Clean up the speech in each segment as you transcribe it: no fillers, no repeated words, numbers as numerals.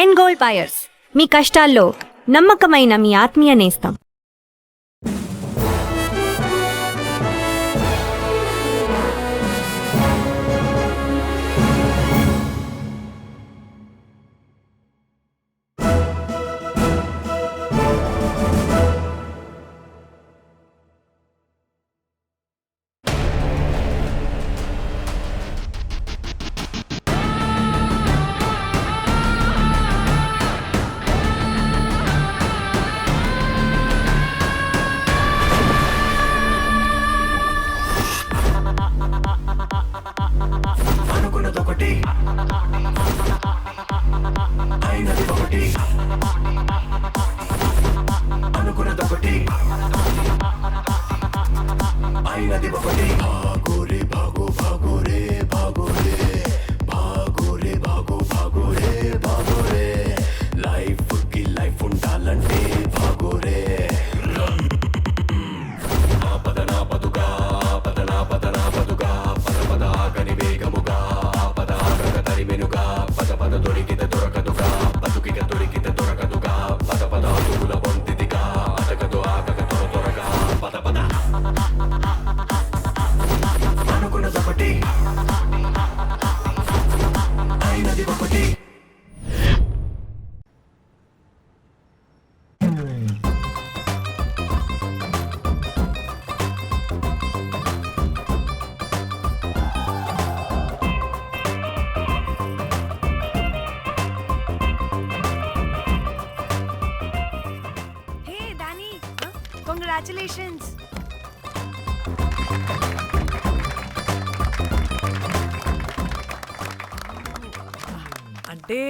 And gold buyers, మీ కష్టాల్లో నమ్మకమైన మీ ఆత్మీయ నేస్తం. Congratulations. అంటే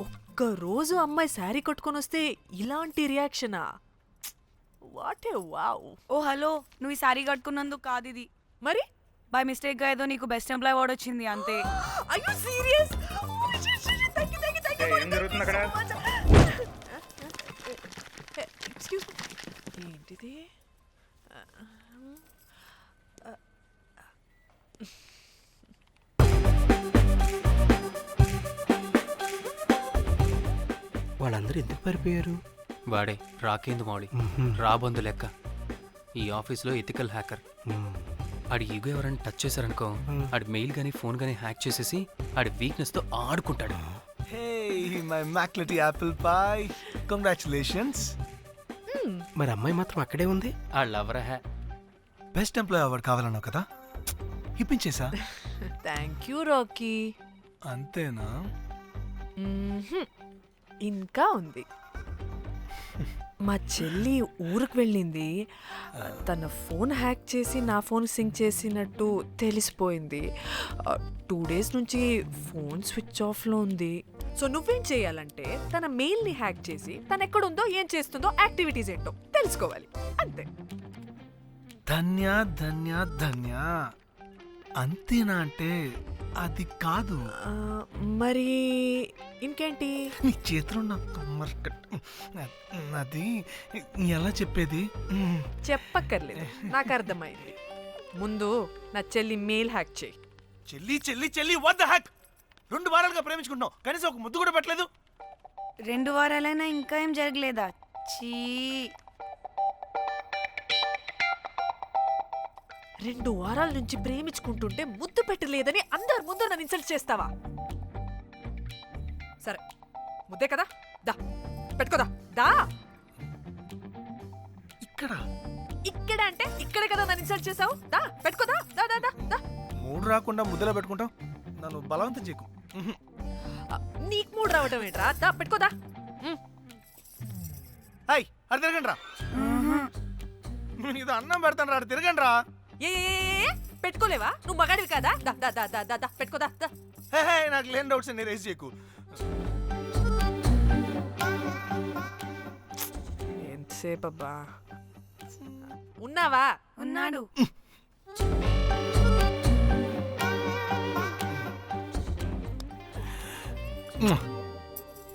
ఒక్క రోజు అమ్మాయి శారీ కట్టుకొని వస్తే ఇలాంటి రియాక్షనా? What a wow. Oh hello, నువ్వు ఈ సారీ కట్టుకున్నందుకు కాదు ఇది. మరి బై మిస్టేక్ గా ఏదో నీకు బెస్ట్ ఎంప్లాయ్ అవార్డ్ వచ్చింది అంతే. Are you serious? ఏం జరుగుతుంది అక్కడ? ఎక్స్క్యూజ్ మీ, ఏంటిది? వాళ్ళందరూ ఎందుకు పారిపోయారు? వాడే రాకేందు మౌళి, రాబందు లెక్క. ఈ ఆఫీస్లో ఎథికల్ హ్యాకర్. ఆడి ఈగో ఎవరైనా టచ్ చేశారనుకో, ఆడి మెయిల్ గానీ ఫోన్ గానీ హ్యాక్ చేసేసి ఆడి వీక్నెస్ తో ఆడుకుంటాడు. Hey, my McLetty apple pie. Congratulations. మరి అమ్మాయి మాత్రం అక్కడే ఉంది. ఆ లవర్ హ్యా బెస్ట్ ఎంప్లాయ్ అవార్డు కావాలన్నావు కదా, ఇప్పించేసా. Thank you Rocky. అంతేనా? ఇంకా ఉంది. మా చెల్లి ఊరికి వెళ్ళింది. తన ఫోన్ హ్యాక్ చేసి నా ఫోన్ సింక్ చేసినట్టు తెలిసిపోయింది. 2 days నుంచి ఫోన్ స్విచ్ ఆఫ్లో ఉంది. సో నువ్వేం చేయాలంటే తన మెయిల్ని హ్యాక్ చేసి తను ఎక్కడుందో, ఏం చేస్తుందో, యాక్టివిటీస్ ఏంటో తెలుసుకోవాలి, అంతే. ధన్య ధన్య ధన్య. అంతేనా అంటే అది కాదు. మరి ఇంకేంటి? నీ చేతిలో అది ఎలా చెప్పేది? చెప్పక్కర్లేదు, నాకు అర్థమైంది. ముందు నా చెల్లి మెయిల్ హ్యాక్ చేయి. చెల్లి చెల్లి చెల్లి, వాట్ ద హ్యాక్? 2 వారాలుగా ప్రేమించుకుంటున్నావు, కనీసం ఒక ముద్దు కూడా పెట్టలేదు. 2 వారాలైనా ఇంకా ఏం జరగలేదా? చీ. 2 వారాల నుంచి ప్రేమించుకుంటుంటే ముద్దు పెట్టలేదని అందరి ముందు నన్ను ఇన్సల్ట్ చేస్తావా? సరే, ముద్దే కదా, దా పెట్టుకోదా. దా. ఇక్కడ అంటే ఇక్కడే కదా నన్ను ఇన్సల్ట్ చేసావు. దా పెట్టుకోదా. దా దా దా దా. మూడు రాకుండా ముద్దలో పెట్టుకుంటాం, నన్ను బలవంతం చేయకు. నీకు మూడు రావటం ఏంట్రా? దా పెట్టుకోదా. హాయ్, అది తిరగండి రా. ఇది అన్నం పెడతాను రా, తిరగండి రా. ఏ పెట్టుకోలేవా? నువ్వు మగాడివి కదా. దా దా దా దా దా పెట్టుకోదా. నాకు లేని డౌట్స్ అన్ని రేస్ చేయకు. ఎంతసేపు అబ్బా? ఉన్నావా? ఉన్నాడు.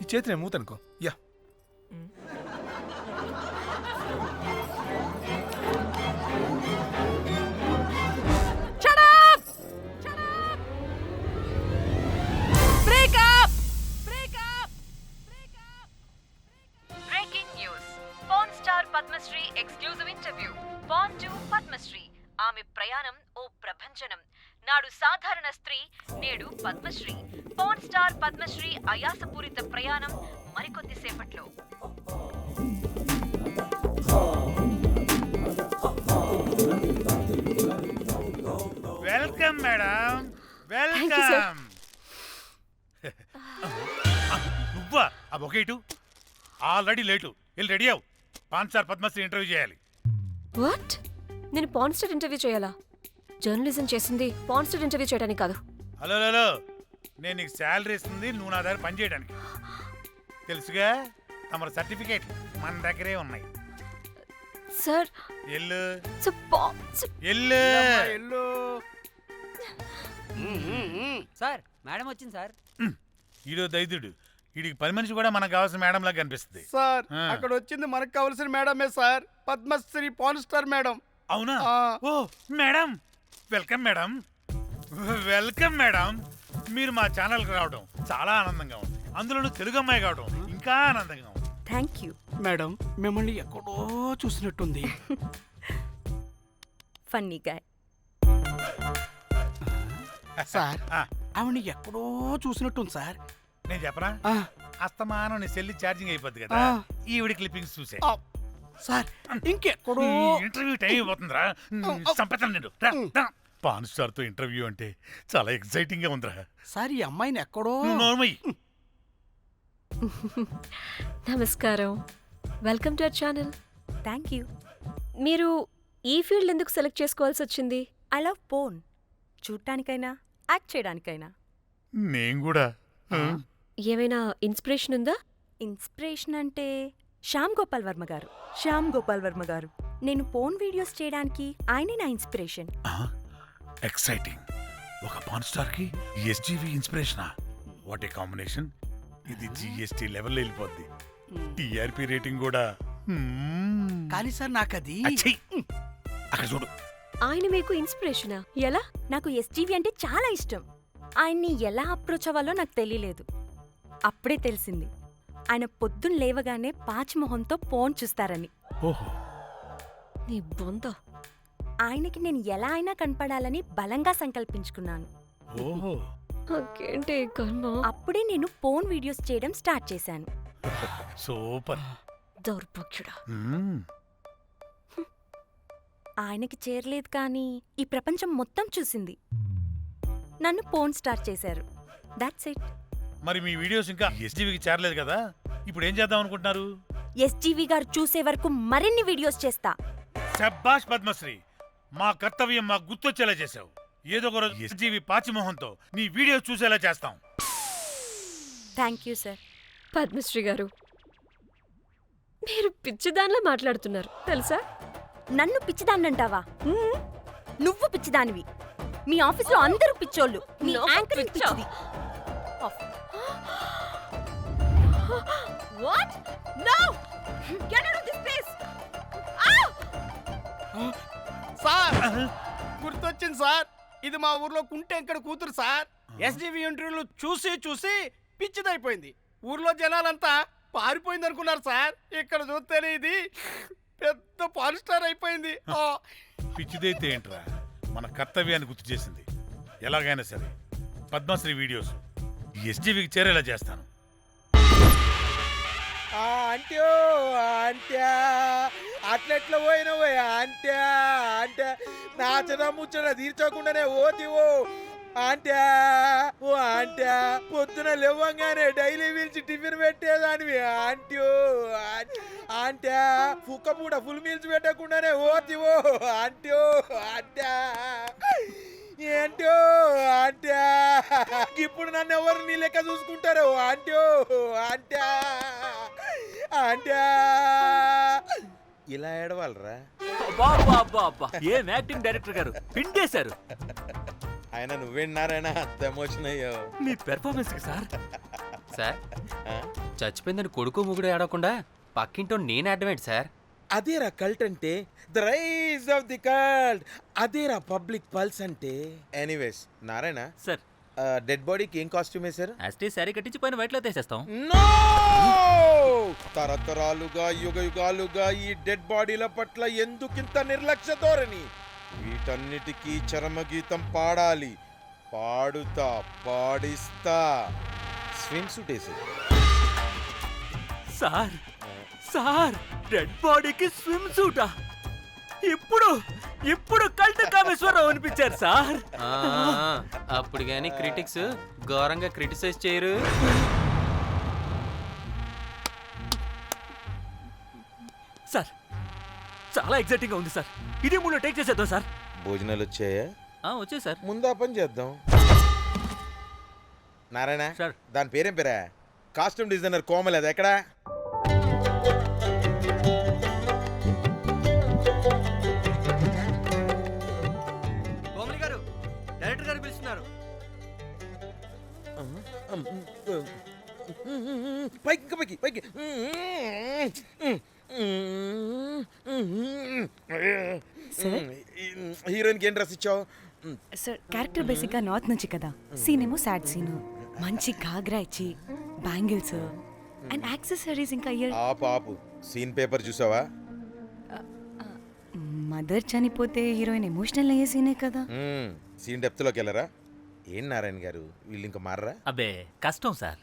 ఈ చేతి నేను మూతనుకో. Yeah, Padmashri exclusive interview. Pan to Padmashri. ఆమె ప్రయాణం ఓ ప్రభంజనం. నాడు సాధారణ స్త్రీ, నేడు పద్మశ్రీ. పవన్ స్టార్ పద్మశ్రీ అయాసపూరిత ప్రయాణం మరికొద్దిసేపట్లో. Welcome madam, welcome. నువ్వా ఆ బొకేటు? Already late. వెళ్ళి రెడీ అవు. పాన్ స్టార్ పద్మశ్రీ ఇంటర్వ్యూ చేయాలి. వాట్? నేను పాన్ స్టార్ ఇంటర్వ్యూ చేయాలా? జర్నలిజం చేసింది పాన్ స్టార్ ఇంటర్వ్యూ చేయడానికి కాదు. హలో హలో, నేను నీకు శాలరీ ఇస్తుంది నువ్వు నా దగ్గర పని చేయడానికి. తెలుసుగా, తమ సర్టిఫికేట్ మన దగ్గరే ఉన్నాయి. సార్ ఎల్లు ఎల్లు ఎల్లు. సార్ మేడం వచ్చింది సార్. ఈడో దైదుడు. వీడికి పని మనిషి కూడా మనకు కావాల్సిన మేడం లాగా కనిపిస్తుంది. సార్ అక్కడ వచ్చింది మనకు కావాల్సిన మేడమే sir, Padmashri pan star madam. అవునా? Oh madam, welcome madam, welcome madam. మీరు మా ఛానల్కి రావడం చాలా ఆనందంగా ఉంది. అందులోనూ తెలుగు అమ్మాయి కావడం ఇంకా ఆనందంగా ఉంది. Thank you. మేడం మిమ్మల్ని ఎక్కడో చూసినట్టుంది. Funny guy. సార్ ఆవిడ ఎక్కడో చూసినట్టుంది సార్. నేను చెప్పనా? అస్తమానం నీ సెల్లి ఛార్జింగ్ అయిపోద్ది కదా, ఈవిడ క్లిప్పింగ్స్ చూసే. సార్ ఇంకెక్కడో ఇంటర్వ్యూ టైం అయిపోతుందిరా. సంపేతాను నేను. రా, రా. పాన్ స్టార్ తో ఇంటర్వ్యూ అంటే చాలా ఎక్సైటింగ్ గా ఉందిరా. సార్ ఈ అమ్మాయిని ఎక్కడో నోర్మయ్యి. నమస్కారం, welcome to our channel. Thank you. మీరు ఈ ఫీల్డ్ ఎందుకు సెలెక్ట్ చేసుకోవాల్సి వచ్చింది? I love porn. చూడటానికైనా యాక్ట్ చేయడానికైనా. నేను కూడా. ఏమైనా ఇన్స్పిరేషన్ ఉందా? ఇన్స్పిరేషన్ అంటే శ్యామ్ గోపాల్ వర్మ గారు. శ్యామ్ గోపాల్ వర్మ గారు. నేను పోన్ వీడియోస్ చేయడానికి ఆయనే నా ఇన్స్పిరేషన్. ఎక్సైటింగ్. ఒక పాన్ స్టార్ కి ఎస్జీవి ఇన్స్పిరేషనా? What a combination. ఇది జిఎస్టీ లెవెల్లో వెళ్ళిపోద్ది. టిఆర్పి రేటింగ్ కూడా. కానీ సార్ నాకది అచ్చయ్. అక్కడ చూడు. ఆయన మీకు ఇన్స్పిరేషనా? ఎలా? నాకు ఎస్జీవి అంటే చాలా ఇష్టం. ఆయన్ని ఎలా అప్రోచ్ అవ్వాలో నాకు తెలియలేదు. అప్పుడే తెలిసింది ఆయన పొద్దున్న లేవగానే పాచిమొహంతో పోన్ చూస్తారని. ఓహో. నీ బొంద. ఆయనకి నేను ఎలా అయినా కనపడాలని బలంగా సంకల్పించుకున్నాను. ఓహో. నాకేంటి కర్మ? అప్పుడే నేను పోన్ వీడియోస్ చేయడం స్టార్ట్ చేశాను. సూపర్. దౌర్భాగ్యుడా. ఆయనకి చేరలేదు కానీ ఈ ప్రపంచం మొత్తం చూసింది. నన్ను పోన్ స్టార్ చేశారు. That's it. మరి మీ వీడియోస్ ఇంకా ఎస్జీవికి చేరలేదు కదా, ఇప్పుడు ఏం చేద్దాం అనుకుంటున్నారు? ఎస్జీవి గారు చూసే వరకు మరిన్ని వీడియోస్ చేస్తా. శబ్బాష్ పద్మశ్రీ, మా కర్తవ్యం మాకు గుర్తొచ్చేలా చేసావు. ఏదో ఒక రోజు ఎస్జీవి పాచిమోహంతో నీ వీడియోస్ చూసేలా చేస్తాం. Thank you sir. పద్మశ్రీ గారు, మీరు పిచ్చిదానిలా మాట్లాడుతున్నారు తెలుసా? నన్ను పిచ్చిదాన్నంటావా? నువ్వు పిచ్చిదానివి. మీ ఆఫీస్లో అందరూ పిచ్చోళ్ళు. మీ యాంకరింగ్ పిచ్చిది. What? No! Get out of this place! Sir గుర్తొచ్చింది సార్, ఇది మా ఊర్లో కుంటెంకడ కూతురు సార్. ఎస్జీవి ఇంటర్వ్యూలు చూసి చూసి పిచ్చిదైపోయింది. ఊర్లో జనాలంతా పారిపోయింది అనుకున్నారు సార్. ఇక్కడ చూస్తేనే ఇది పెద్ద పాన్ స్టార్ అయిపోయింది. పిచ్చిదైతే ఏంట్రా, మన కర్తవ్యాన్ని గుర్తు చేసింది. ఎలాగైనా సరే పద్మశ్రీ వీడియోస్ ఎస్జీవికి చేరేలా చేస్తాను. అంట్యో అంట్యా అట్లెట్లా పోయినవే అంట్యా అంటే నాచన ముచ్చట తీర్చకుండానే ఓతివో అంట్యా. ఓ అంట్యా పొద్దున లేవంగానే డైలీ పిలిచి టిఫిన్ పెట్టేదానివి అంట్యో అంట్యా. కుక్క పూట ఫుల్ మీల్స్ పెట్టకుండానే ఓతివో అంట్యో అంట్యా. ఏంటో అంట్యా, ఇప్పుడు నన్ను ఎవరు నీ లెక్క చూసుకుంటారు అంట్యో అంట్యా అంట్యా. ఇలా ఏడవాలరా? ఏం యాక్టింగ్ డైరెక్టర్ గారు పిండేశారు. ఆయన నువ్వేనారాయణ అంత ఎమోషన్ అయ్యో మీ పెర్ఫార్మెన్స్ కి సార్. సార్, చచ్చిపోయిందని కొడుకు ముగుడు ఆడకుండా పక్కింటో నేను ఆడమేంటి సార్? అదేరా కల్ట్ అంటే, the rise of the cult. అదేరా పబ్లిక్ పల్స్ అంటే. ఎనీవేస్ నారాయణ సార్, డెడ్ బాడీకి ఏం కాస్ట్యూమ్ వేశారు? యాస్టీ శారీ కట్టించి పైన వైట్లో తీసేస్తాం. నో తరతరాలుగా యుగాలుగా ఈ డెడ్ బాడీల పట్ల ఎందుకింత నిర్లక్ష్య ధోరణి? వీటన్నిటికీ చరమగీతం పాడాలి. పాడుతా, పాడిస్తా. స్విమ్ సూట్ వేసి సార్ సార్ డెడ్ బాడీకి స్విమ్ సూటా? ఇప్పుడు కల్ట్ కామేశ్వరరావు అనిపించారు సార్. అప్పుడు కానీ క్రిటిక్స్ ఘోరంగా క్రిటిసైజ్ చేయరు. సార్ చాలా ఎగ్జైటింగ్ గా ఉంది సార్. ఇది మూడు టేక్ చేసేద్దాం సార్. భోజనాలు వచ్చాయా? వచ్చే సార్. ముందా పని చేద్దాం. నారాయణ సార్. దాని పేరేం పేరా? కాస్ట్యూమ్ డిజైనర్ కోమల్, అది ఎక్కడా? కోమలి గారు, డైరెక్టర్ గారు పిలుస్తున్నారు. పైకి ఇంకా పైకి పైకి. హీరోయిన్కి ఏం డ్రెస్ ఇచ్చావు? సార్ క్యారెక్టర్ బేసిక్గా నార్త్ నుంచి కదా, సీన్ ఏమో సాడ్ సీన్. మంచి ఘాగ్రా ఇచ్చి బ్యాంగిల్స్ అండ్ యాక్సెసరీస్ ఇంకా ఇయర్. ఆపు సీన్ పేపర్ చూసావా? మదర్ చనిపోతే హీరోయిన్ ఎమోషనల్ అయ్యే సీనే కదా. సీన్ డెప్త్లోకి వెళ్ళరా? ఏం నారాయణ గారు, వీళ్ళు ఇంకా మారరా? అబ్బే కష్టం సార్.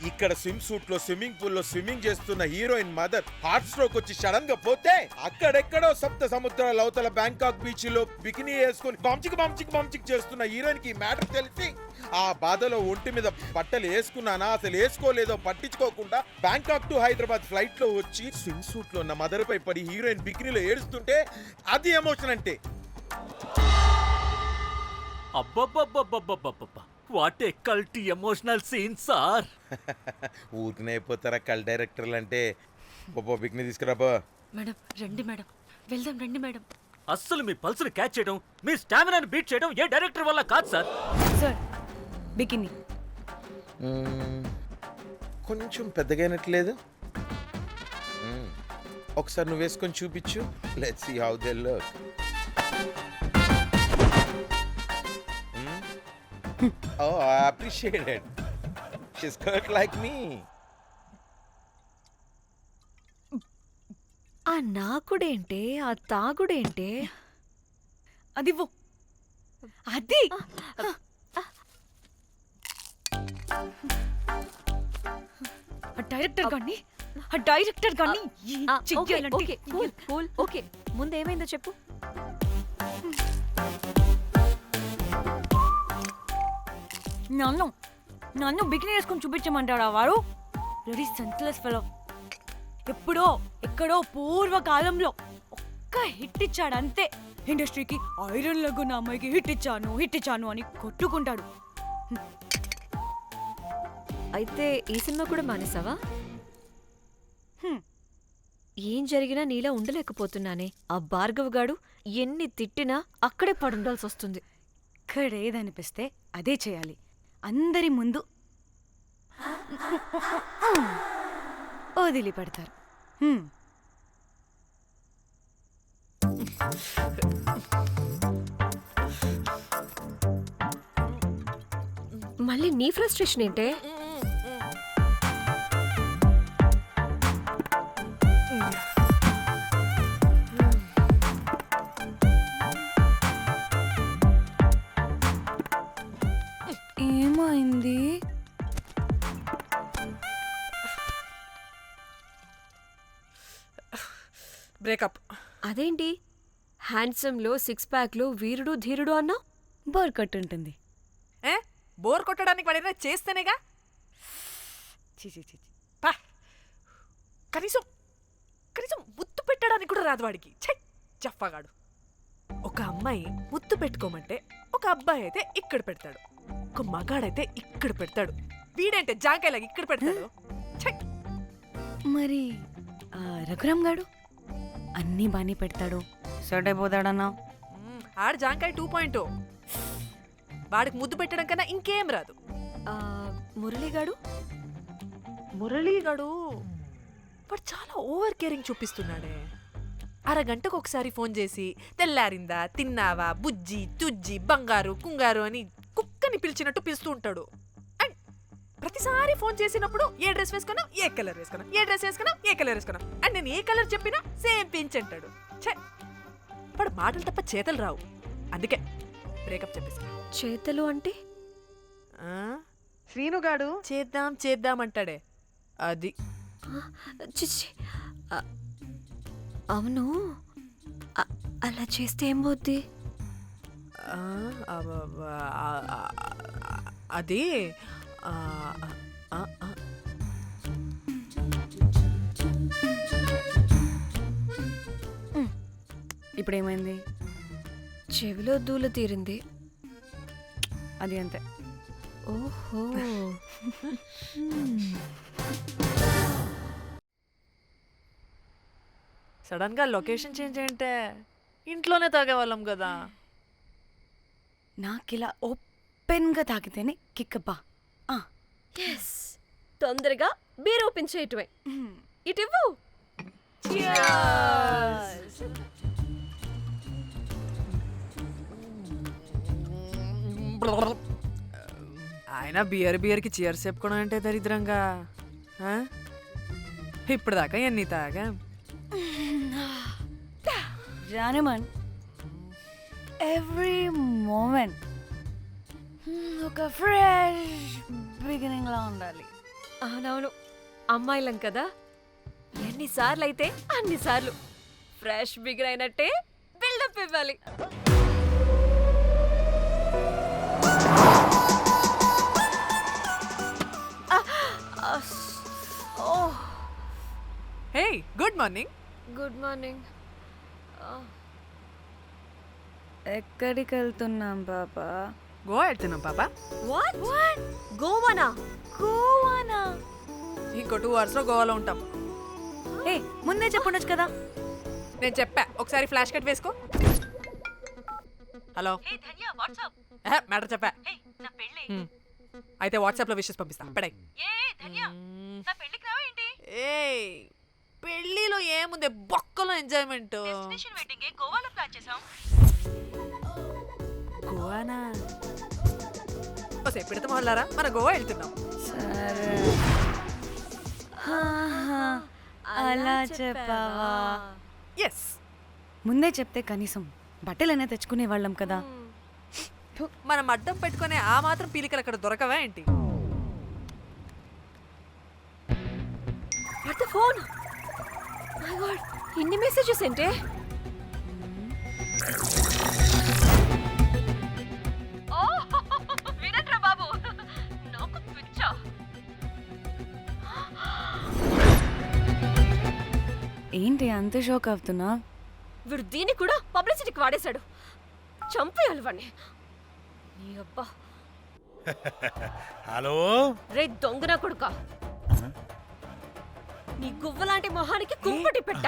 ఇక్కడ స్విమ్ సూట్ లో స్విమ్మింగ్ పూల్ లో స్విమ్మింగ్ చేస్తున్న హీరోయిన్ మదర్ హార్ట్ స్ట్రోక్ వచ్చి సడన్ గా పోతే, అక్కడెక్కడో సప్త సముద్రాల అవతల బ్యాంకాక్ బీచ్ లో బికినీ వేసుకుని బంచిక్ చేస్తున్న హీరోయిన్ కి మ్యాటర్ తెలిసి ఆ బాధలో ఒంటి మీద బట్టలు వేసుకున్నానా అసలు వేసుకోలేదో పట్టించుకోకుండా బ్యాంకాక్ టు హైదరాబాద్ ఫ్లైట్ లో వచ్చి స్విమ్ సూట్ లో ఉన్న మదర్ పై పడి హీరోయిన్ బికినీలో ఏడుస్తుంటే అది ఎమోషన్ అంటే. అబ్బబ్బబ్బబ్బబ్బబ్బబ్బ what a cult emotional scene sir. ఊరికనే అయిపోతారా కల్ డైరెక్టర్లు అంటే? బికినీ తీసుకురాబో. మేడం రండి మేడం, వెళ్దాం రండి మేడం. అస్సలు మీ పల్స్ని క్యాచ్ చేయడం, మీ స్టామినాని బీట్ చేయడం ఏ డైరెక్టర్ వల్ల కాదు సార్. సార్ బికినీ కొంచెం పెద్దగైనట్లేదు. ఒకసారి నువ్వు వేసుకొని చూపించు. Let's see how they look. Oh, I appreciate it. She's cut like me. ఆ నాకుడేంటే, ఆ తాగుడేంటే? అదివ్వు. అది డైరెక్టర్ గాని ఓకే ముందేమైందో చెప్పు. నన్ను బికినీ వేసుకొని చూపించమంటాడా వాడు? Ready senseless fellow. ఎప్పుడో ఎక్కడో పూర్వకాలంలో ఒక్క హిట్ ఇచ్చాడు అంతే. ఇండస్ట్రీకి ఐరన్ లెగ్ ఉన్న అమ్మాయికి హిట్ ఇచ్చాను అని కొట్టుకుంటాడు. అయితే ఈ సినిమా కూడా మానేసావా? ఏం జరిగినా నీలా ఉండలేకపోతున్నానే. ఆ భార్గవ్ గాడు ఎన్ని తిట్టినా అక్కడే పడుండాల్సి వస్తుంది. ఇక్కడేదనిపిస్తే అదే చేయాలి. అందరి ముందు వదిలిపెడతారు. మళ్ళీ నీ ఫ్రస్ట్రేషన్ ఏంటే? ఏమైంది? బ్రేకప్. అదేంటి హ్యాండ్సమ్లో సిక్స్ ప్యాక్లో వీరుడు ధీరుడు అన్నా? బోర్ కట్ ఉంటుంది. బోర్ కొట్టడానికి వాడైనా చేస్తేనేగా. పా. కనీసం ముద్దు పెట్టడానికి కూడా రాదు వాడికి. చెప్పగాడు. ఒక అమ్మాయి ముద్దు పెట్టుకోమంటే ఒక అబ్బాయి అయితే ఇక్కడ పెడతాడు, ఒక మగాడైతే ఇక్కడ పెడతాడు. వీడంటే జాంకాయలాగా ఇక్కడ పెడతాడు. మరి రఘురామ్ గాడు అన్నీ బానే పెడతాడు, సర్డ్ అయిపోతాడన్నా. ఆడు జాంకాయ 2.0. వాడికి ముద్దు పెట్టడం కన్నా ఇంకేం రాదు. మురళీగాడు వాడు చాలా ఓవర్ కేరింగ్ చూపిస్తున్నాడే. అరగంటకు ఒకసారి ఫోన్ చేసి తెల్లారిందా, తిన్నావా, బుజ్జి తుజ్జి, బంగారు కుంగారు అని కుక్కని పిలిచినట్టు పిలుస్తూ ఉంటాడు. అండ్ ప్రతిసారి ఫోన్ చేసినప్పుడు ఏ డ్రెస్ వేసుకున్నావు, ఏ కలర్ వేసుకున్నావు, ఏ డ్రెస్ వేసుకున్నావు, ఏ కలర్ వేసుకున్నావు అండ్ నేను ఏ కలర్ చెప్పినా సేమ్ పించ్ అంటాడు. ఛే, వాడు మాటలు తప్ప చేతలు రావు. అందుకే బ్రేకప్ చెప్పేసి. చేతలు అంటే శ్రీనుగాడు చేద్దాం చేద్దాం అంటాడే అది. చిచ్చి. అవును, అలా చేస్తే ఏం పోద్ది? అది ఇప్పుడు ఏమైంది? చెవిలో దూల తీరింది. అది అంతే. ఓహో. సడన్ గా లొకేషన్ చేంజ్ అంటే ఇంట్లోనే తాగేవాళ్ళం కదా. నాకిలా ఓపెన్గా తాగితేనే కిక్కబ్బా. ఎస్, తొందరగా బీర్ ఓపెన్ చేయటమే. ఇటివ్వు. ఆయన బియర్కి చీర్స్ చెప్పుకోవడం అంటే దరిద్రంగా. ఇప్పుడు దాకా ఎన్ని తాగా. జానమన్, ఎవ్రీ మూమెంట్ ఒక ఫ్రెష్ బిగినింగ్ లా ఉండాలి. అవునవును, అమ్మాయిలం కదా, ఎన్నిసార్లు అయితే అన్నిసార్లు ఫ్రెష్ బిగిన్ అయినట్టే బిల్డప్ ఇవ్వాలి. హే, గుడ్ మార్నింగ్. Good morning. ఎక్కడికి వెళ్తున్నాం పాపా? గోవా వెళ్తున్నాం పాపా. వాట్? గోవానా? గోవానా? ఇంకో 2 hours లో గోవాలో ఉంటాం. ఏ, ముందే చెప్పుండొచ్చు కదా. నేను చెప్పా, ఒకసారి ఫ్లాష్ కట్ వేసుకో. హలో, మ్యాటర్ చెప్పా. అయితే వాట్సాప్ లో విషెస్ పంపిస్తా. పడాయి. ఏ పెళ్ళిలో ఏముంది, బొక్కలో ఎంజాయ్మెంట్. గోవానా? పెడతాం వాళ్ళారా, మన గోవా వెళ్తున్నాం. సరే, అలా చెప్పావా? ఎస్, ముందే చెప్తే కనీసం బట్టలైనా తెచ్చుకునే వాళ్ళం కదా. మనం అడ్డం పెట్టుకునే ఆ మాత్రం పీలికలు అక్కడ దొరకవా ఏంటి? What the phone? My God, ఇన్ని మెసేజెస్ ఏంటే? వినట్రా బాబు, నాకు పిచ్చా. ఏంటి అంత షోక్ అవుతున్నా? వీడు దీన్ని కూడా పబ్లిసిటీకి వాడేశాడు. చంపేయాలి వాడిని. నీ అబ్బా. హలో రే దొంగన కొడుక, నీ గువ్వలాంటి మొహానికి కుంపటి పెట్ట.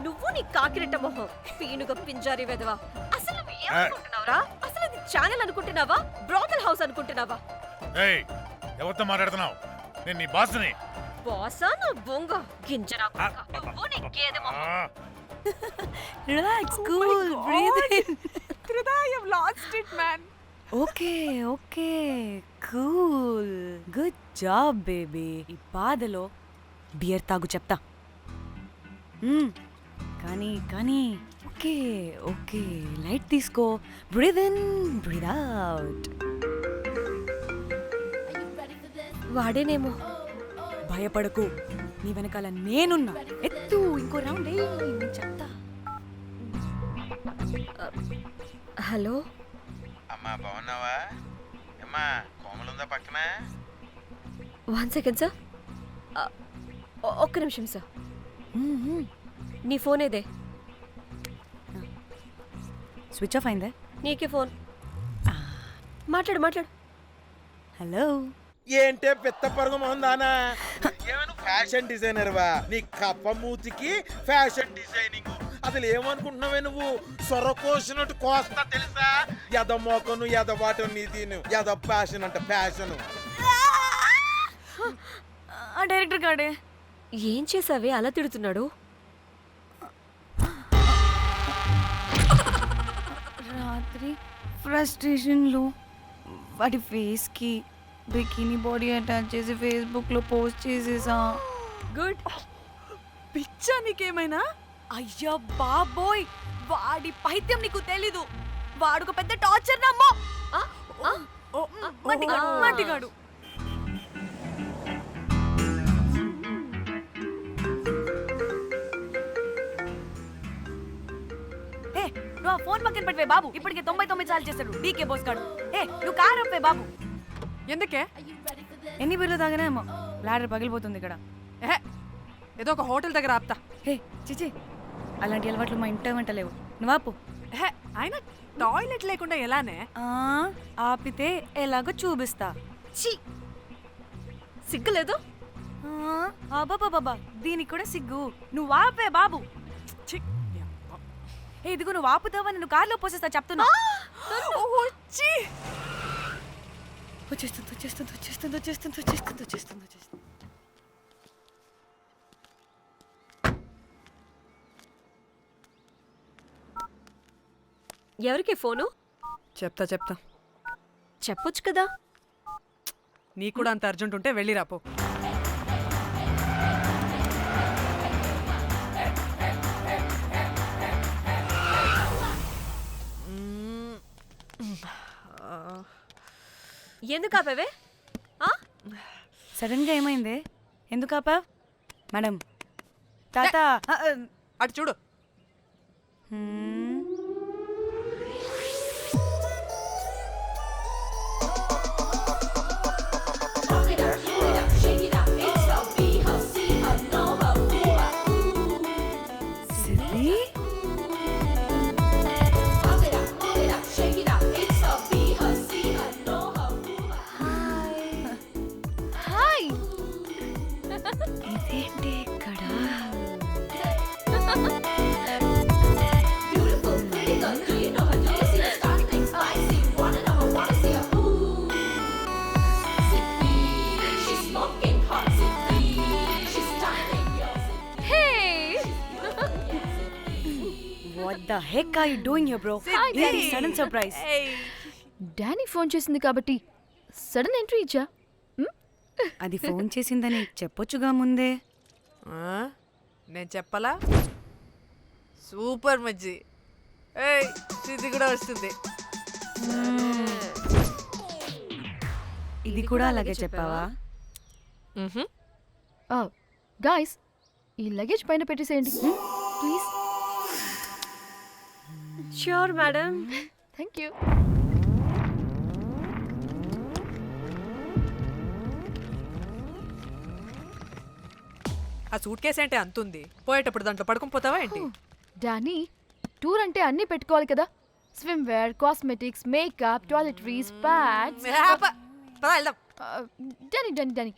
నువ్వు నీ కాకిరెట్ట మొహం, పీనుగ పింజారి వెదవా. అసలు నువ్వు ఏమనుకుంటున్నావురా? అసలు ఇది ఛానల్ అనుకుంటున్నావా, బ్రోకల్ హౌస్ అనుకుంటున్నావా? ఏయ్, ఎవరితో మాట్లాడుతున్నావు? నేను నీ బాస్ని. బాసా నా బొంగ గింజరా కొడుక. నువ్వు నీ గేదె మొహం. Relax, cool, breathe in. I have lost it, man. Okay okay, cool, good job baby. ఈ బాధలో బియర్ తాగు చెప్తా. కానీ కానీ ఓకే ఓకే, లైట్ తీసుకో. Breathe in, breathe out. వాడేనేమో. భయపడకు, నీ వెనకాల నేనున్నా. ఎత్తు, ఇంకో రౌండ్ నేను చెప్తా. హలో అమ్మా, బాగున్నావా? అమ్మా, కోమలుందా పక్కన? 1 second సార్. ఒక్క నిమిషం సార్. నీ ఫోన్ ఏదే? స్విచ్ ఆఫ్ అయిందే. నీకే ఫోన్. మాట్లాడు మాట్లాడు. హలో. ఏంటే పెద్ద పరుగు మొహందానా? ఫ్యాషన్ డిజైనర్ వా? నీ కప్ప మూతికి ఫ్యాషన్ డిజైనింగ్. అసలు ఏమనుకుంటున్నావే నువ్వు? సొర కోసినట్టు కోస్తా తెలుసా? ఎద మోకను, ఎద వాటను, నీ తీను, ఎద ఫ్యాషన్ అంట ఫ్యాషన్. ఆ డైరెక్టర్ గాడే ఏం చేసావే అలా తిడుతున్నాడు? రాత్రి ఫ్రస్ట్రేషన్లో వాడి ఫేస్కి బికినీ బాడీ అటాచ్ చేసి ఫేస్బుక్లో పోస్ట్ చేసేసా. గుడ్. పిచ్చా నీకేమైనా? అయ్యా బాబోయ్, వాడి పైత్యం నీకు తెలీదు. వాడు ఒక పెద్ద టార్చర్ నమ్మో. మట్టిగాడు. ఏ నువ్వు ఆ ఫోన్ పక్కన పెట్టవే బాబు. ఇప్పటికే 99 సార్లు చేశాడు డీకే బోస్ గాడు. ఏ నువ్వు కారు అప్పే బాబు. ఎందుకే? ఎన్ని బిర్లు తాగినాయేమో లాడర్ పగిలిపోతుంది ఇక్కడ. ఏదో ఒక హోటల్ దగ్గర ఆపుతా. హే చిచి, అలాంటి అలవాట్లు మా ఇంట వెంట లేవు. నువ్వు ఆపు. ఆయన టాయిలెట్ లేకుండా ఎలానే? ఆపితే ఎలాగో చూపిస్తా. ఛీ, సిగ్గులేదు? బాబా దీనికి కూడా సిగ్గు. నువ్వు ఆపే బాబు. ఇదిగో నువ్వు ఆపుతావని నువ్వు కార్లో పోసేస్తా చెప్తున్నా. వచ్చేస్తుంది. ఎవరికి ఫోను? చెప్తా చెప్పొచ్చు కదా. నీ కూడా అంత అర్జెంట్ ఉంటే వెళ్ళి రాపో. ఎందుకు ఆపేవే? సడన్ గా ఏమైంది? ఎందుకు ఆపా? మేడం తాత అటు చూడు. ఇదేంటి ఇక్కడ? What the heck are you doing here, bro? It's a sudden surprise. Danny phone చేసింది కాబట్టి సడన్ ఎంట్రీ ఇచ్చా. అది ఫోన్ చేసిందని చెప్పొచ్చుగా ముందే. నేను చెప్పలా? సూపర్ మజ్జి. ఏయ్ ఇది కూడా వస్తుంది. ఇది కూడా అలాగే చెప్పావా? గాయ్స్, ఈ లగేజ్ పైన పెట్టేసేయండి please. Sure madam. Thank you. ఆ సూట్ కేసు అంటే అంతుంది. పోయేటప్పుడు దాంట్లో పడుకుని పోతావా ఏంటి? డానీ, టూర్ అంటే అన్నీ పెట్టుకోవాలి కదా. Swimwear, cosmetics, makeup, toiletries, pads. Danny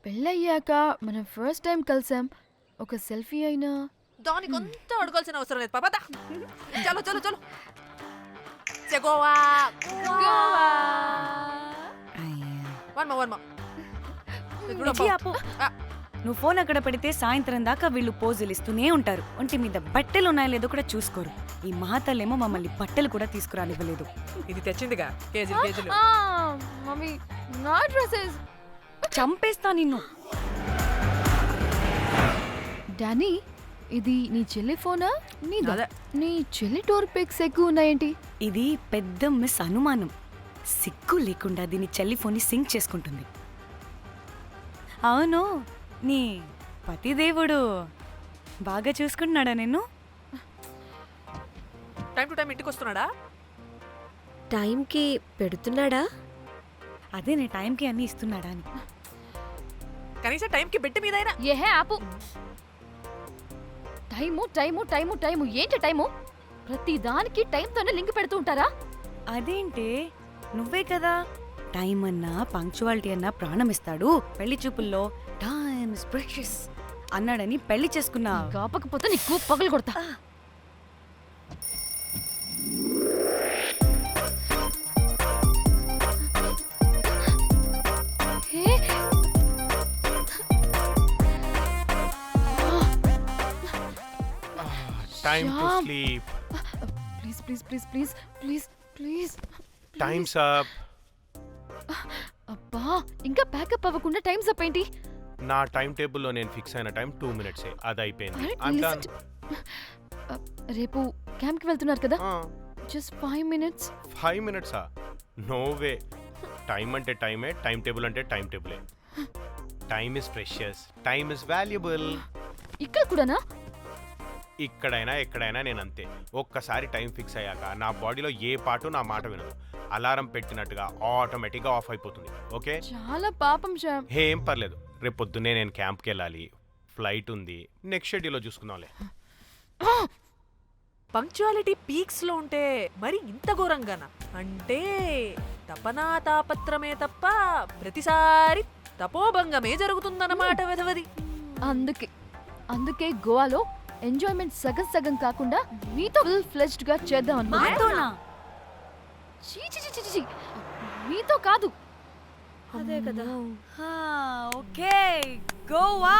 పెళ్ళయ్యాక మనం ఫస్ట్ టైం కలిసాం. ఒక సెల్ఫీ అయినా దానికి అంతా అడగాల్సిన అవసరం లేదు పాపా. చలో గోవా. నువ్వు ఫోన్ అక్కడ పెడితే సాయంత్రం దాకా వీళ్ళు పోజులు ఇస్తూనే ఉంటారు. ఒంటి మీద బట్టలు ఉన్నాయో లేదో కూడా చూసుకోరు. ఈ మహాతల్లేమో మమ్మల్ని బట్టలు కూడా తీసుకురానివ్వలేదు. ఇది తెచ్చిందిగా కేజీలు. మమ్మీ నా డ్రెస్సెస్. చంపేస్తా నిన్ను. డానీ, ఇది నీ చెల్లి ఫోనా? నీ చెల్లి టూర్ పిక్స్ ఎక్కువ ఉన్నాయేంటి? ఇది పెద్ద మిస్ అనుమానం. సిగ్గు లేకుండా దీని చెల్లి ఫోన్ని సింక్ చేసుకుంటుంది. అవును, నీ పతిదేవుడు బాగా చూసుకుంటున్నాడా నిన్ను? టైం టు టైం ఇంటికి వస్తున్నాడా? టైంకి పెడుతున్నాడా? అదే నీ టైంకి అన్ని ఇస్తున్నాడా అని. కనీసం టైంకి బెట్టి మీదైనా. ఏహే ఆపు. టైము ఏంటి టైము? ప్రతి దానికి టైంతోనే లింక్ పెడుతూ ఉంటారా? అదేంటి, నువ్వే కదా టైం అన్నా పంక్చువాలిటీ అన్నా ప్రాణం ఇస్తాడు, పెళ్లి చూపుల్లో టైమ్ ఇస్ ప్రెషియస్ అన్నాడని పెళ్లి చేసుకున్నా. కాపకపోతే నీకు పగలు కొడతా. Time to sleep. Please. Time's up. అబ్బా ఇంకా ప్యాకప్ అవ్వకుండా టైం అప్ ఏంటి? నా టైం టేబుల్లో నేను ఫిక్స్ అయిన టైం 2 minutes అది అయిపోయింది. Alright, I'm listen done. రేపు క్యాంప్కి వెళ్తున్నారు కదా? Just 5 minutes. 5 minutes no way. Time అంటే టైమే, టైం టేబుల్ అంటే టైం టేబులే. Time is precious, time is valuable. ఇక్కడ కూడానా? ఇక్కడైనా ఎక్కడైనా నేను అంతే. ఒక్కసారి టైం ఫిక్స్ అయ్యాక నా బాడీలో ఏ పాటు నా మాట వినదు. అలారం పెట్టినట్టుగా ఆటోమేటిక్గా ఆఫ్ అయిపోతుంది. ఓకే, చాలా పాపం శ్యామ్. ఏం పర్లేదు. రేపు పొద్దున్నే నేను క్యాంప్కి వెళ్ళాలి, ఫ్లైట్ ఉంది. నెక్స్ట్ షెడ్యూల్లో చూసుకుందాంలే. పంక్చువాలిటీ పీక్స్ లో ఉంటే మరి ఇంత ఘోరంగానా? అంటే తపనా తాపత్రమే తప్ప ప్రతిసారి తపోభంగమే జరుగుతుందన్నమాట వెధవది. అందుకే గోవాలో ఎంజాయ్మెంట్ సగం సగం కాకుండా మీతో ఫుల్ ఫ్లెజ్డ్ గా చేద్దాం అనుకున్నా. మీతో కాదు. అదే కదా. ఓకే, గోవా.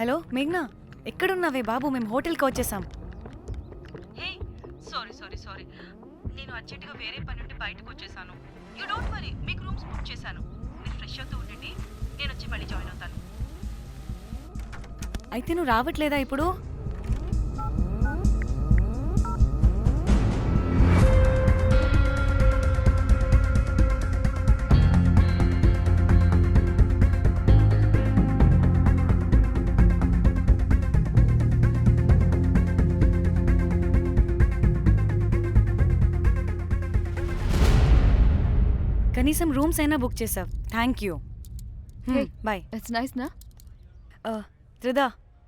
హలో మేఘ్నా, ఎక్కడున్నావే బాబు? మేము హోటల్కి వచ్చేసాం. సారీ నేను అర్జెంటుగా వేరే పని నుండి బయటకు వచ్చేసాను. యూ డోంట్ వరీ, మీకు రూమ్స్ బుక్ చేశాను. మీరు ఫ్రెష్ అవుతూ ఉండండి, నేను వచ్చి మళ్ళీ జాయిన్ అవుతాను. అయితే నువ్వు రావట్లేదా ఇప్పుడు? కనీసం రూమ్స్ అయినా బుక్ చేసావు. Thank you. Bye. It's nice నా? త్రిదా,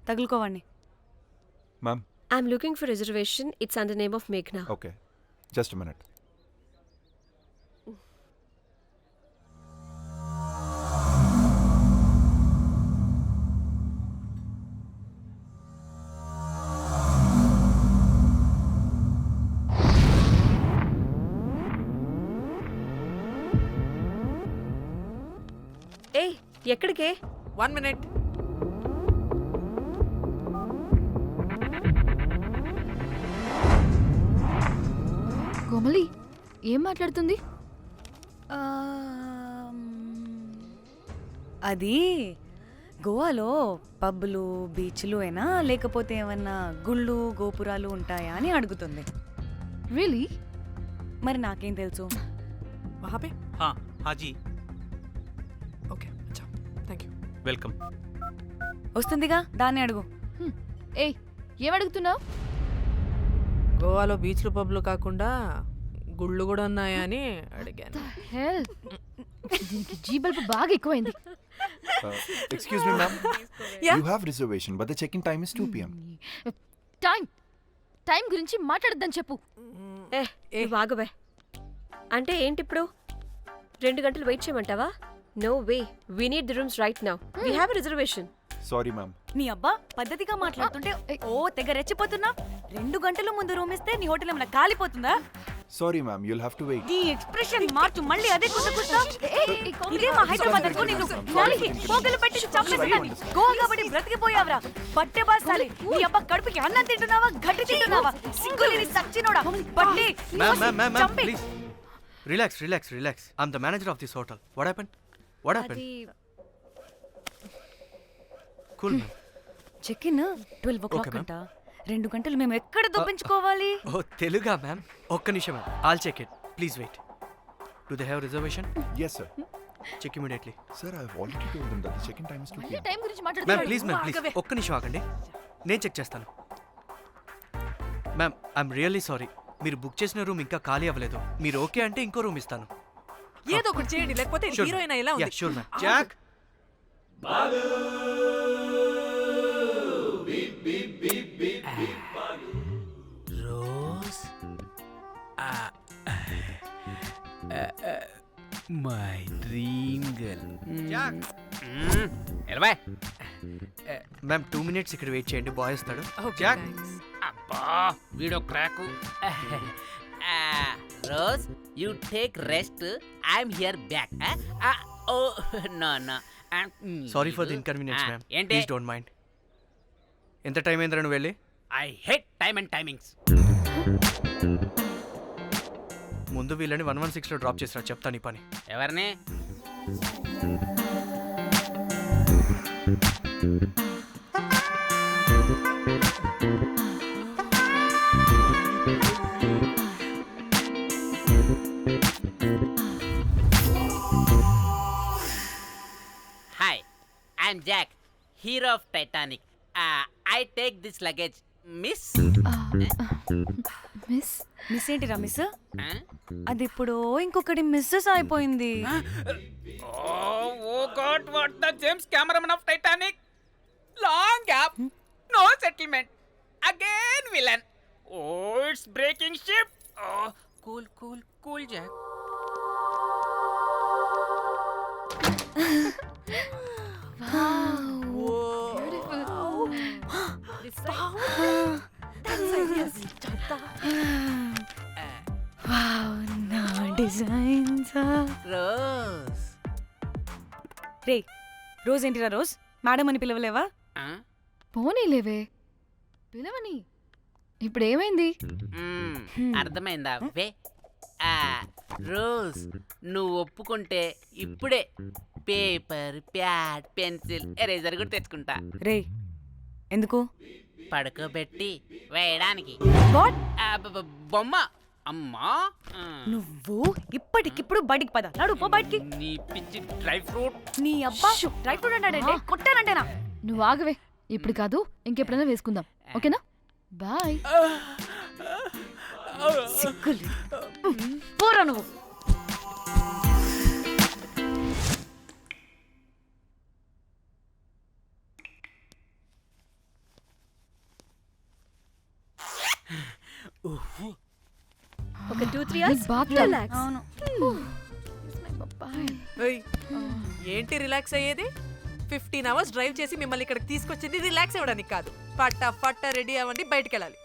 తగులుకోవండి. Ma'am. I'm looking for reservation. It's under name of Meghna. Okay. Just a minute. ఏయ్, ఎక్కడికే? 1 minute. కోమలి ఏం మాట్లాడుతుంది? అది గోవాలో పబ్బులు, బీచ్లు అయినా లేకపోతే ఏమన్నా గుళ్ళు, గోపురాలు ఉంటాయా అని అడుగుతుంది. రియలీ? మరి నాకేం తెలుసు? वहाँ पे? हाँ जी, ఓకే, అచ్చా, థ్యాంక్ యూ. వెల్కమ్. వస్తుందిగా, దాన్ని అడుగు. ఏయ్, ఏం అడుగుతున్నావు? గోవాలో బీచ్లు పబ్లు కాకుండా గుళ్ళు కూడా ఉన్నాయా అని అడిగాను. హెల్, దీనికి జీబల్బు బాగా ఎక్కువైంది. Excuse me, ma'am. Yeah? You have reservation, but the check-in time is 2 p.m. Time గురించి మాట్లాడద్దని చెప్పు. నువ్వు ఆగవే. అంటే ఏంటి ఇప్పుడు? 2 గంటలు వెయిట్ చేయమంటావా? No way, we need the rooms right now. We have a reservation. Sorry, ma'am. నీ అబ్బా పద్ధతిగా మాట్లాడుతుంటే ఓ తెగ రెచ్చిపోతున్నా. 2 గంటల ముందు రూమ్ ఇస్తే నీ హోటల్ ఏమైనా కాలిపోతుందా? Sorry, ma'am. You'll have to wait. నీ ఎక్స్ప్రెషన్ మార్చు, మళ్ళీ అదే కుసకుస్తా. ఇదే మా హైదరాబాద్ అనుకో. నేను నాలికి పోగలు పెట్టి చంపేస్తాను. గోవా కాబట్టి బ్రతికిపోయావరా బట్టే బాసాలి. నీ అబ్బా కడుపుకి అన్నం తింటున్నావా, గడ్డి తింటున్నావా? సింగులేని సచ్చినోడా బట్టే. Ma'am, please. Relax. I'm the manager of this hotel. What happened? Cool, ma'am. Check in 12 o'clock Okay, ma'am. అంట. 2 గంటలు మేము ఎక్కడ దొప్పించుకోవాలి? Oh, Teluga, ma'am. ఒక్క నిమిషం, ma'am. I'll check it. Please wait. Do they have reservation? Yes, sir. Check immediately. Sir, I've already told them that the check-in time is 2 మళ్ళీ p.m. Time గురించి ma'am మాట్లాడుతున్నాడు. Please ma'am please ఆగవే. ఒక్క నిమిషం ఆగండి, నేను చెక్ చేస్తాను. Ma'am I'm really sorry, మీరు బుక్ చేసిన రూమ్ ఇంకా ఖాళీ అవ్వలేదు. మీరు ఓకే అంటే ఇంకో రూమ్ ఇస్తాను. ఏదో ఒకటి చేయండి, లేకపోతే హీరోయిన్ ఎలా ఉంది? Sure ma'am. Jack Rose my dream girl. ఎలవా మ్యామ్ 2 minutes ఇక్కడ వెయిట్ చేయండి, బాయ్ వస్తాడు. Okay, Jack thanks. అబ్బా వీడో crack. Rose you take rest, I'm here back. Oh no no sorry for the inconvenience ma'am, ఏంటి? Please don't mind. ఎంత time అయిందిరా నువ్వు వెళ్ళి? I hate time and timings. ముందు వీళ్ళని 116లో డ్రాప్ చేసినా చెప్తాను ఈ పని. ఎవరిని? Hi, I'm Jack, hero of Titanic. I take this luggage miss. Miss miss ఏంటిరా మిస్? అది ఇప్పుడు ఇంకొకటి మిస్సెస్ అయిపోయింది. Oh God, what the James cameraman of Titanic. Long gap, no settlement, again villain. Oh it's breaking ship. Cool cool cool Jack. నా designs. Rose రే Rose ఏంటిరా Rose? Madam అని పిలవలేవా? పోనీలేవే, పిలవని. ఇప్పుడు ఏమైంది? అర్థమైందా? వే రోజ్, నువ్వు ఒప్పుకుంటే ఇప్పుడే పేపర్, ప్యాడ్, పెన్సిల్, ఎరేజర్ కూడా తెచ్చుకుంటా. రే ఎందుకు? పడుకోబెట్టి వేయడానికి. బొమ్మ. అమ్మా నువ్వు ఇప్పటికిప్పుడు బయటికి పద. నడు పో బయటికి. నీ పిచ్చి డ్రై ఫ్రూట్. నీ అబ్బా డ్రై ఫ్రూట్ అన్నాడంటే కొట్టానంటేనా? నువ్వు ఆగవే, ఇప్పుడు కాదు ఇంకెప్పుడైనా వేసుకుందాం, ఓకేనా? బాయ్. సిగ్గులు పోరా నువ్వు. ఒక 2-3 hours relax. అవును. ఏయ్, ఏంటి రిలాక్స్ అయ్యేది? 15 hours డ్రైవ్ చేసి మిమ్మల్ని ఇక్కడికి తీసుకొచ్చింది రిలాక్స్ అవ్వడానికి కాదు. ఫట్ట రెడీ అవ్వండి, బయటికి వెళ్ళాలి.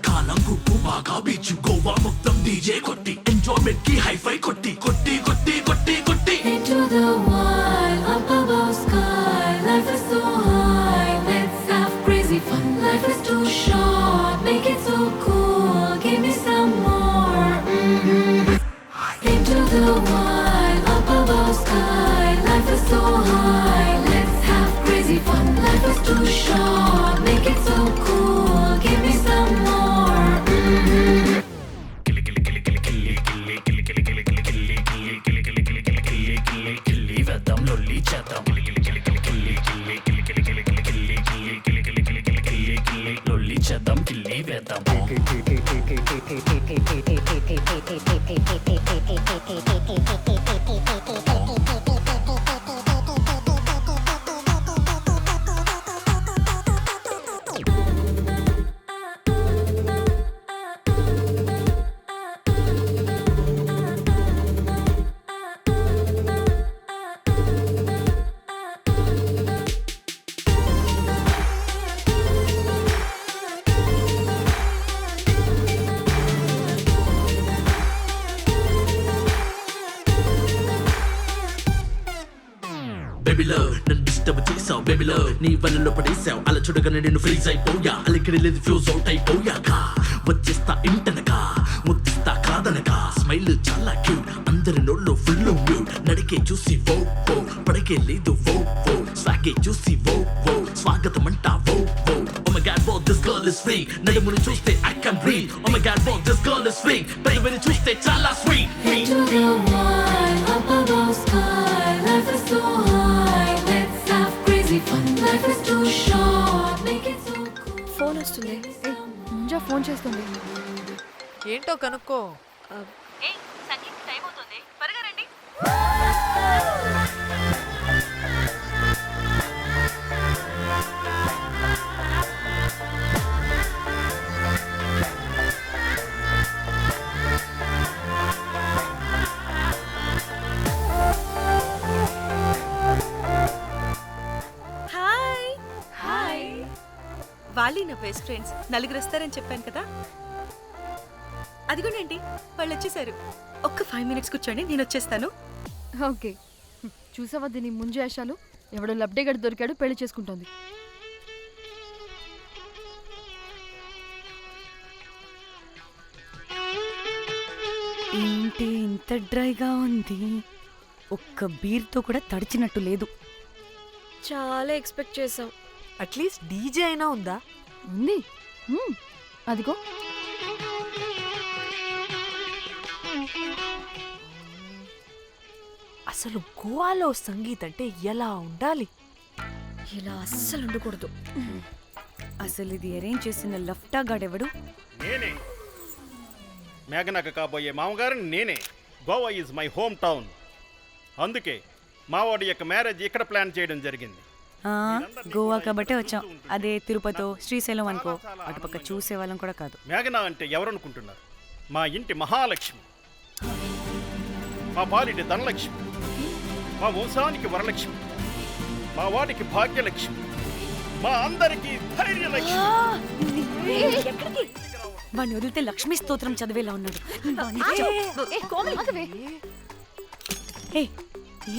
కాలం గుప్పు బాగా బీచ్ గోవా మొత్తం డీజే కొట్టి ఎంజాయ్మెంట్ కి హైఫై కొట్టి కొట్టి కొట్టి కొట్టి కొట్టి Into the wild, up above sky. Life is so high, let's have crazy fun. Life is too short, make it so cool. Give me some more. Into the wild, up above sky. Life is so high, let's have crazy fun. Life is too short, make it so cool. Give me some more. వేద్దాం లొల్లి చేద్దాం లొల్లి చేద్దాం కిల్లి వేద్దాం బేబీలో నీ వలలో పడేసావు అలా చూడగానే నేను ఫ్రీజ్ అయిపోయా అలికిడి లేదు ఫ్యూజ్ అవుట్ అయిపోయాక వచ్చేస్తా ఇంటనగా ముద్దిస్తా కాదనగా స్మైల్ చాలా క్యూట్ అందరి నోళ్ళు ఫుల్ మ్యూట్ నడికే చూసి వో వో పడకే లేదు వో వో స్వాగే చూసి వో వో స్వాగతం అంటా వో వో Oh my god, whoa, this girl is free. నడుముని చూస్తే I can breathe. Oh my god, whoa, this girl is free. పెదవిని చూస్తే చాలా sweet. Into the wild, up above sky. Life is so high, let's have crazy fun. Life is too short, make it so cool. Phone వస్తుంది. Munjya phone చేస్తుంది. ఏంటో కనుక్కో. Sangeet time అవుతుంది, త్వరగా రండి. Hi hi వాళ్ళీ నా బెస్ట్ ఫ్రెండ్స్. నలుగురు వస్తారని చెప్పాను కదా, అదిగోనండి వాళ్ళు వచ్చేసారు. ఒక్క 5 minutes కూర్చోండి, నేను వచ్చేస్తాను. ఓకే, చూసావా దీని ముంజేషాలు? ఎవడో లబ్డేగడ్ దొరికాడు, పెళ్లి చేసుకుంటోంది. ఏంటి ఇంత డ్రైగా ఉంది? ఒక్క బీర్తో కూడా తడిచినట్టు లేదు. చాలా ఎక్స్పెక్ట్ చేసాం. అట్లీస్ట్ డీజే అయినా ఉందా? ఉంది. అదిగో. అసలు గోవాలో సంగీత్ అంటే ఎలా ఉండాలి? ఇలా అస్సలు ఉండకూడదు. అసలు ఇది అరేంజ్ చేసిన లఫ్టా గాడెవడు? నేనే మేఘనకు కాబోయే మామగారు నేనే. Goa is my home town. అందుకే మావాడి యొక్క మ్యారేజ్ ఇక్కడ ప్లాన్ చేయడం జరిగింది. గోవా కాబట్టే వచ్చాం. అదే తిరుపతి శ్రీశైలం అనుకో, అటుపక్క చూసే వాళ్ళం కూడా కాదు. మేఘన అంటే ఎవరనుకుంటున్నారు? మా ఇంటి మహాలక్ష్మి, మా పాలిటి ధనలక్ష్మి, మా వంశానికి వరలక్ష్మి, మా వాడికి భాగ్యలక్ష్మి, మా అందరికీ ధైర్యలక్ష్మి. వాడిని వదిలితే లక్ష్మీ స్తోత్రం చదివేలా ఉన్నాడు.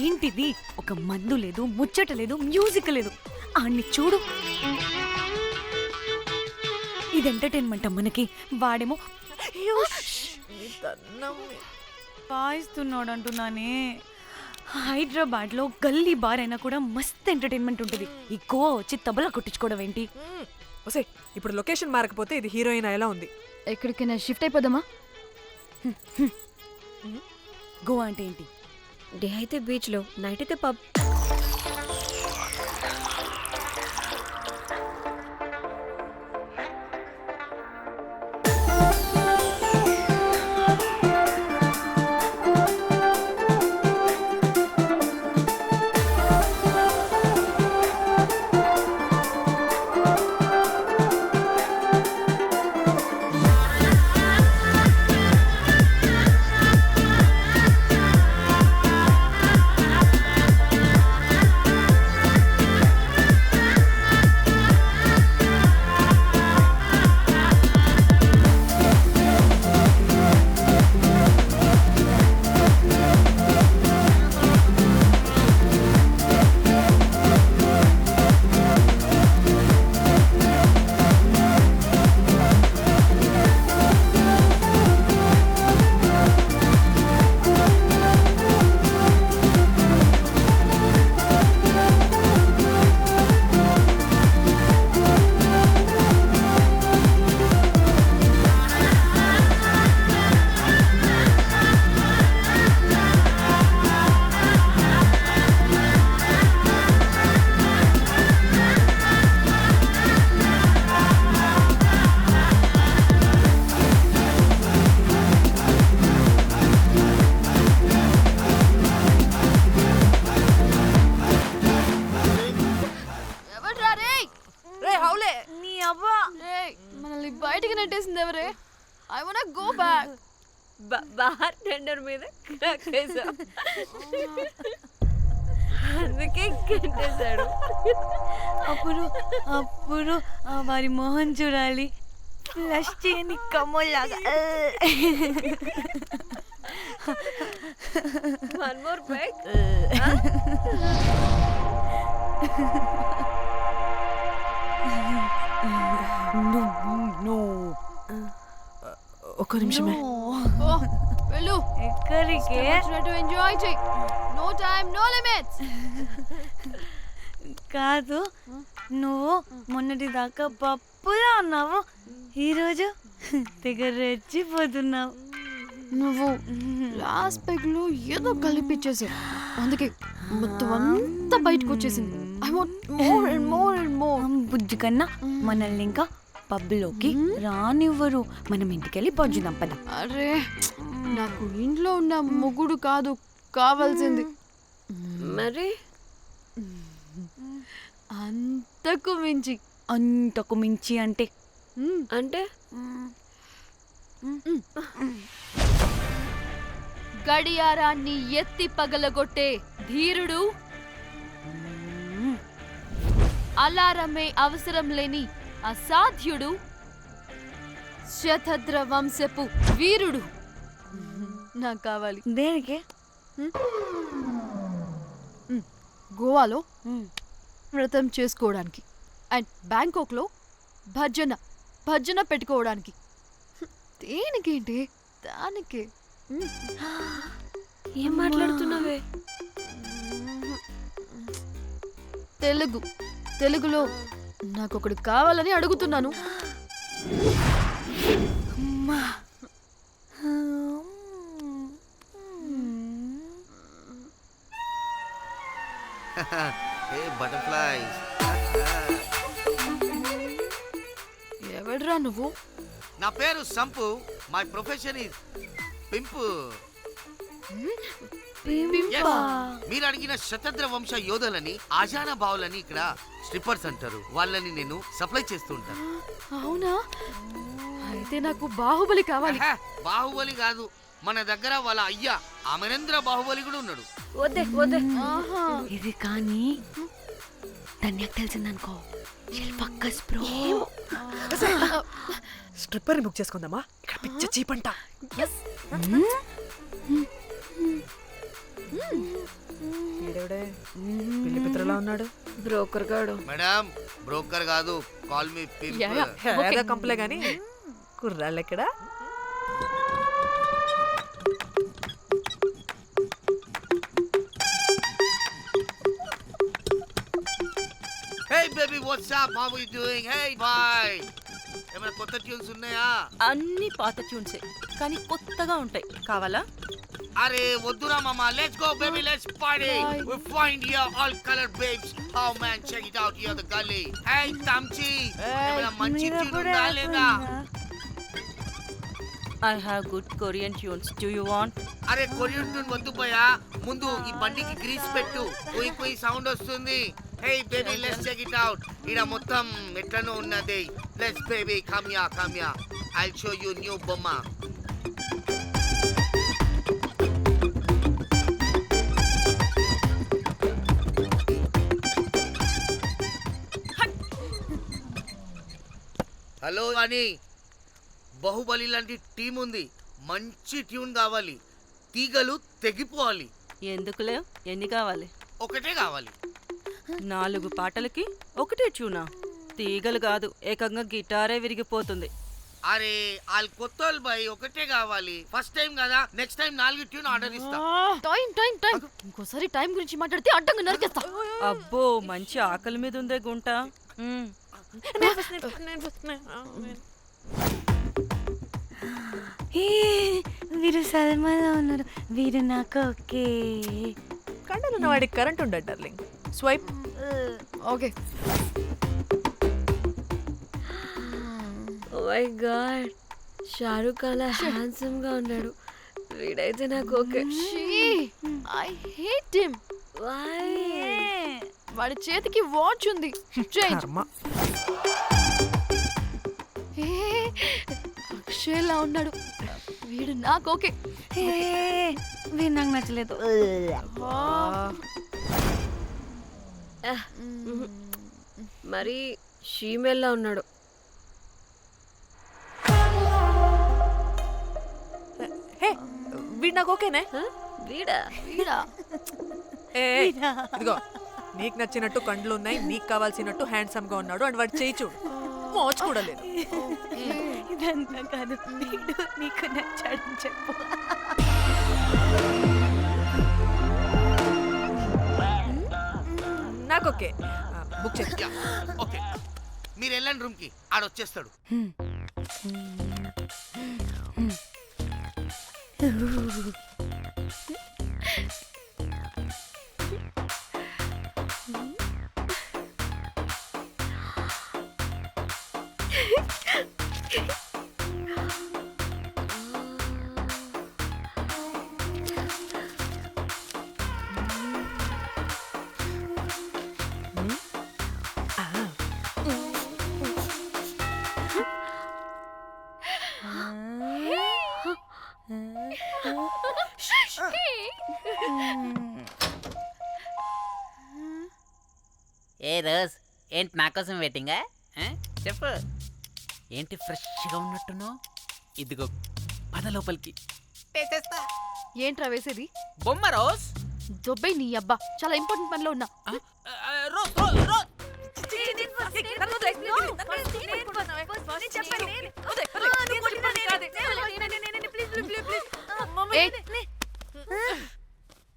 ఏంటిది? ఒక మందు లేదు, ముచ్చట లేదు, మ్యూజిక్ లేదు. ఆన్ని చూడు, ఇది ఎంటర్టైన్మెంట్ మనకి. వాడేమో పాయిస్తున్నాడు అంటున్నానే. హైదరాబాద్ లో గల్లీ బార్ అయినా కూడా మస్త్ ఎంటర్టైన్మెంట్ ఉంటుంది. ఈ గోవా వచ్చి తబలా కొట్టించుకోవడం ఏంటి? ఒసే, ఇప్పుడు లొకేషన్ మారకపోతే ఇది హీరోయిన్ ఎలా ఉంది? ఎక్కడికైనా షిఫ్ట్ అయిపోదామా? గోవా అంటే ఏంటి? డే అయితే బీచ్ లో, నైట్ అయితే పబ్. మనల్ని బయటికి నెట్టేసింది ఎవరే? I want go back. Bar tender మీద క్రాక్ వేసా, అందుకే కట్టేశాడు. అప్పుడు వారి మోహన్ చూడాలి, ఫ్లష్ చేయని కమ్మోల్లాగా. One more break. ఒక్క నిమిషమే. వెళ్ళు. ఎక్కడికే? ఎంజాయ్ చెయ్. No time no limits. కాదు, నువ్వు మొన్నటి దాకా పప్పులా ఉన్నావు, ఈరోజు తెగ రెచ్చిపోతున్నావు. నువ్వు లాస్ట్ పెగ్ లో ఏదో కలిపిచ్చేసావు, అందుకే మొత్తం అంతా బయటకు వచ్చేసింది. I want more and more and more. బుజ్జి కన్నా మనల్ని ఇంకా పబ్లోకి రానివ్వరు. మనం ఇంటికెళ్ళి పడుచుదాం పద. అరే నాకు ఇంట్లో ఉన్న మొగుడు కాదు కావాల్సింది. మరి అంతకు మించి. అంతకు మించి అంటే అంటే గడియారాన్ని ఎత్తి పగలగొట్టే ధీరుడు, అలారమే అవసరం లేని అసాధ్యుడు, శతద్ర వంశపు వీరుడు నాకు కావాలి. దేనికి? గోవాలో వ్రతం చేసుకోవడానికి అండ్ బ్యాంకాక్లో భజన పెట్టుకోవడానికి. దేనికేంటి? దానికే. ఏం మాట్లాడుతున్నావే? తెలుగులో నాకొకడు కావాలని అడుగుతున్నాను. బటర్ఫ్లైస్. ఎవడ్రా నువ్వు? నా పేరు Sampu. My profession is pimp. Yes. మీరు అడిగిన శతద్ర వంశ యోధులని, ఆజానా బావులని ఇక్కడ స్ట్రిప్పర్స్ అంటారు. వాళ్ళని నేను సప్లై చేస్తూ ఉంటాను. అవునా? అయితే నాకు బాహుబలి కావాలి. బాహుబలి కాదు, మన దగ్గర వాళ్ళ అయ్యా అమరేంద్ర బాహుబలి కూడా ఉన్నాడు. వద్దే వద్దే. ఇది కానీ ధన్యకు తెలిసిందనుకో, స్ట్రిప్పర్ బుక్ చేసుకుందామా? ఇక్కడ పిచ్చ చీపంట. పెళ్లి పిత్రలా ఉన్నాడు. బ్రోకర్ గాడు. మేడం బ్రోకర్ కాదు, కాల్ మీ పింప్. కంపలే గాని కుర్రాళ్ళు ఎక్కడ? Hey baby, what's up? How are you doing? Hey bye. ఏమైనా కొత్త ట్యూన్స్ ఉన్నాయా? అన్ని పాత ట్యూన్సే, కానీ కొత్తగా ఉంటాయి. కావాలా? అరే వద్దురా మామ. Let's go baby, let's party. We find here all color babes. Oh man, check it out here the gully. Hey Tamchi, ఏమైనా మంచి ట్యూన్ ఉందా లేదా? I have good Korean tunes. Do you want? అరే కొరియన్ ట్యూన్ వద్దు పోయా, ముందు ఈ బండికి గ్రీస్ పెట్టు. కుయ్ కుయ్ సౌండ్ వస్తుంది. Hey baby, let's check it out. ఇడ మొత్తం ఎట్లనో ఉన్నది. Let's baby, come here. I'll show you new బొమ్మ. హలో అని బాహుబలి లాంటి టీం ఉంది. మంచి ట్యూన్ కావాలి, తీగలు తెగిపోవాలి. ఎందుకులే, ఎన్ని కావాలి? ఒకటే కావాలి. 4 పాటలకి ఒకటే ట్యూనా? తీగలు కాదు, ఏకంగా గిటారే విరిగిపోతుంది. అరే వాళ్ళు కొత్త బాయ్, ఒకటే కావాలి. ఫస్ట్ టైం కదా, నెక్స్ట్ టైం 4 ట్యూన్ ఆర్డర్ ఇస్తా. టైం ఇంకోసారి టైం గురించి మాట్లాడితే అడ్డంగా నరికేస్తా. అబ్బో, మంచి ఆకలి మీద ఉందే గుంట. వీరు సల్మాలో ఉన్నారు. వీరు నాకు ఓకే. కండలున్న వాడికి కరెంట్ ఉండదు darling. Swipe. Okay. Oh my god, Shahrukh అలా హ్యాండ్సమ్ గా ఉన్నాడు. వీడైతే నాకు ఓకే. I hate him. వాడి చేతికి వాచ్ ఉంది. చేంజ్. అక్షయ్లా ఉన్నాడు. వీడు నాకు ఓకే. వీడు నాకు నచ్చలేదు. మరి షీమేల్లా ఉన్నాడు. వీడు నాకు ఓకేనే. వీడా? ఇదిగో నీకు నచ్చినట్టు కండ్లు ఉన్నాయి, నీకు కావాల్సినట్టు హ్యాండ్సమ్ గా ఉన్నాడు అండ్ వాడు చేయి చూడు మోచు కూడా లేదు. ఇదంతా కాదు, వీడు నీకు నచ్చాడని చెప్పు. నాకు ఓకే, బుక్ చేసి. ఓకే, మీరు వెళ్ళండి రూమ్కి, ఆడొచ్చేస్తాడు. ఏ రోజ్, ఏంటి నా కోసం వెయిటింగా? చెప్పు, ఏంటి ఫ్రెష్గా ఉన్నట్టున్నావు? ఇదిగో పద లోపలికి. ఏంట్రా వేసేది? బొమ్మ రోజ్. దొబ్బై నీ అబ్బా, చాలా ఇంపార్టెంట్ పనిలో ఉన్నా. Rose Rose rose.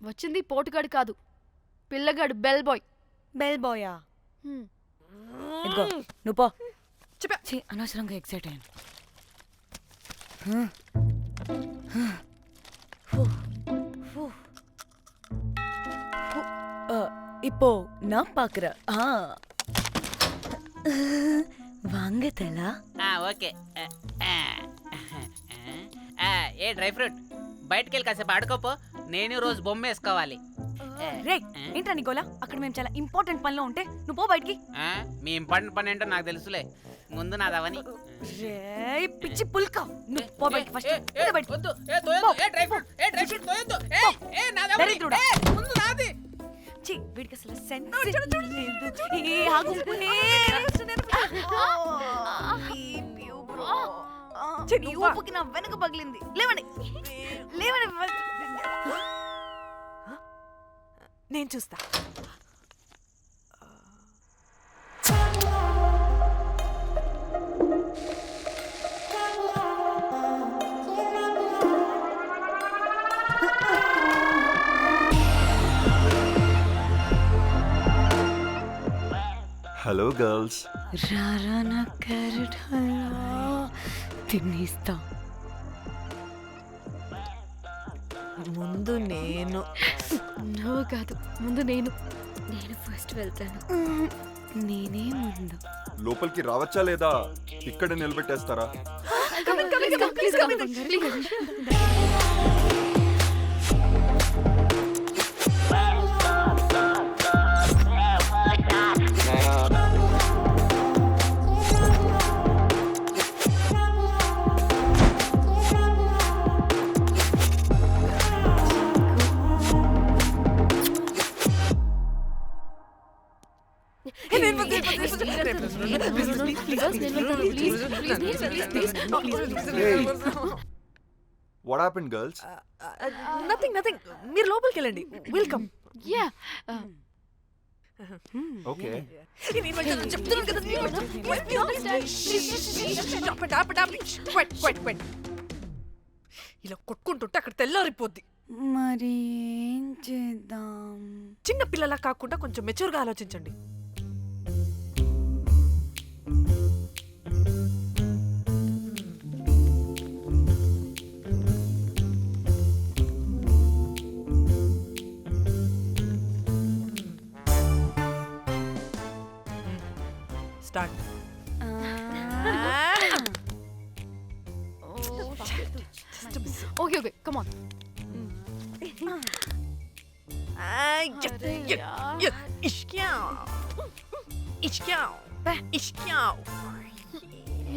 వచ్చింది పోటుగాడు కాదు, పిల్లగాడు బెల్ బాయ్. బెల్ బాయా? ఇదిగో నువ్వు పో. ఛీ, అనవసరంగా ఎక్సైట్ అయ్యాను. இப்போ நான் பாக்குறேன். வாங்க தலா. ఓకే. ఏ డ్రై ఫ్రూట్, బయటకు వెళ్ళి కాసేపు ఆడుకోపో. నేను రోజు బొమ్మ వేసుకోవాలి. రే, ఏంట్రా నికోలా, అక్కడ మేము చాలా ఇంపార్టెంట్ పనిలో ఉంటే నువ్వు పో బయటికి. మీ ఇంపార్టెంట్ పని ఏంటో నాకు తెలుసులే, ముందు నాదవని. రే పిచ్చి పుల్క, నువ్వు పో బయటికి ఫస్ట్. వద్దు, ఏ తోయొద్దు, ఏ డ్రై ఫ్రూట్, ఏ డ్రై ఫ్రూట్ తోయొద్దు. ఏ నాదవని, ముందు నాది. ఛీ, వీడికి అసలు సెన్స్ లేదు. ఏ ఆగు, నీ ఊపుకి నా వెనక పగిలింది. లేవండి లేవండి. నేను చూస్తా. Hello girls. రారా నా క్యారెట్ హల్వా తినేస్తా. ముందు నేను. నువ్వు కాదు, ముందు నేను. నేను ఫస్ట్ వెళ్తాను. నేనే ముందు. లోపలికి రావచ్చా లేదా ఇక్కడ నిలబెట్టేస్తారా? What happened, girls? Nothing nothing, మీరు లోపలికి వెళ్ళండి. వెల్కమ్. యా. ఓకే. ఇలా కొట్టుకుంటుంటే అక్కడ తెల్లారిపోద్ది. మరి ఏం చేద్దాం? చిన్న పిల్లలా కాకుండా కొంచెం మెచ్యూర్గా ఆలోచించండి. Start. Okay okay, come on.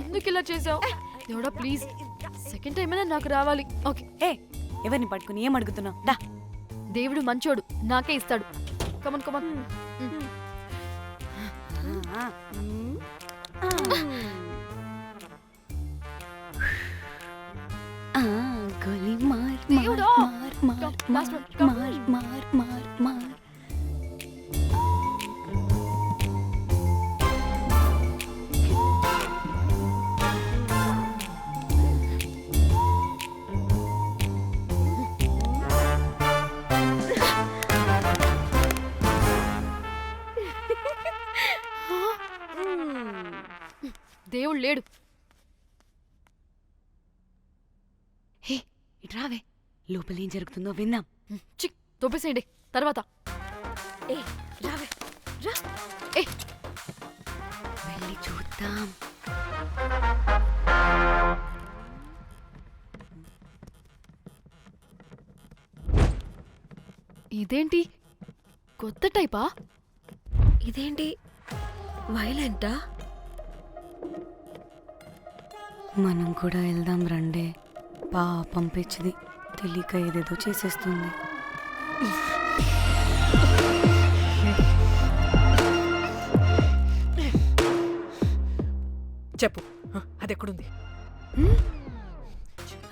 ఎందుకు ఇలా చేసావు? దేవుడా ప్లీజ్, సెకండ్ టైం అయినా నాకు రావాలి. ఓకే. ఏ, ఎవరిని పట్టుకుని ఏం అడుగుతున్నావు? దా. దేవుడు మంచోడు, నాకే ఇస్తాడు. Come on come on. గోలీ మార్ దేవుడా. మార్ మార్ మార్ మార్ మార్ మార్ మార్. తమ్ముడు లేడు. హే ఇటు రావే, లోపల ఏం జరుగుతుందో విందాం. చిక్ తోపేసేయండి తర్వాత. ఏ రావే రా. ఏ వెళ్ళి చూద్దాం. ఇదేంటి కొత్త టైపా? ఇదేంటి వైలెంటా? మనం కూడా వెళ్దాం రండే. పాపం పిచ్చిది, తెలియక ఏదేదో చేసేస్తుంది. చెప్పు, అది ఎక్కడుంది?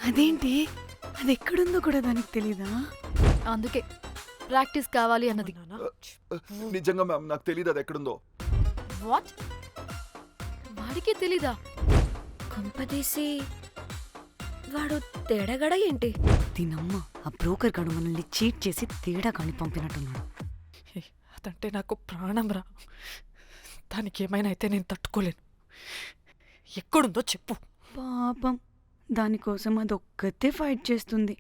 అదేంటి, అది ఎక్కడుందో కూడా దానికి తెలీదా? అందుకే ప్రాక్టీస్ కావాలి అన్నది. నిజంగా మ్యామ్ నాకు తెలియదు అది ఎక్కడుందో. వాట్? వాడికే తెలీదా? కొంపదీసి వాడు తేడగడ ఏంటి? దీనమ్మ, ఆ బ్రోకర్ గాడు మనల్ని చీట్ చేసి తేడా కాని పంపినట్టున్నాడు. అదంటే నాకు ప్రాణం రా. దానికి ఏమైనా అయితే నేను తట్టుకోలేను. ఎక్కడుందో చెప్పు. పాపం, దానికోసం అది ఒక్కతే ఫైట్ చేస్తుంది.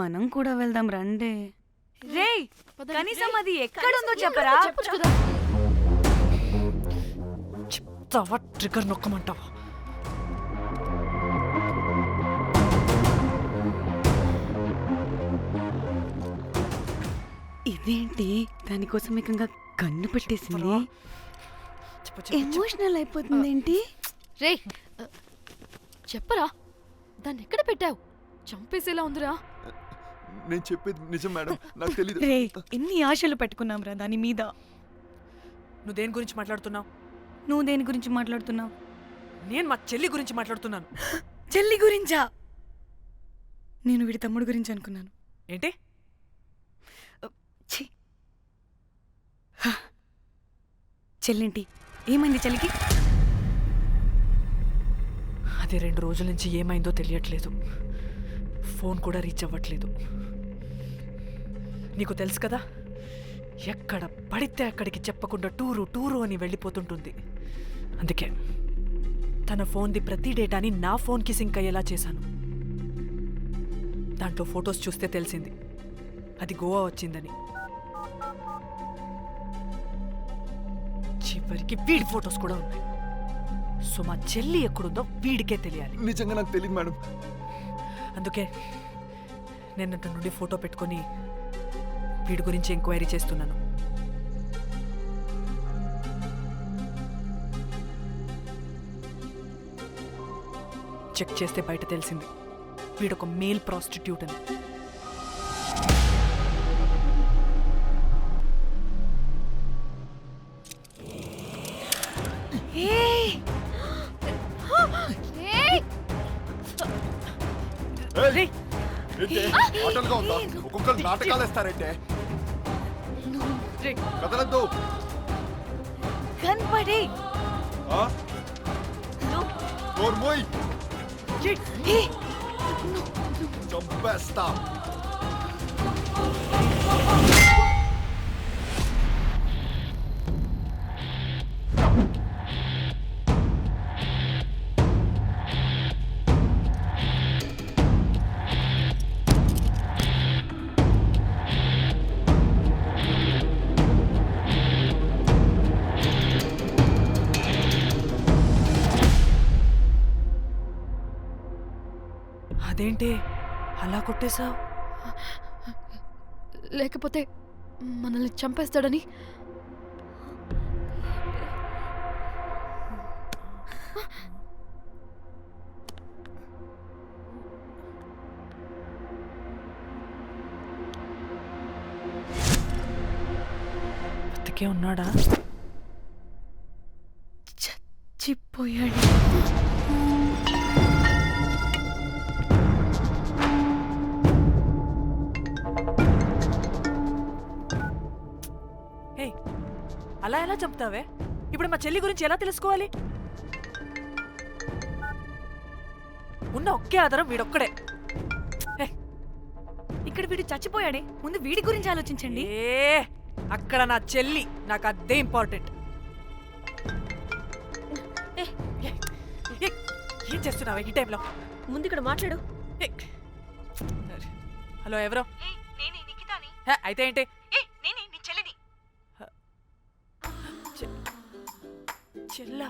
మనం కూడా వెళ్దాం రండే. రేయ్, కనీసం అది ఎక్కడుందో చెప్పరా? చెప్పొచ్చు కదా. చెప్తావా? ట్రిగర్ నొక్కమంటావా? ఇదేంటి, దానికోసం ఏకంగా కన్ను పెట్టేసింది. ఎమోషనల్ అయిపోతుంది ఏంటి? రే చెప్పరా, దాన్ని ఎక్కడ పెట్టావు? చంపేసేలా ఉందిరా. నేను చెప్పేది నిజం మేడం, నాకు తెలియదు. రే, ఎన్ని ఆశలు పెట్టుకున్నాం రా దాని మీద. నువ్వు దేని గురించి మాట్లాడుతున్నావు? నువ్వు దేని గురించి మాట్లాడుతున్నావు? నేను మా చెల్లి గురించి మాట్లాడుతున్నాను. చెల్లి గురించా? నేను వీడి తమ్ముడు గురించి అనుకున్నాను. ఏంటి? చెల్లింటి ఏమైంది చెల్లికి? అది 2 రోజుల నుంచి ఏమైందో తెలియట్లేదు. ఫోన్ కూడా రీచ్ అవ్వట్లేదు. నీకు తెలుసు కదా, ఎక్కడ పడితే అక్కడికి చెప్పకుండా టూరు టూరు అని వెళ్ళిపోతుంటుంది. అందుకే తన ఫోన్ది ప్రతి డేటాని నా ఫోన్కి సింక్ అయ్యేలా చేశాను. దాంట్లో ఫొటోస్ చూస్తే తెలిసింది అది గోవా వచ్చిందని. చివరికి వీడి ఫొటోస్ కూడా ఉన్నాయి. సో మా చెల్లి ఎక్కడుందో వీడికే తెలియాలి. నిజంగా నాకు తెలియదు మేడం. అందుకే నేను అటు నుండి ఫోటో పెట్టుకొని వీడి గురించి ఎంక్వైరీ చేస్తున్నాను. చెక్ చేస్తే బయట తెలిసింది వీడొక మేల్ ప్రాస్టిట్యూట్ అని. ఆటలుగా ఉందా? ఒక్కొక్కరు నాటకాలు వేస్తారంటే కదలద్దు. కనపడి చంపేస్తా. అదేంటి అలా కొట్టేశావు? లేకపోతే మనల్ని చంపేస్తాడని. బతికే ఉన్నాడా? చచ్చిపోయాడు. అలా ఎలా చంపుతావే? ఇప్పుడు మా చెల్లి గురించి ఎలా తెలుసుకోవాలి? ఉన్న ఒకే ఆధారం వీడొక్కడే. ఇక్కడ వీడు చచ్చిపోయాడే, ముందు వీడి గురించి ఆలోచించండి. అక్కడ నా చెల్లి, నాకు అదే ఇంపార్టెంట్. ఏం చేస్తున్నావు ఈ టైంలో? ముందు ఇక్కడ మాట్లాడు. హలో, ఎవరో? నేనే నిఖితాని. అయితే ఏంటి? నేనే నీ చెల్లిని. చెల్లా,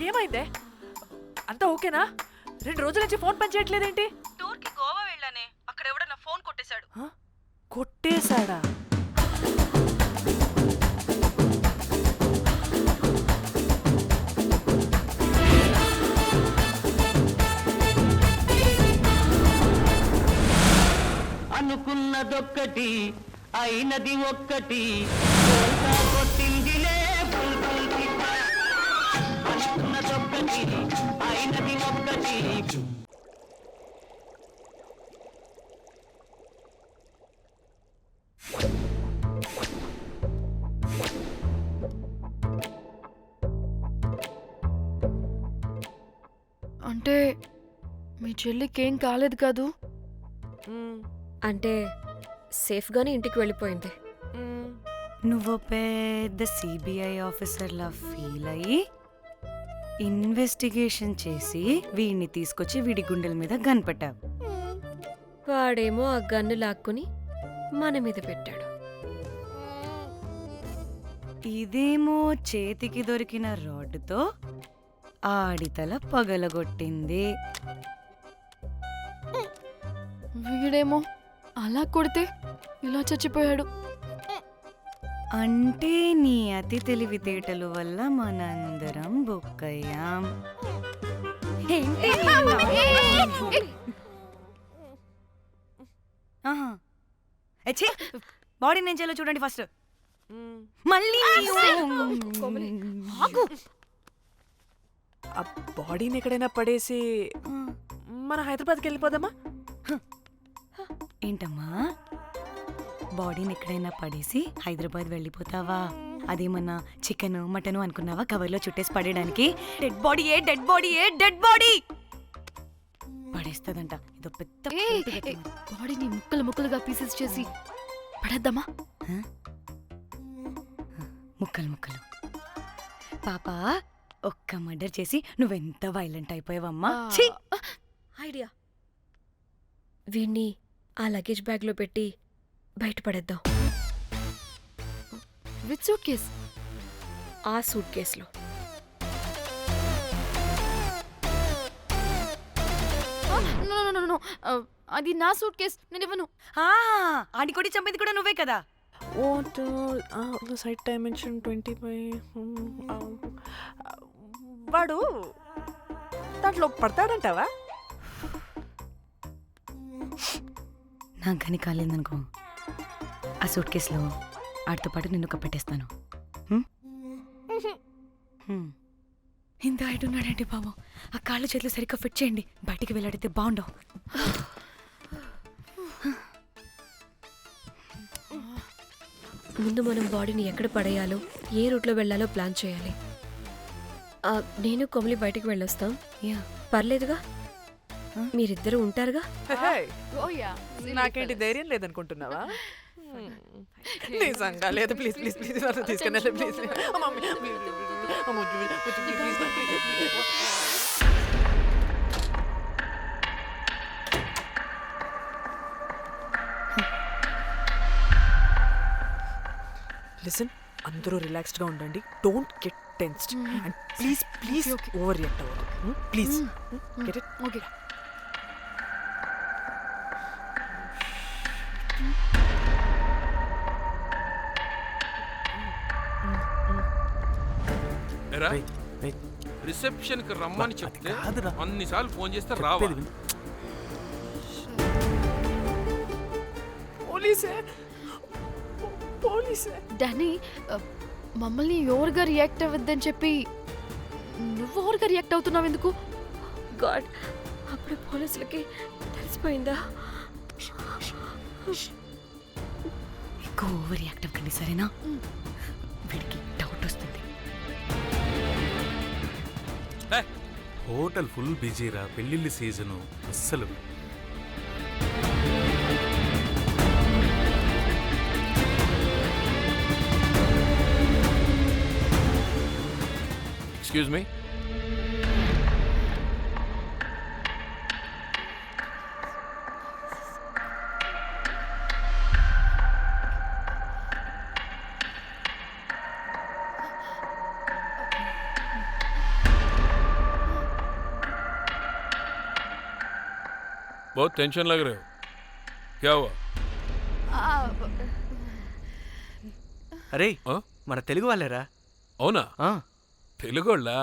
ఏమైందే? అంతా ఓకేనా? 2 రోజుల నుంచి ఫోన్ పని చేయట్లేదేంటి? టూర్కి గోవా వెళ్ళానే, అక్కడ ఎవడో నా ఫోన్ కొట్టేశాడు. కొట్టేశాడా? అనుకున్నదొక్కటి అయినది ఒక్కటి కొట్టిందిలే అనుకున్నదొక్కటి అయినది ఒక్కటి. అంటే మీ చెల్లికేం కాలేదు కాదు? అంటే సేఫ్గానే ఇంటికి వెళ్ళిపోయింది. నువ్వు పెద్ద సిబిఐ ఆఫీసర్లా ఫీల్ అయ్యి ఇన్వెస్టిగేషన్ చేసి వీడిని తీసుకొచ్చి వీడి గుండెల మీద కనిపెట్టావు. వాడేమో ఆ గన్ను లాక్కుని మన మీద పెట్టాడు. ఇదేమో చేతికి దొరికిన రాడ్డుతో ఆడితల పగలగొట్టింది. వీడేమో అలా కొడితే ఇలా చచ్చిపోయాడు. అంటే నీ అతి తెలివితేటల వల్ల మనందరం బొక్కయ్యాం. బాడీ నేను చేయాలో చూడండి ఫస్ట్. మళ్ళీ ఆ బాడీని ఎక్కడైనా పడేసి మన హైదరాబాద్కి వెళ్ళిపోదామా? ఏంటమ్మా, బాడీని ఎక్కడైనా పడేసి హైదరాబాద్ వెళ్ళిపోతావా? అదేమన్నా చికెన్ మటన్ అనుకున్నావా కవర్లో చుట్టేసి పడేయడానికి? డెడ్ బాడీ ఏ డెడ్ బాడీ ఏ డెడ్ బాడీ పడేస్తుందంట. ఇదో పెద్ద బాడీని ముక్కలు ముక్కలుగా పీసెస్ చేసి పడేద్దామా? ముక్కలు ముక్కలు. పాప, ఒక్క మర్డర్ చేసి నువ్వెంత వైలెంట్ అయిపోయావమ్మా. ఐడియా, వీణ్ణి ఆ లగేజ్ బ్యాగ్లో పెట్టి బయటపడేద్దాం. With suitcase? ఆ సూట్ కేసులో. అది నా సూట్ కేస్, నేను ఇవ్వను. ఆడి కొట్టి చంపేది కూడా నువ్వే కదా. Site dimension 25. వాడు దాంట్లో పడతాడంటావా? నాకు కానీ కాలేదనుకో, ఆ సూట్ కేసులో ఆడితో పాటు నిన్ను కప్పెట్టేస్తాను. ఇంత హైట్ ఉన్నాడంటే బాబు, ఆ కాళ్ళు చేతులు సరిగ్గా ఫిట్ చేయండి. బయటికి వెళ్ళాడితే బాగుండవు. ముందు మనం బాడీని ఎక్కడ పడేయాలో, ఏ రూట్లో వెళ్ళాలో ప్లాన్ చేయాలి. నేను కొమలి బయటికి వెళ్ళొస్తాం. పర్లేదుగా, మీరిద్దరూ ఉంటారుగా. నాకేంటి ధైర్యం లేదనుకుంటున్నావా? నిజంగా లేదు. ప్లీజ్ ప్లీజ్ ప్లీజ్ తీసుకెళ్ళి ప్లీజ్. లిసన్, అందరూ రిలాక్స్డ్గా ఉండండి. Don't get tensed and please please overreact అవ్వదు. Please get it? Okay. Reception కి రమ్మని చెప్తే అన్నిసార్లు ఫోన్ చేస్తే రావా? పోలీసే డానీ, మమ్మల్ని ఎవరుగా రియాక్ట్ అవ్వద్దని చెప్పి నువ్వు ఎవరుగా రియాక్ట్ అవుతున్నావు ఎందుకు? గాడ్, అప్పుడు పోలీసులకి తెలిసిపోయిందా? ఎక్కువ ఓవర్ రియాక్ట్ అవ్వకండి, సరేనా? వీడికి డౌట్ వస్తుంది. హోటల్ ఫుల్ బిజీరా, పెళ్ళిళ్ళ సీజను అస్సలు. एक्सक्यूज मी बहुत टेंशन लग रहे हो, क्या हुआ? అరే మన తెలుగు వాళ్ళేరా. అవునా? తెలుగోళ్ళా?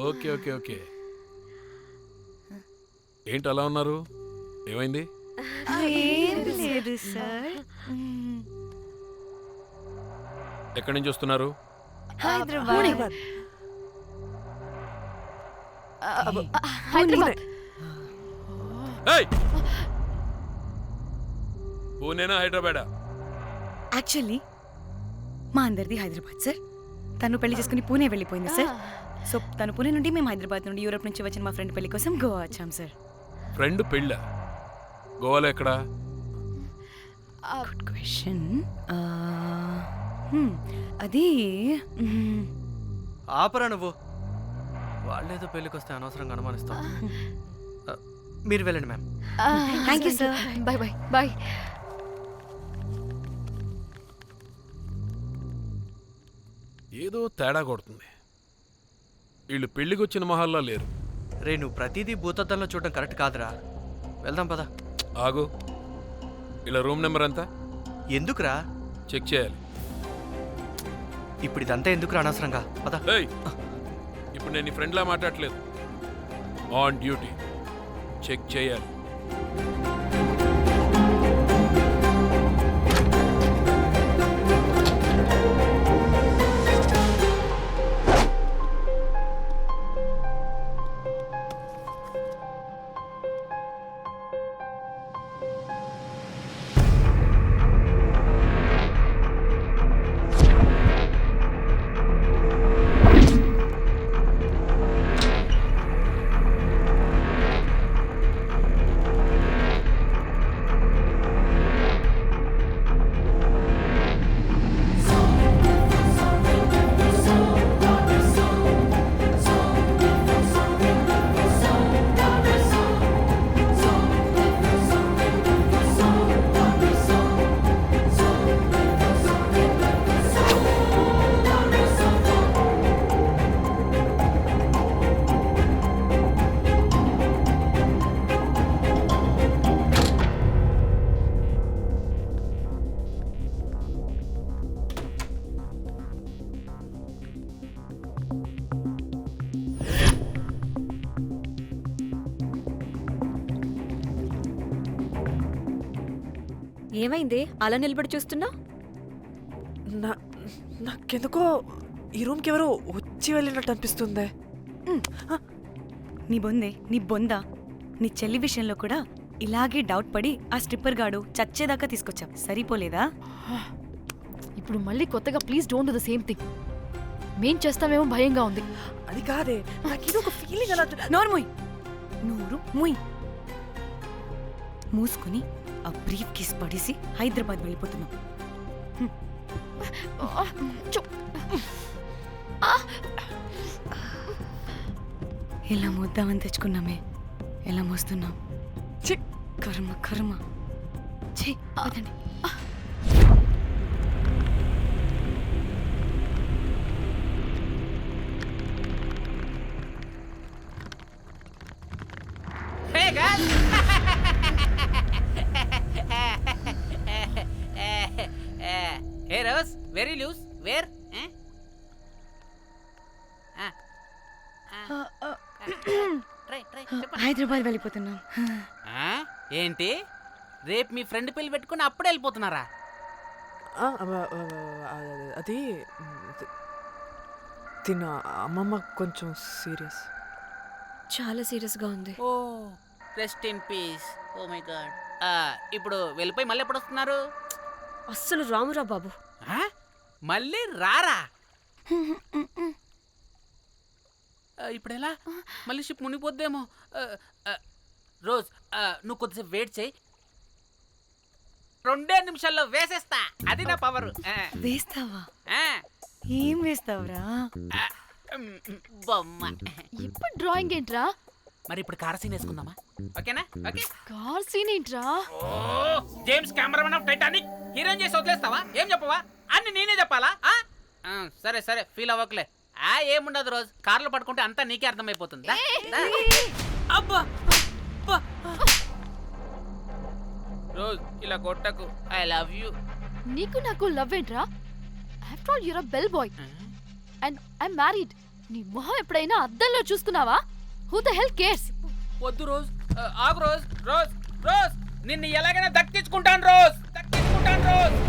Okay okay okay. ఏంటి అలా ఉన్నారు, ఏమైంది? ఏం లేదు సార్. ఎక్కడి నుంచి వస్తున్నారు? హైదరాబాద్. హైదరాబాద్. ఏయ్! పూణేనా హైదరాబాదా? యాక్చువల్లీ మా అందరిది హైదరాబాద్ సార్. తను పెళ్లి చేసుకుని పూణే వెళ్ళిపోయింది సార్. సో తను పూణే నుండి, మేము హైదరాబాద్ నుండి యూరోప్ నుంచి వచ్చిన మా ఫ్రెండ్ పెళ్లి కోసం గోవా వచ్చాం సార్. ఫ్రెండ్ పెళ్ళ గోవాలో ఎక్కడా? Good question. అది ఆపరా నువ్వు. వాళ్ళేదో పెళ్ళికి వస్తే అనవసరంగా అనుమానిస్తాం. మీరు వెళ్ళండి ma'am. Thank you sir. Bye bye bye. ఏదో తేడా కొడుతుంది. వీళ్ళు పెళ్ళికి వచ్చిన మహల్లా లేరు. రే నువ్వు ప్రతిదీ భూతద్దంలో చూడడం కరెక్ట్ కాదురా. వెళ్దాం పదా. ఆగు, ఇలా రూమ్ నెంబర్ ఎంత? ఎందుకురా? చెక్ చేయాలి. ఇప్పుడు ఇదంతా ఎందుకురా అనవసరంగా? పదా. ఏయ్, ఇప్పుడు నేను నీ ఫ్రెండ్లా మాట్లాడట్లేదు. ఆన్ డ్యూటీ చెక్ చేయాలి. ఏమైంది అలా నిలబడి చూస్తున్నా? నాకెందుకో ఈ రూమ్కి ఎవరో వచ్చి వెళ్ళినట్టు అనిపిస్తుంది. నీ బొందే, నీ బొందా, నీ చెల్లి విషయంలో కూడా ఇలాగే డౌట్ పడి ఆ స్ట్రిప్పర్ గాడు చచ్చేదాకా తీసుకొచ్చాం. సరిపోలేదా? ఇప్పుడు మళ్ళీ కొత్తగా please don't do the same thing. మేం చేస్తామేమో భయంగా ఉంది. అది కాదే, నాకు ఒక ఫీలింగ్ అలా. నోరు ముయ్, నోరు ముయ్. మూసుకుని ఆ బ్రీఫ్ కేస్ పడేసి హైదరాబాద్ వెళ్ళిపోతున్నాం. ఎలా మోద్దామని తెచ్చుకున్నామే, ఎలా మోస్తున్నాం. కర్మ కర్మ. అదండి. Hey guys! Hey Rose, very loose. Where? Hyderabad వెళ్ళిపోతున్నాం. ఏంటి, రేపు మీ ఫ్రెండ్ పెళ్లి పెట్టుకుని అప్పుడే వెళ్ళిపోతున్నారా? అది తిన్న అమ్మమ్మ కొంచెం సీరియస్, చాలా సీరియస్గా ఉంది. Oh rest in peace. Oh my God. ఇప్పుడు వెళ్ళిపోయి మళ్ళీ ఎప్పుడు వస్తున్నారు? అస్సలు రామురా బాబు. మళ్ళీ రారా? ఇప్పుడు ఎలా? మళ్ళీ షిప్ మునిగిపోద్దేమో. రోజ్, నువ్వు కొద్దిసేపు వెయిట్ చేయి, 2 నిమిషాల్లో వేసేస్తా. అది నా పవర్. వేస్తావా? ఏం వేస్తావురా? బొమ్మ. ఇప్పుడు డ్రాయింగ్ ఏంట్రా? మరి ఇప్పుడు కార్ సీన్ వేసుకుందామా? ఓకేనా? ఓకే. కార్ సీన్ ఏంట్రా? Oh James cameraman of Titanic heroine చేసి వదిలేస్తావా? ఏం చెప్పవా? అన్ని నేనే చెప్పాలా? సరే సరే ఫీల్ అవ్వకలే. ఏముండదు రోజు కార్లో పట్టుకుంటే అంతా నీకే అర్థమైపోతుంది. అబ్బా రోజ్ ఇలా కొట్టకు. I love you. నీకు నాకు లవ్ ఏంట్రా? After all you're a bell boy and I married. నీ మొహం ఎప్పుడైనా అద్దంలో చూసుకున్నావా? Who the hell cares? వద్దు రోజ్, ఆగు రోజ్. రోజ్ రోజ్ నిన్ను ఎలాగైనా దక్కించుకుంటాను రోజ్, దక్కించుకుంటాను రోజ్.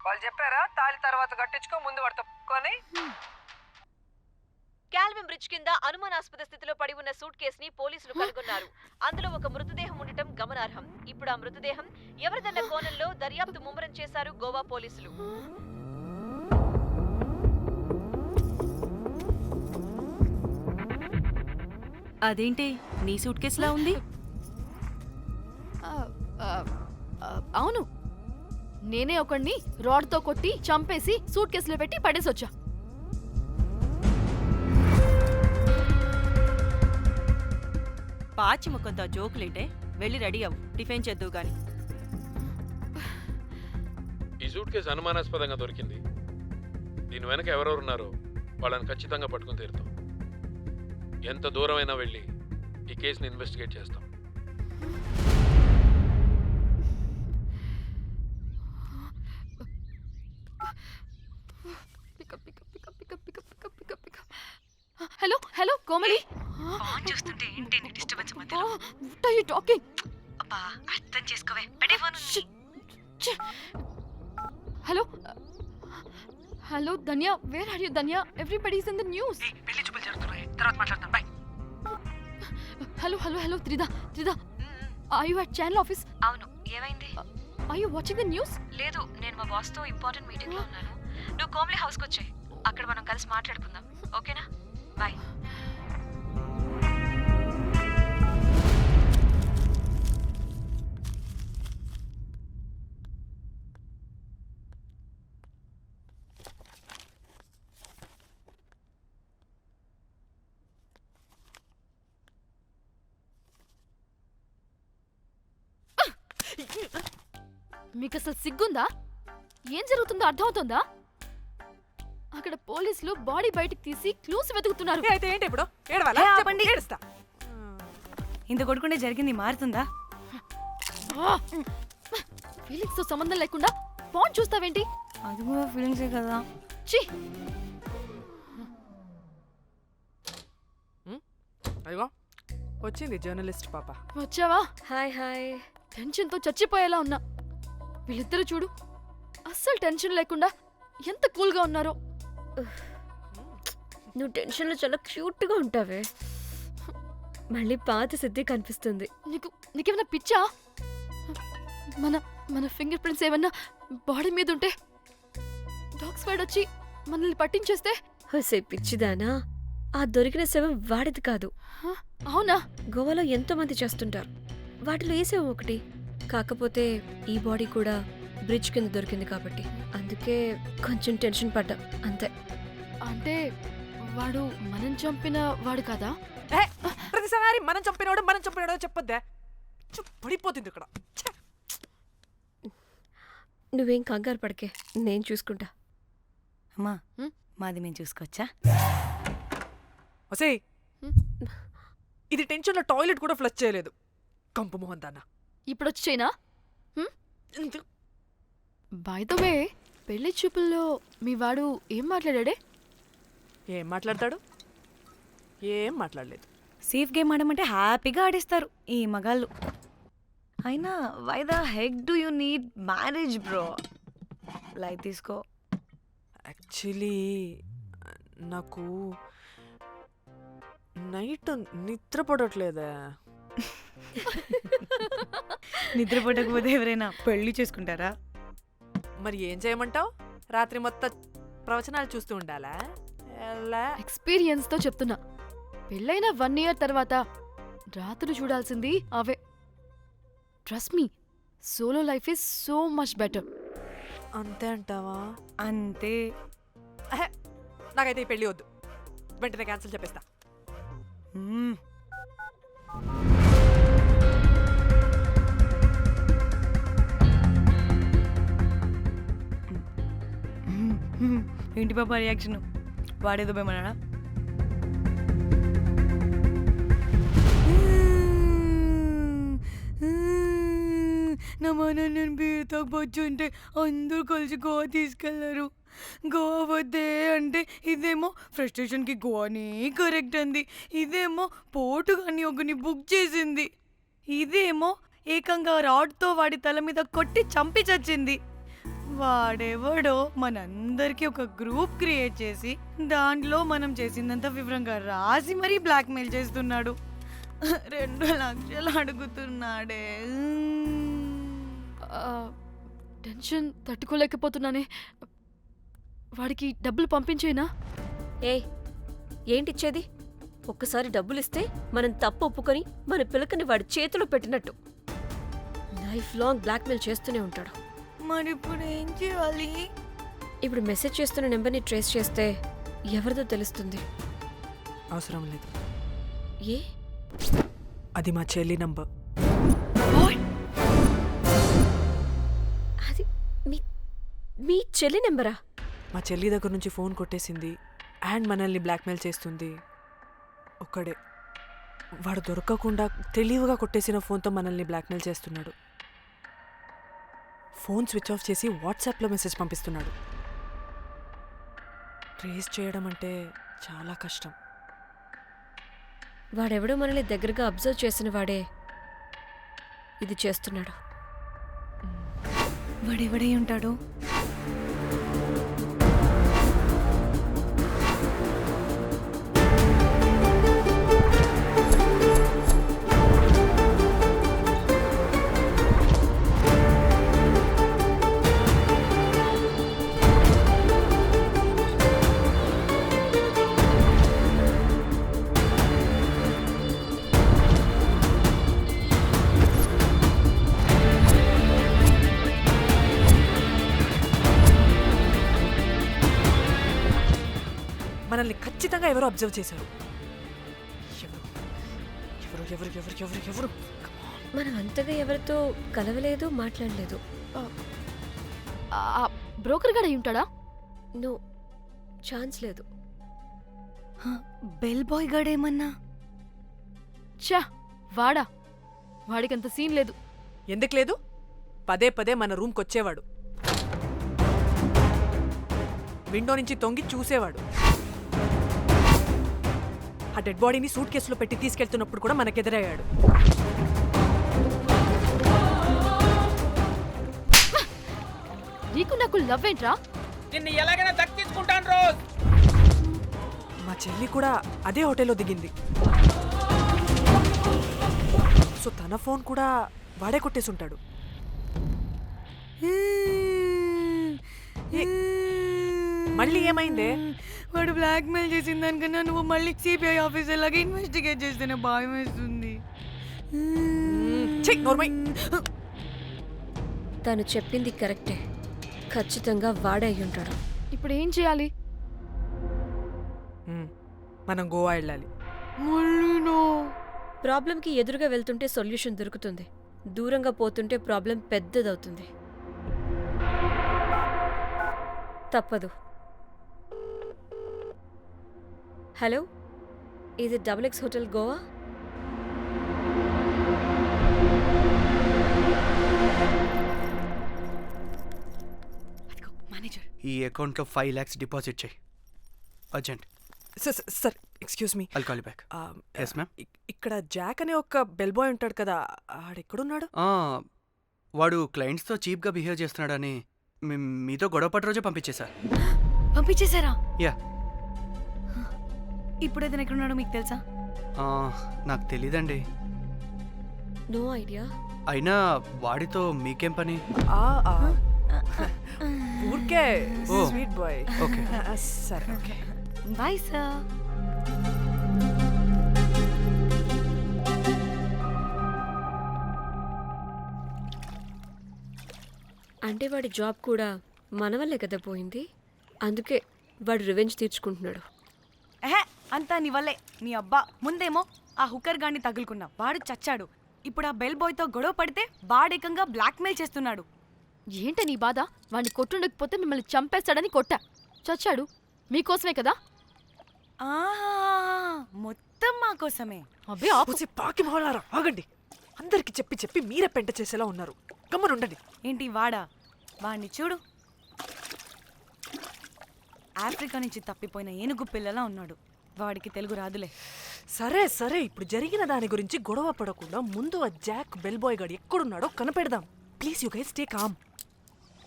వాళ్ళు చెప్పారా తాళి తర్వాత కట్టించుకో ముందు పడుకొని. కాల్విన్ బ్రిడ్జ్ కింద అనుమానాస్పద స్థితిలో పడి ఉన్న సూట్ కేసుని పోలీసులు కనుగొన్నారు. అందులో ఒక మృతదేహం ఉండటం గమనార్హం. ఇప్పుడు ఆ మృతదేహం ఎవరిదన్న కోణంలో దర్యాప్తు ముమ్మరం చేశారు గోవా పోలీసులు. అదేంటి నీ సూట్ కేసులా ఉంది? అవును, నేనే ఒకడిని రాడ్తో కొట్టి చంపేసి సూట్ కేసులో పెట్టి పడేసొచ్చా. పాచి ముఖంతో జోకులేంటే వెళ్ళి రెడీ అవ్వు, టిఫిన్ చేద్దువు గాని. ఈ సూట్ కేసు అనుమానాస్పదంగా దొరికింది. దీని వెనక ఎవరెవరు ఉన్నారో వాళ్ళని ఖచ్చితంగా పట్టుకుని తీరుతాం. ఎంత దూరమైనా వెళ్ళి ఈ కేసుని ఇన్వెస్టిగేట్ చేస్తాం. Hello hello Komali. ఫోన్ చూస్తుంటే ఏంటి నీ డిస్టర్బెన్స్ మధ్యలో? What are you talking? అబ్బా అర్థం చేసుకోవే, పెట్టే phone. Hello hello Dhanya, where are you Dhanya? Everybody is in the news. పెళ్లి చూపులు జరుగుతున్నాయి, తర్వాత మాట్లాడతాను. Bye. Hello hello hello Trida Trida, are you at channel office? అవును, ఏమైంది? Are you watching the news? లేదు, నేను మా బాస్ తో ఇంపార్టెంట్ మీటింగ్ లో ఉన్నాను. నువ్వు కోమ్లీ హౌస్కి వచ్చాయి, అక్కడ మనం కలిసి మాట్లాడుకుందాం. ఓకేనా? బాయ్. మీకు అసలు సిగ్గుందా? ఏం జరుగుతుందో అర్థమవుతుందా? అక్కడ పోలీసులు బాడీ బయటికి తీసి క్లూస్ వెతుకుతున్నారు. అయితే ఏంటి ఇప్పుడు? ఏడవాలా? ఆపండి. ఏడుస్తా. ఇంత కొడుకుంటే జరిగింది మారుతుందా? ఫీలింగ్స్ తో సంబంధం లేకుండా ఫోన్ చూస్తావేంటి? అది కూడా ఫీలింగ్సే కదా. ఛీ, అయ్యో వచ్చింది జర్నలిస్ట్ పాప. వచ్చావా? Hi hi. టెన్షన్ తో చచ్చిపోయేలా ఉన్నా. వీళ్ళిద్దరూ చూడు, అస్సలు టెన్షన్ లేకుండా ఎంత కూల్ గా ఉన్నారో. నువ్వు టెన్షన్లో చాలా క్యూట్గా ఉంటావే. మళ్ళీ పాత సిద్ధి కనిపిస్తుంది. నీకేమైనా పిచ్చా? మన మన ఫింగర్ ప్రింట్స్ ఏమన్నా బాడీ మీద ఉంటే డాగ్ స్క్వాడ్ వచ్చి మనల్ని పట్టించేస్తే? హోసే పిచ్చిదానా, ఆ దొరికిన శవం వాడిది కాదు. అవునా? గోవాలో ఎంతో మంది చేస్తుంటారు, వాటిలో ఏ శవం ఒకటి. కాకపోతే ఈ బాడీ కూడా బ్రిడ్జ్ కింద దొరికింది కాబట్టి అందుకే కొంచెం టెన్షన్ పడ్డా అంతే. అంటే వాడు మనం చంపిన వాడు కదా? ప్రతిసారి ప్రతిసారి మనం చంపినాడో చెప్పొద్దే. పడిపోతుంది ఇక్కడ. నువ్వేం కంగారు పడకే, నేను చూసుకుంటా. అమ్మా మాది మేము చూసుకోవచ్చా? ఒసేయ్, ఇది టెన్షన్లో టాయిలెట్ కూడా ఫ్లష్ చేయలేదు. కంపు మొహం దాన్న. ఇప్పుడు వచ్చి చేయనా? బై ద వే, పెళ్లి చూపుల్లో మీ వాడు ఏం మాట్లాడాడే? ఏం మాట్లాడతాడు? ఏం మాట్లాడలేదు. సేఫ్ గేమ్ ఆడమంటే హ్యాపీగా ఆడిస్తారు ఈ మగాళ్ళు. అయినా why the heck do you need marriage bro? Light తీసుకో. యాక్చువల్లీ నాకు నైట్ నిద్ర పడట్లేదే. నిద్ర పడకపోతే ఎవరైనా పెళ్లి చేసుకుంటారా? మరి ఏం చేయమంటావు? రాత్రి మొత్తం ప్రవచనాలు చూస్తూ ఉండాలా? ఎక్స్పీరియన్స్తో చెప్తున్నా, పెళ్ళైన 1 year తర్వాత రాత్రులు చూడాల్సింది అవే. Trust me, solo life is so much better. అంతే అంటావా? అంతే. నాకైతే ఈ పెళ్ళి వద్దు, వెంటనే క్యాన్సిల్ చెప్పేస్తా. ఏంటి పాప రియాక్షన్? వాడేదో భయమన్నాడా? నా మన నేను బీరుతో వచ్చుంటే అందరూ కలిసి గోవా తీసుకెళ్లారు. గోవా వద్దే అంటే ఇదేమో ఫ్రస్ట్రేషన్కి గోవాని కరెక్ట్ అంది, ఇదేమో పోటుగాని ఒకని బుక్ చేసింది, ఇదేమో ఏకంగా రాడ్తో వాడి తల మీద కొట్టి చంపి చచ్చింది. వాడెవడో మనందరికీ ఒక గ్రూప్ క్రియేట్ చేసి దాంట్లో మనం చేసిందంత వివరంగా రాసి మరీ బ్లాక్మెయిల్ చేస్తున్నాడు. 2 లక్షలు అడుగుతున్నాడే. టెన్షన్ తట్టుకోలేకపోతున్నానే. వాడికి డబ్బులు పంపించేనా? ఏంటిచ్చేది? ఒక్కసారి డబ్బులిస్తే మనం తప్పు ఒప్పుకొని మన పిలకని వాడి చేతిలో పెట్టినట్టు. లైఫ్ లాంగ్ బ్లాక్మెయిల్ చేస్తూనే ఉంటాడు. మరి ఇప్పుడు ఏం చేయాలి? ఇప్పుడు మెసేజ్ చేస్తున్న నెంబర్ని ట్రేస్ చేస్తే ఎవరిదో తెలుస్తుంది. అవసరం లేదు. ఏ? అది మా చెల్లి నంబర్. అది మీ చెల్లి నెంబరా? మా చెల్లి దగ్గర నుంచి ఫోన్ కొట్టేసింది అండ్ మనల్ని బ్లాక్మెయిల్ చేస్తుంది. ఒక్కడే, వాడు దొరకకుండా తెలివిగా కొట్టేసిన ఫోన్తో మనల్ని బ్లాక్మెయిల్ చేస్తున్నాడు. ఫోన్ స్విచ్ ఆఫ్ చేసి వాట్సాప్లో మెసేజ్ పంపిస్తున్నాడు. ట్రేస్ చేయడం అంటే చాలా కష్టం. వాడెవడో మనల్ని దగ్గరగా అబ్జర్వ్ చేసిన వాడే ఇది చేస్తున్నాడు. వాడెవడై ఉంటాడు? మనల్ని ఖచ్చితంగా ఎవరో అబ్జర్వ్ చేశారు. ఎవరు ఎవరు ఎవరు ఎవరు ఎవరు? మనం అంతగా ఎవరితో కలవలేదు, మాట్లాడలేదు. బ్రోకర్ గడ ఉంటాడా? నో, ఛాన్స్ లేదు. బెల్ బాయ్ గాడేమన్నా? చా, వాడా? వాడికంత సీన్ లేదు. ఎందుకు లేదు? పదే పదే మన రూమ్కి వచ్చేవాడు, విండో నుంచి తొంగి చూసేవాడు. ఆ డెడ్ బాడీని సూట్ కేసులో పెట్టి తీసుకెళ్తున్నప్పుడు కూడా మనకెదురయ్యాడు. నీకు నాకు లవ్ ఏంట్రా? నిన్ను ఎలాగైనా దక్కించుకుంటాను రోజ్. మా చెల్లి కూడా అదే హోటల్లో దిగింది. సో తన ఫోన్ కూడా వాడే కొట్టేసుంటాడు. మళ్ళీ ఏమైందే? వాడు బ్లాక్మెయిల్ చేసిన దానికన్నా నువ్వు మళ్ళీ సిబిఐ ఆఫీసర్ లాగా ఇన్వెస్టిగేట్ చేస్తేనే భయం వేస్తుంది. తను చెప్పింది కరెక్టే, ఖచ్చితంగా వాడే అయి ఉంటాడు. ఇప్పుడు ఏం చేయాలి? మనం గోవా వెళ్ళాలి. మళ్ళీనో? ప్రాబ్లంకి ఎదురుగా వెళ్తుంటే సొల్యూషన్ దొరుకుతుంది, దూరంగా పోతుంటే ప్రాబ్లం పెద్దదవుతుంది. తప్పదు. హలో, ఇది XX హోటల్ గోవా? మేనేజర్, ఈ అకౌంట్లో 5 lakhs డిపాజిట్ చేయి urgent. Sir excuse me, I'll call back. Yes ma'am. ఇక్కడ జాక్ అనే ఒక బెల్ బాయ్ ఉంటాడు కదా, ఆడెక్కడున్నాడు? వాడు క్లయింట్స్తో చీప్గా బిహేవ్ చేస్తున్నాడని మీతో గొడవ పడి రోజే పంపించేశా. పంపించేశారా? యా. ఇప్పుడు అతను ఎక్కడున్నాడో మీకు తెలుసా? నాకు తెలీదండి. No idea. అయినా వాడితో మీకేం పని? ఊరికే ఓ, స్వీట్ బాయ్. ఓకే. సరే, ఓకే. Bye sir. అంటే వాడి జాబ్ కూడా మన వల్లే కదా పోయింది, అందుకే వాడు రివెంజ్ తీర్చుకుంటున్నాడు. అంతా నీ వల్లే. నీ అబ్బా ముందేమో ఆ హుకర్ గాన్ని తగులుకున్నా, వాడు చచ్చాడు. ఇప్పుడు ఆ బెల్ బాయ్తో గొడవ పడితే వాడేకంగా బ్లాక్మెయిల్ చేస్తున్నాడు. ఏంట నీ బాధ? వాడిని కొట్టుండకపోతే మిమ్మల్ని చంపేస్తాడని కొట్టా. చచ్చాడు మీకోసమే కదా. మొత్తం మా కోసమే. అబ్బే పాకి మొహలారా, ఆగండి. అందరికి చెప్పి చెప్పి మీరే పెంట చేసేలా ఉన్నారు. గమ్మనుండండి. ఏంటి వాడా? వాడిని చూడు, ఆఫ్రికా నుంచి తప్పిపోయిన ఏనుగు పిల్లలా ఉన్నాడు. వాడికి తెలుగు రాదులే. సరే సరే, ఇప్పుడు జరిగిన దాని గురించి గొడవ పడకుండా ముందు ఆ జాక్ బెల్ బాయ్ గాడు ఎక్కడున్నాడో కనిపెడదాం. Please you guys stay calm.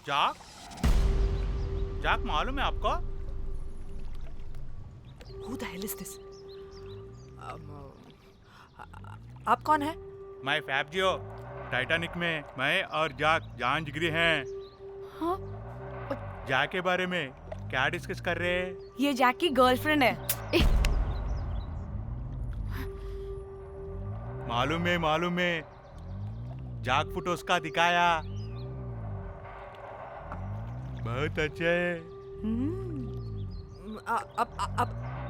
Jack Jack मालूम है आपको? Who the hell is this? आप कौन है? मैं फैब्जियो। टाइटैनिक में मैं और जाक जान जिगरी हैं। हाँ? जाक के बारे में क्या डिस्कस कर रहे हैं? ये जैक की गर्लफ्रेंड है। मालूम है जाक फोटोस का दिखाया, बहुत अच्छे है।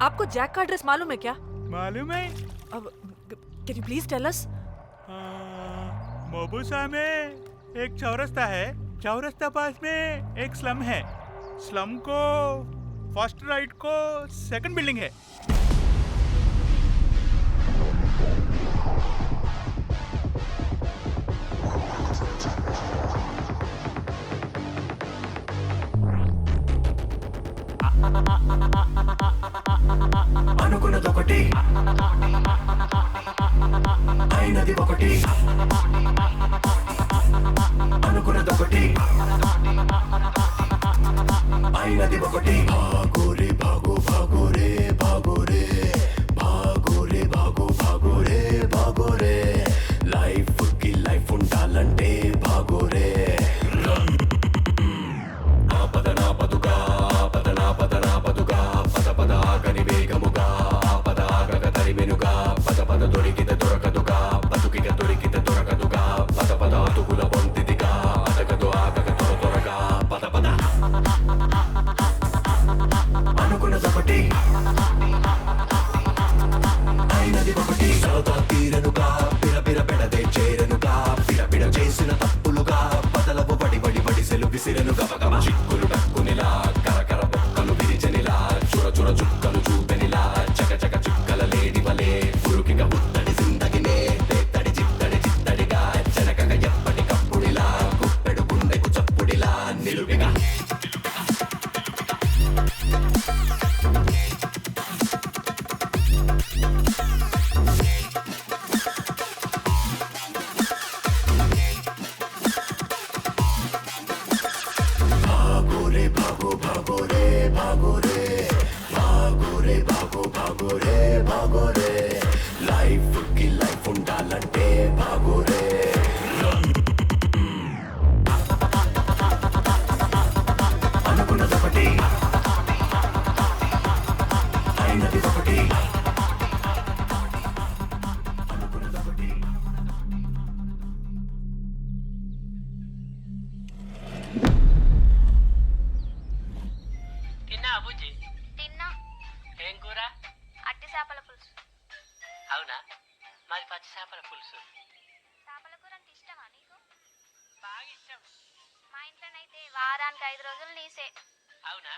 आपको जैक का एड्रेस मालूम है क्या? मालूम है। अब can you please tell us? Mombasa में एक चौरस्ता है, चौरस्ता पास में एक स्लम है, स्लम को फर्स्ट राइट को सेकंड बिल्डिंग है। అనుకున్నదొకటి అయినది ఒకటి, అనుకున్నదొకటి అయినది ఒకటి. భాగోరే భాగో భాగోరే భాగోరే భాగోరే భాగో భాగోరే భాగోరే, లైఫ్ కి లైఫ్ ఉండాలంటే భాగోరే. ఆపదనా పదుగా పదనా పదనా పదుగా పద పద ఆగని వేగముగా పద ఆగగ తరిమెనుగా పద పద దొరికిత దొరకదుగా బతుకిక దొరికిత దొరకదుగా పద పద అతుకుల పొంతిదిగా అదగదు ఆగగ త్వర త్వరగా పద పద. అనుకున్నదొకటి అయినది ఒకటి, సరదా తీరనుగా బిరబిర పెడదే చేరనుగా బిడబిడ చేసిన తప్పులుగా బదలవు బడి బడి బడిసెలు విసిరెను గబగబ చిక్కులు డక్కునిలా కరకర బొక్కలు విరిచనిలా చుర చుర చుక్కలు చూపెనిలా చక చక చుక్కల లేడి వలే పురుకిగా ఉత్తడి జిందగినే తేత్తడి చిత్తడి చిత్తడిగా జనకగా ఎప్పటికప్పుడిలా గుప్పెడు గుండెకు చప్పుడిలా నిలువిగా. భాగోరే భాగో భాగోరే భాగోరే భాగోరే భాగో భాగోరే భాగోరే, లైఫ్ కి లైఫ్ ఉండాలంటే భాగోరే. అనుకున్నదొకటి అయినది ఒకటి, అనుకున్నదొకటి. తిన్నా అబుజ్జి? తిన్నా. ఏం కూర? అట్టి చేపల పులుసు. మా ఇంట్లోనైతే వారానికి 5 రోజులు నీసే. అవునా?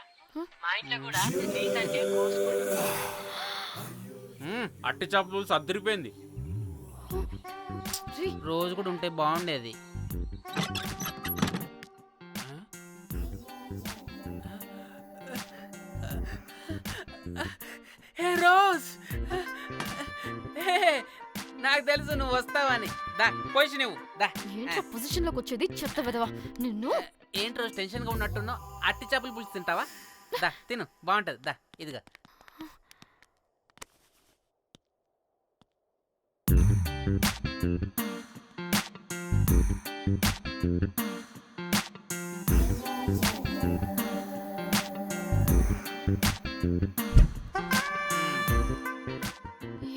మా ఇంట్లో కూడా నీకంటే కోసుకుంటుంది. అట్టి చేపలు సర్దిరిపోయింది. రోజు కూడా ఉంటే బాగుండేది. హే రోజ్, నాకు తెలుసు నువ్వు వస్తావని. దా పోయి నువ్వు దా. ఏంట్రా పొజిషన్ లోకి వచ్చేది చెత్త విధవా నిన్ను. ఏంటి రోజు టెన్షన్ గా ఉన్నట్టున్నావు? అట్టి చేపలు పులుసు తింటావా? దా తిను, బాగుంటది. దా ఇదిగా.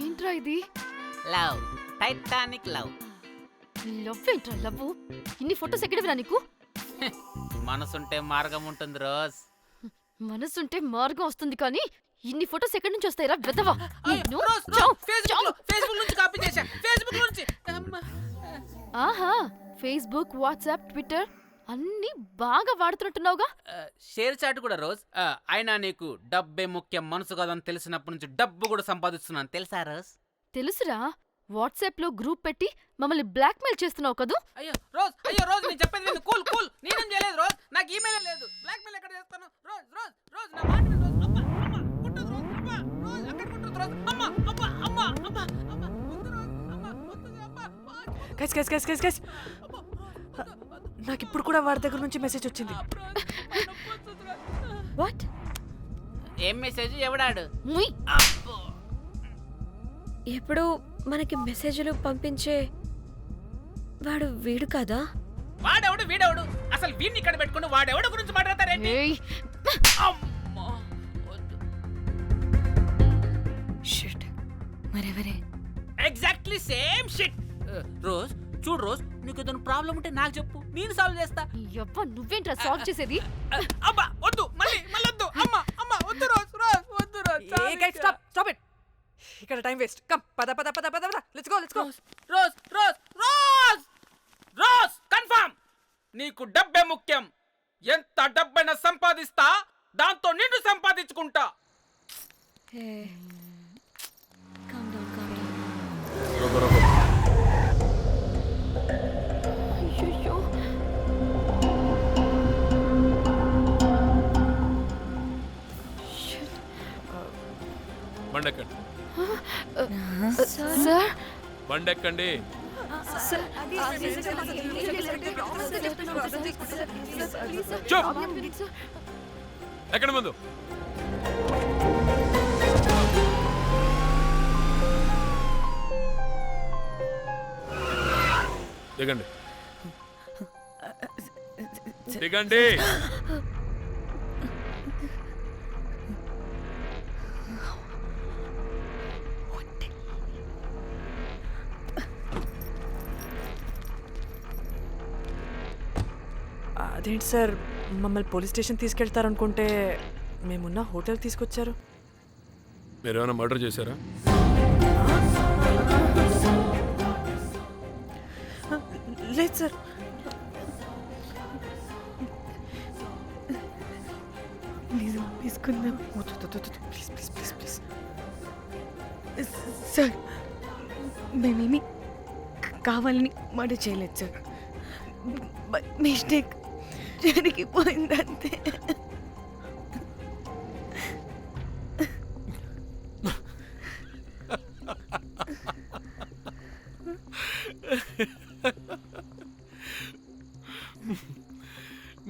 ఏంట్రా ఇది? Love, Titanic love. లవ్ ఏంట్రా లవ్? ఇన్ని ఫొటోస్ ఎక్కడివిరా నీకు? మనసుంటే మార్గం ఉంటుంది రోజ్. మనసుంటే మార్గం వస్తుంది కానీ ఇన్ని ఫొటోస్ ఎక్కడి నుంచి వస్తాయిరా విధవా? నిన్ను ఫేస్బుక్ నుంచి కాపీ చేశా. ఫేస్బుక్ నుంచి. ఆహా, ఫేస్బుక్, వాట్సాప్, ట్విట్టర్ అన్ని బాగా వాడుతున్నట్టున్నావుగా. షేర్ చాట్ కూడా రోజ్. అయినా నీకు డబ్బే ముఖ్యం, మనసు కాదని తెలిసినప్పటి నుంచి డబ్బు కూడా సంపాదిస్తున్నాను తెలుసా రోజ్? తెలుసురా, వాట్సాప్ లో గ్రూప్ పెట్టి మమ్మల్ని బ్లాక్మెయిల్ చేస్తున్నావు కదూ. అయ్యో రోజ్ నేను చెప్పేది విను. Cool cool. నేనేం చేయలేదు రోజ్, నాకు ఈమెయిల్ లేదు. బ్లాక్మెయిల్ ఎక్కడ చేస్తాను? రోజ్ నా మాట విను రోజ్. అమ్మా కుట్టదు రోజ్. అమ్మా రోజ్ అక్కడ కుట్టదు రోజ్. అమ్మా అమ్మా అమ్మా అమ్మా అమ్మా వద్దు రోజ్. అమ్మా వద్దు అమ్మా. గైస్ నాకు ఇప్పుడు కూడా వాడి దగ్గర నుంచి మెసేజ్ వచ్చింది. వాట్? ఏం మెసేజ్? ఎవడాడు? ఎప్పుడు మనకి మెసేజ్లు పంపించే వాడు వీడు కదా? వీడెవడు? అసలు వీడిని ఇక్కడ పెట్టుకుని వాడెవడు గురించి మాట్లాడతారేంటి? షిట్, మరెవరే? Exactly same shit. రోజ్ చూడు రోజ్, నీకు ఏదైనా ప్రాబ్లం ఉంటే నాకు చెప్పు, నేను సాల్వ్ చేస్తా. యవ్వ, నువ్వేంట్రా సాల్వ్ చేసేది? అబ్బా వద్దు, మళ్ళీ వద్దు. అమ్మా అమ్మా వద్దు రోజ్ వద్దు రోజ్. Stop it. ఇక్కడ టైం వేస్ట్. కమ్ పద లెట్స్ గో. Rose confirm. నీకు డబ్బే ముఖ్యం. ఎంత డబ్బైనా సంపాదిస్తా, దాంతో నిన్ను సంపాదించుకుంటా. బండెక్కండి. సార్ బండెక్కండి. ఎక్కడ ముందు దిగండి. అదేంటి సార్, మమ్మల్ని పోలీస్ స్టేషన్ తీసుకెళ్తారనుకుంటే మేమున్న హోటల్ తీసుకొచ్చారు. మీరేమైనా మర్డర్ చేశారా? లేదు సార్. తీసుకుందాం ప్లీజ్. సార్, మేమేమి కావాలని మర్డర్ చేయలేదు సార్. మిస్టేక్ జరిగిపోయిందంతే.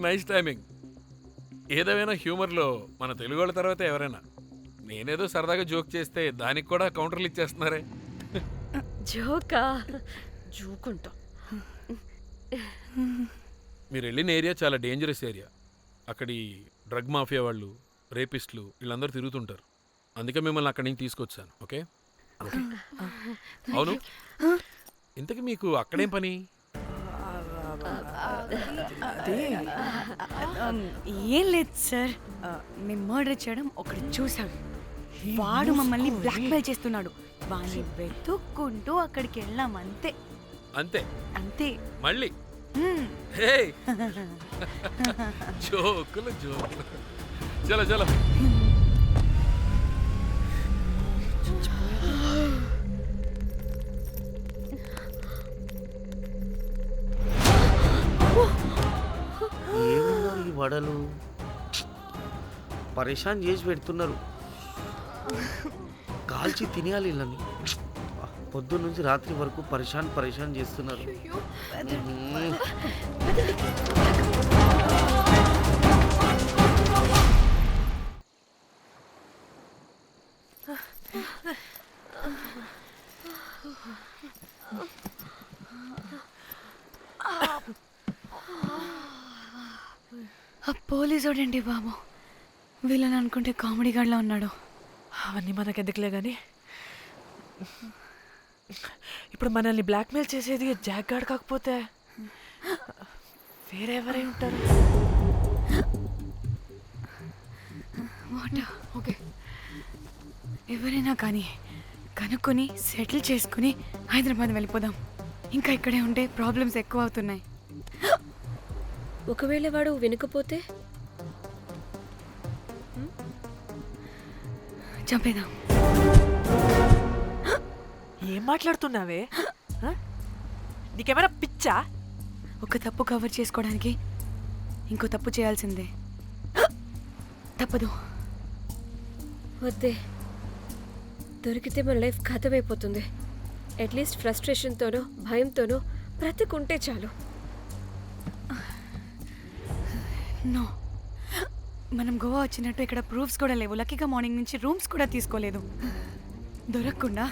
Nice timing. ఏదేమైనా హ్యూమర్లో మన తెలుగు వాళ్ళ తర్వాత ఎవరైనా. నేనేదో సరదాగా జోక్ చేస్తే దానికి కూడా కౌంటర్లు ఇచ్చేస్తున్నారే. జోకా? జోకుంటా. మీరు వెళ్ళిన ఏరియా చాలా డేంజరస్ ఏరియా. అక్కడి డ్రగ్ మాఫియా వాళ్ళు, రేపిస్టులు వీళ్ళందరూ తిరుగుతుంటారు. అందుకే మిమ్మల్ని అక్కడి నుంచి తీసుకొచ్చాను. ఓకే? అవును, ఇంతకీ మీకు అక్కడేం పని? ఏం లేదు సార్, మేము మర్డర్ చేయడం ఒకటి చూసాడు. వాడు మమ్మల్ని బ్లాక్మెయిల్ చేస్తున్నాడు. వాడిని వెతుక్కుంటూ అక్కడికి వెళ్ళాం. అంతే అంతే. అంతే. మళ్ళీ హే జోకులు జోకులు చలో చలో ఏమన్నా ఈ వడలు పరేషాన్ చేసి పెడుతున్నారు. కాల్చి తినేయాలి ఇళ్ళని. పొద్దున్న నుంచి రాత్రి వరకు పరేషాన్ చేస్తున్నారు. పోలీసోడండి బాబు, వీళ్ళని అనుకుంటే కామెడీ గాడ్లా ఉన్నాడు. అవన్నీ మనకెందుకులే కానీ ఇప్పుడు మనల్ని బ్లాక్మెయిల్ చేసేది జాక్ గార్డ్ కాకపోతే వేరే ఎవరై ఉంటారు? ఓకే, ఎవరైనా కానీ కనుక్కొని సెటిల్ చేసుకుని హైదరాబాద్ వెళ్ళిపోదాం. ఇంకా ఇక్కడే ఉంటే ప్రాబ్లమ్స్ ఎక్కువ అవుతున్నాయి. ఒకవేళ వాడు వినకపోతే చంపేదాం. ఏం మాట్లాడుతున్నావే? నీకేమైనా పిచ్చా? ఒక తప్పు కవర్ చేసుకోవడానికి ఇంకో తప్పు చేయాల్సిందే. తప్పదు. వద్దే, దొరికితే మన లైఫ్ ఖతమైపోతుంది. అట్లీస్ట్ ఫ్రస్ట్రేషన్తోనో భయంతోనో బ్రతుకుంటే చాలు. నో, మనం గోవా వచ్చినట్టు ఇక్కడ ప్రూఫ్స్ కూడా లేవు. లక్కీగా మార్నింగ్ నుంచి రూమ్స్ కూడా తీసుకోలేదు. దొరకకుండా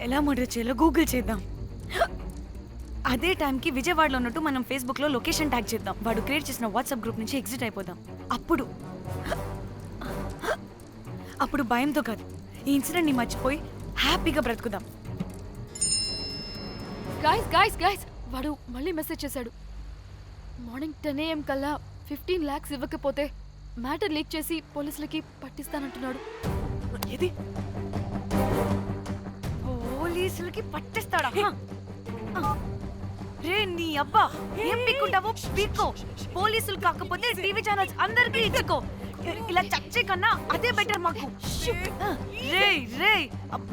ఎలా మర్డర్ చేయాలో గూగుల్ చేద్దాం. అదే టైంకి విజయవాడలో ఉన్నట్టు మనం ఫేస్బుక్లో లొకేషన్ ట్యాగ్ చేద్దాం. వాడు క్రియేట్ చేసిన వాట్సాప్ గ్రూప్ నుంచి ఎగ్జిట్ అయిపోదాం. అప్పుడు భయంతో కాదు, ఈ ఇన్సిడెంట్ని మర్చిపోయి హ్యాపీగా బ్రతుకుదాం. గైస్ వాడు మళ్ళీ మెసేజ్ చేశాడు. మార్నింగ్ 10 AM కల్లా 15 lakhs ఇవ్వకపోతే మ్యాటర్ లీక్ చేసి పోలీసులకి పట్టిస్తానంటున్నాడు. ఏది? పోలీసులకి పట్టిస్తాడా? రే నీ అబ్బా, ఏం పీక్కుంటావో పీక్కో. పోలీసులు కాకపోతే టీవీ ఛానల్స్ అందరికీ ఇచ్చుకో. ఇలా చచ్చే కన్నా అదే బెటర్ మాకు. రే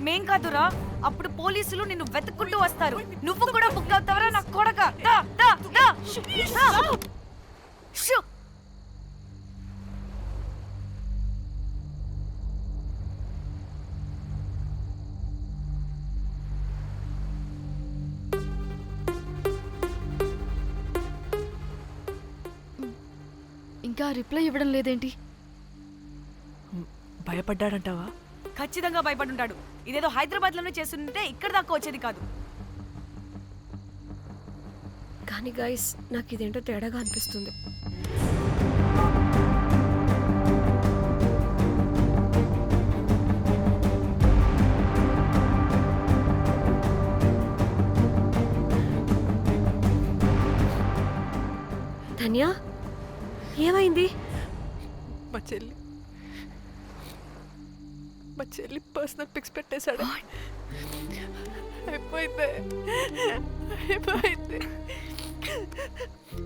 మేం కాదురా, అప్పుడు పోలీసులు నిన్ను వెతుక్కుంటూ వస్తారు. నువ్వు కూడా బుక్ అవుతావరా నా కొడక. ఇంకా రిప్లై ఇవ్వడం లేదేంటి? భయపడ్డాడంటావా? ఖచ్చితంగా భయపడుంటాడు. ఇదేదో హైదరాబాద్లోనే చేస్తుంటే ఇక్కడ దాకా వచ్చేది కాదు. కానీ గైస్, నాకు ఇదేంటో తేడాగా అనిపిస్తుంది. ధన్య, ఏమైంది? మా చెల్లి పర్సనల్ పిక్స్ పెట్టేశాడు. అయిపోయింది.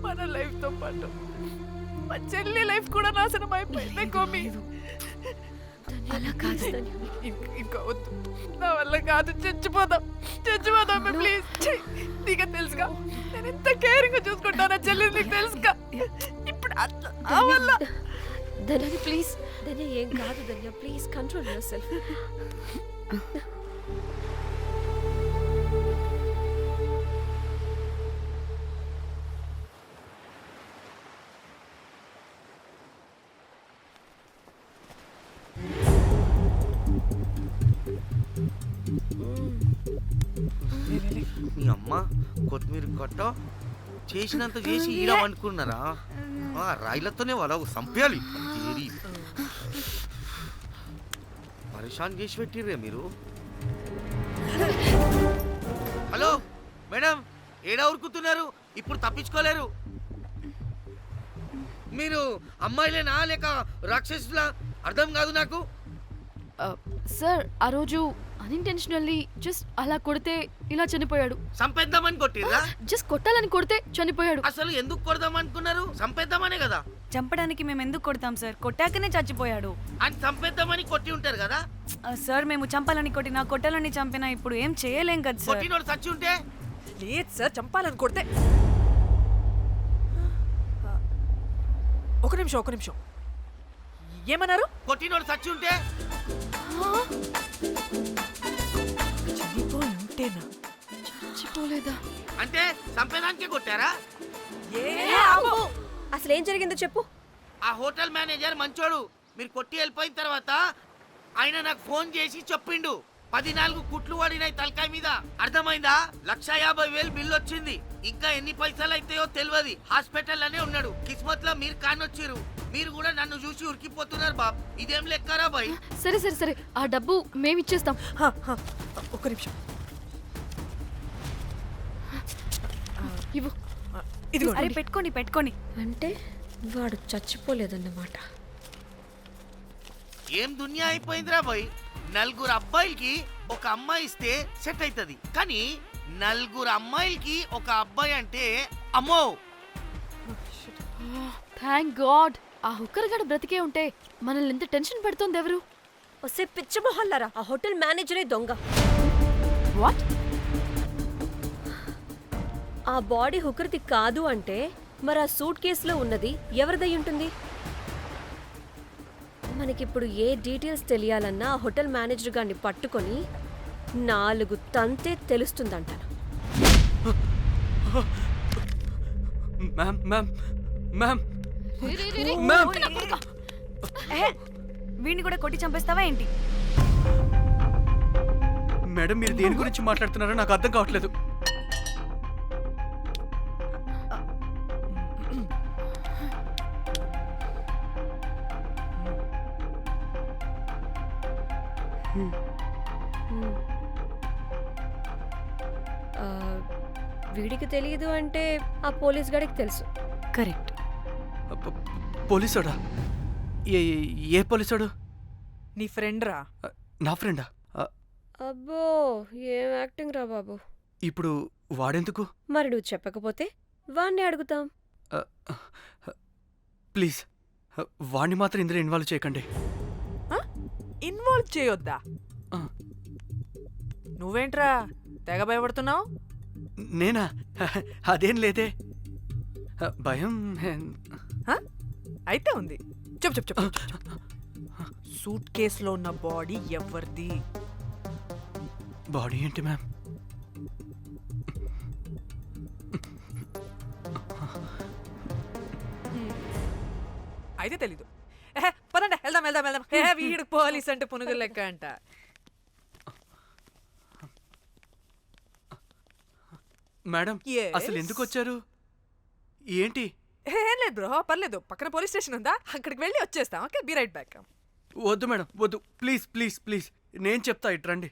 మన లైఫ్తో పాటు మా చెల్లి లైఫ్ కూడా నాశనం అయిపోయింది. కోమి, అలా కాదు. ఇంకా వద్దు, నా వల్ల కాదు. చచ్చిపోదాం ప్లీజ్. నీకు తెలుసుగా నేను ఎంత కేరింగ్ గా చూసుకుంటానా చెల్లి, నీకు తెలుసుగా. ఇప్పుడు ధన్య ప్లీజ్. ధన్య ఏం కాదు. ధన్య ప్లీజ్ కంట్రోల్ యువర్ సెల్ఫ్. మీ అమ్మ కొత్తిమీర కట్ట చేసినంత చేసి ఈడ అనుకున్నారా? రాయిలతోనే వాళ్ళ సంపేయాలి. పరేషాన్ చేసి పెట్టిర్రే మీరు. హలో మేడం, ఏడా ఉరుకుతున్నారు? ఇప్పుడు తప్పించుకోలేరు. మీరు అమ్మాయిలేనా లేక రాక్షసులా? అర్థం కాదు నాకు. సార్, ఆ రోజు అన్ఇంటెన్షనల్లీ జస్ట్ అలా కొడితే ఇలా చనిపోయాడు. సంపేద్దామని కొట్టిరా? జస్ట్ కొట్టాలని కొడితే చనిపోయాడు. అసలు ఎందుకు కొడదాం అనుకున్నారు? సంపేద్దామనే కదా. చంపడానికి మేము ఎందుకు కొడతాం సార్? కొట్టాకనే చచ్చిపోయాడు. అని సంపేద్దామని కొట్టి ఉంటారు కదా. సార్ మేము చంపాలని కొట్టినా కొట్టాలని చంపినా ఇప్పుడు ఏం చేయలేం కదా సార్. కొట్టినోడు చచ్చి ఉంటే? లేదు సార్, చంపాలని కొడితే. ఒక నిమిషం ఏమన్నారు? కొట్టినోడు చచ్చి ఉంటే? చనిపోయి ఉంటేనా? చచ్చిపోలేదా? అంటే సంపేదానికే కొట్టారా? అసలు ఏం జరిగిందో చెప్పు. ఆ హోటల్ మేనేజర్ మంచోడు. మీరు కొట్టి వెళ్ళిపోయిన తర్వాత ఆయన నాకు ఫోన్ చేసి చెప్పిండు 14 కుట్లు పడినాయి తలకాయ మీద. అర్థమైందా? 1,50,000 బిల్లు వచ్చింది. ఇంకా ఎన్ని పైసలు అయితాయో తెలియదు. హాస్పిటల్ అనే ఉన్నాడు. కిస్మత్ లో మీరు కానొచ్చిరు. మీరు కూడా నన్ను చూసి ఉరికిపోతున్నారు బాబ్. ఇదేం లెక్కరా బాయ్? సరే ఆ డబ్బు మేమిచ్చేస్తాం. ఒక నిమిషం ఇవ్వు. అరే పెట్టుకోండి. అంటే వాడు చచ్చిపోలేదన్నమాట. ఏం దునియా అయిపోయిందిరా బాయ్. 4 అబ్బాయిలకి ఒక అమ్మాయి ఇస్తే సెట్ అవుతుంది. కానీ 4 అమ్మాయిలకి ఒక అబ్బాయి అంటే అమ్మో. థ్యాంక్ గాడ్ ఆ హుక్కర్ గడ బ్రతికే ఉంటే మనల్ని ఎంత టెన్షన్ పెడుతుంది ఎవరు? వస్తే పిచ్చి మొహల్లారా, ఆ హోటల్ మేనేజరే దొంగ. వాట్? ఆ బాడీ హుకర్ది కాదు అంటే మరి ఆ సూట్ కేసులో ఉన్నది ఎవరిదై ఉంటుంది? మనకిప్పుడు ఏ డీటెయిల్స్ తెలియాలన్నా ఆ హోటల్ మేనేజర్ గారిని పట్టుకొని 4 తంతే తెలుస్తుందంటాను. వీడిని కూడా కొట్టి చంపేస్తావా ఏంటి? మేడం మీరు దేని గురించి మాట్లాడుతున్నారో నాకు అర్థం కావట్లేదు. వీడికి తెలియదు అంటే ఆ పోలీస్ గాడికి తెలుసు. కరెక్ట్. పోలీసోడా? ఏ పోలీసోడు? నీ ఫ్రెండ్ రా. నా ఫ్రెండా? అబ్బో ఏం యాక్టింగ్ రా బాబు. ఇప్పుడు వాడెందుకు? మరి నువ్వు చెప్పకపోతే వాణ్ణి అడుగుతాం. ప్లీజ్ వాణ్ణి మాత్రం ఇందులో ఇన్వాల్వ్ చేయకండి. ఇన్వాల్వ్ చేయొద్దా? నువ్వేంట్రా తెగ భయపడుతున్నావు? నేనా? అదేం లేదే. భయం అయితే ఉంది. చెప్పు. సూట్ కేసులో ఉన్న బాడీ ఎవరిది? బాడీ ఏంటి మ్యామ్? అయితే తెలీదు. పదండి వెళ్దాం. వీడు పోలీస్ అంటే పునుగులు లెక్క అంట. మేడం అసలు ఎందుకు వచ్చారు? ఏంటి? ఏం లేదు బ్రో, పర్లేదు. పక్కన పోలీస్ స్టేషన్ ఉందా, అక్కడికి వెళ్ళి వచ్చేస్తాం. Okay, be right back. వద్దు మేడం వద్దు, ప్లీజ్ నేను చెప్తా, ఇటు రండి.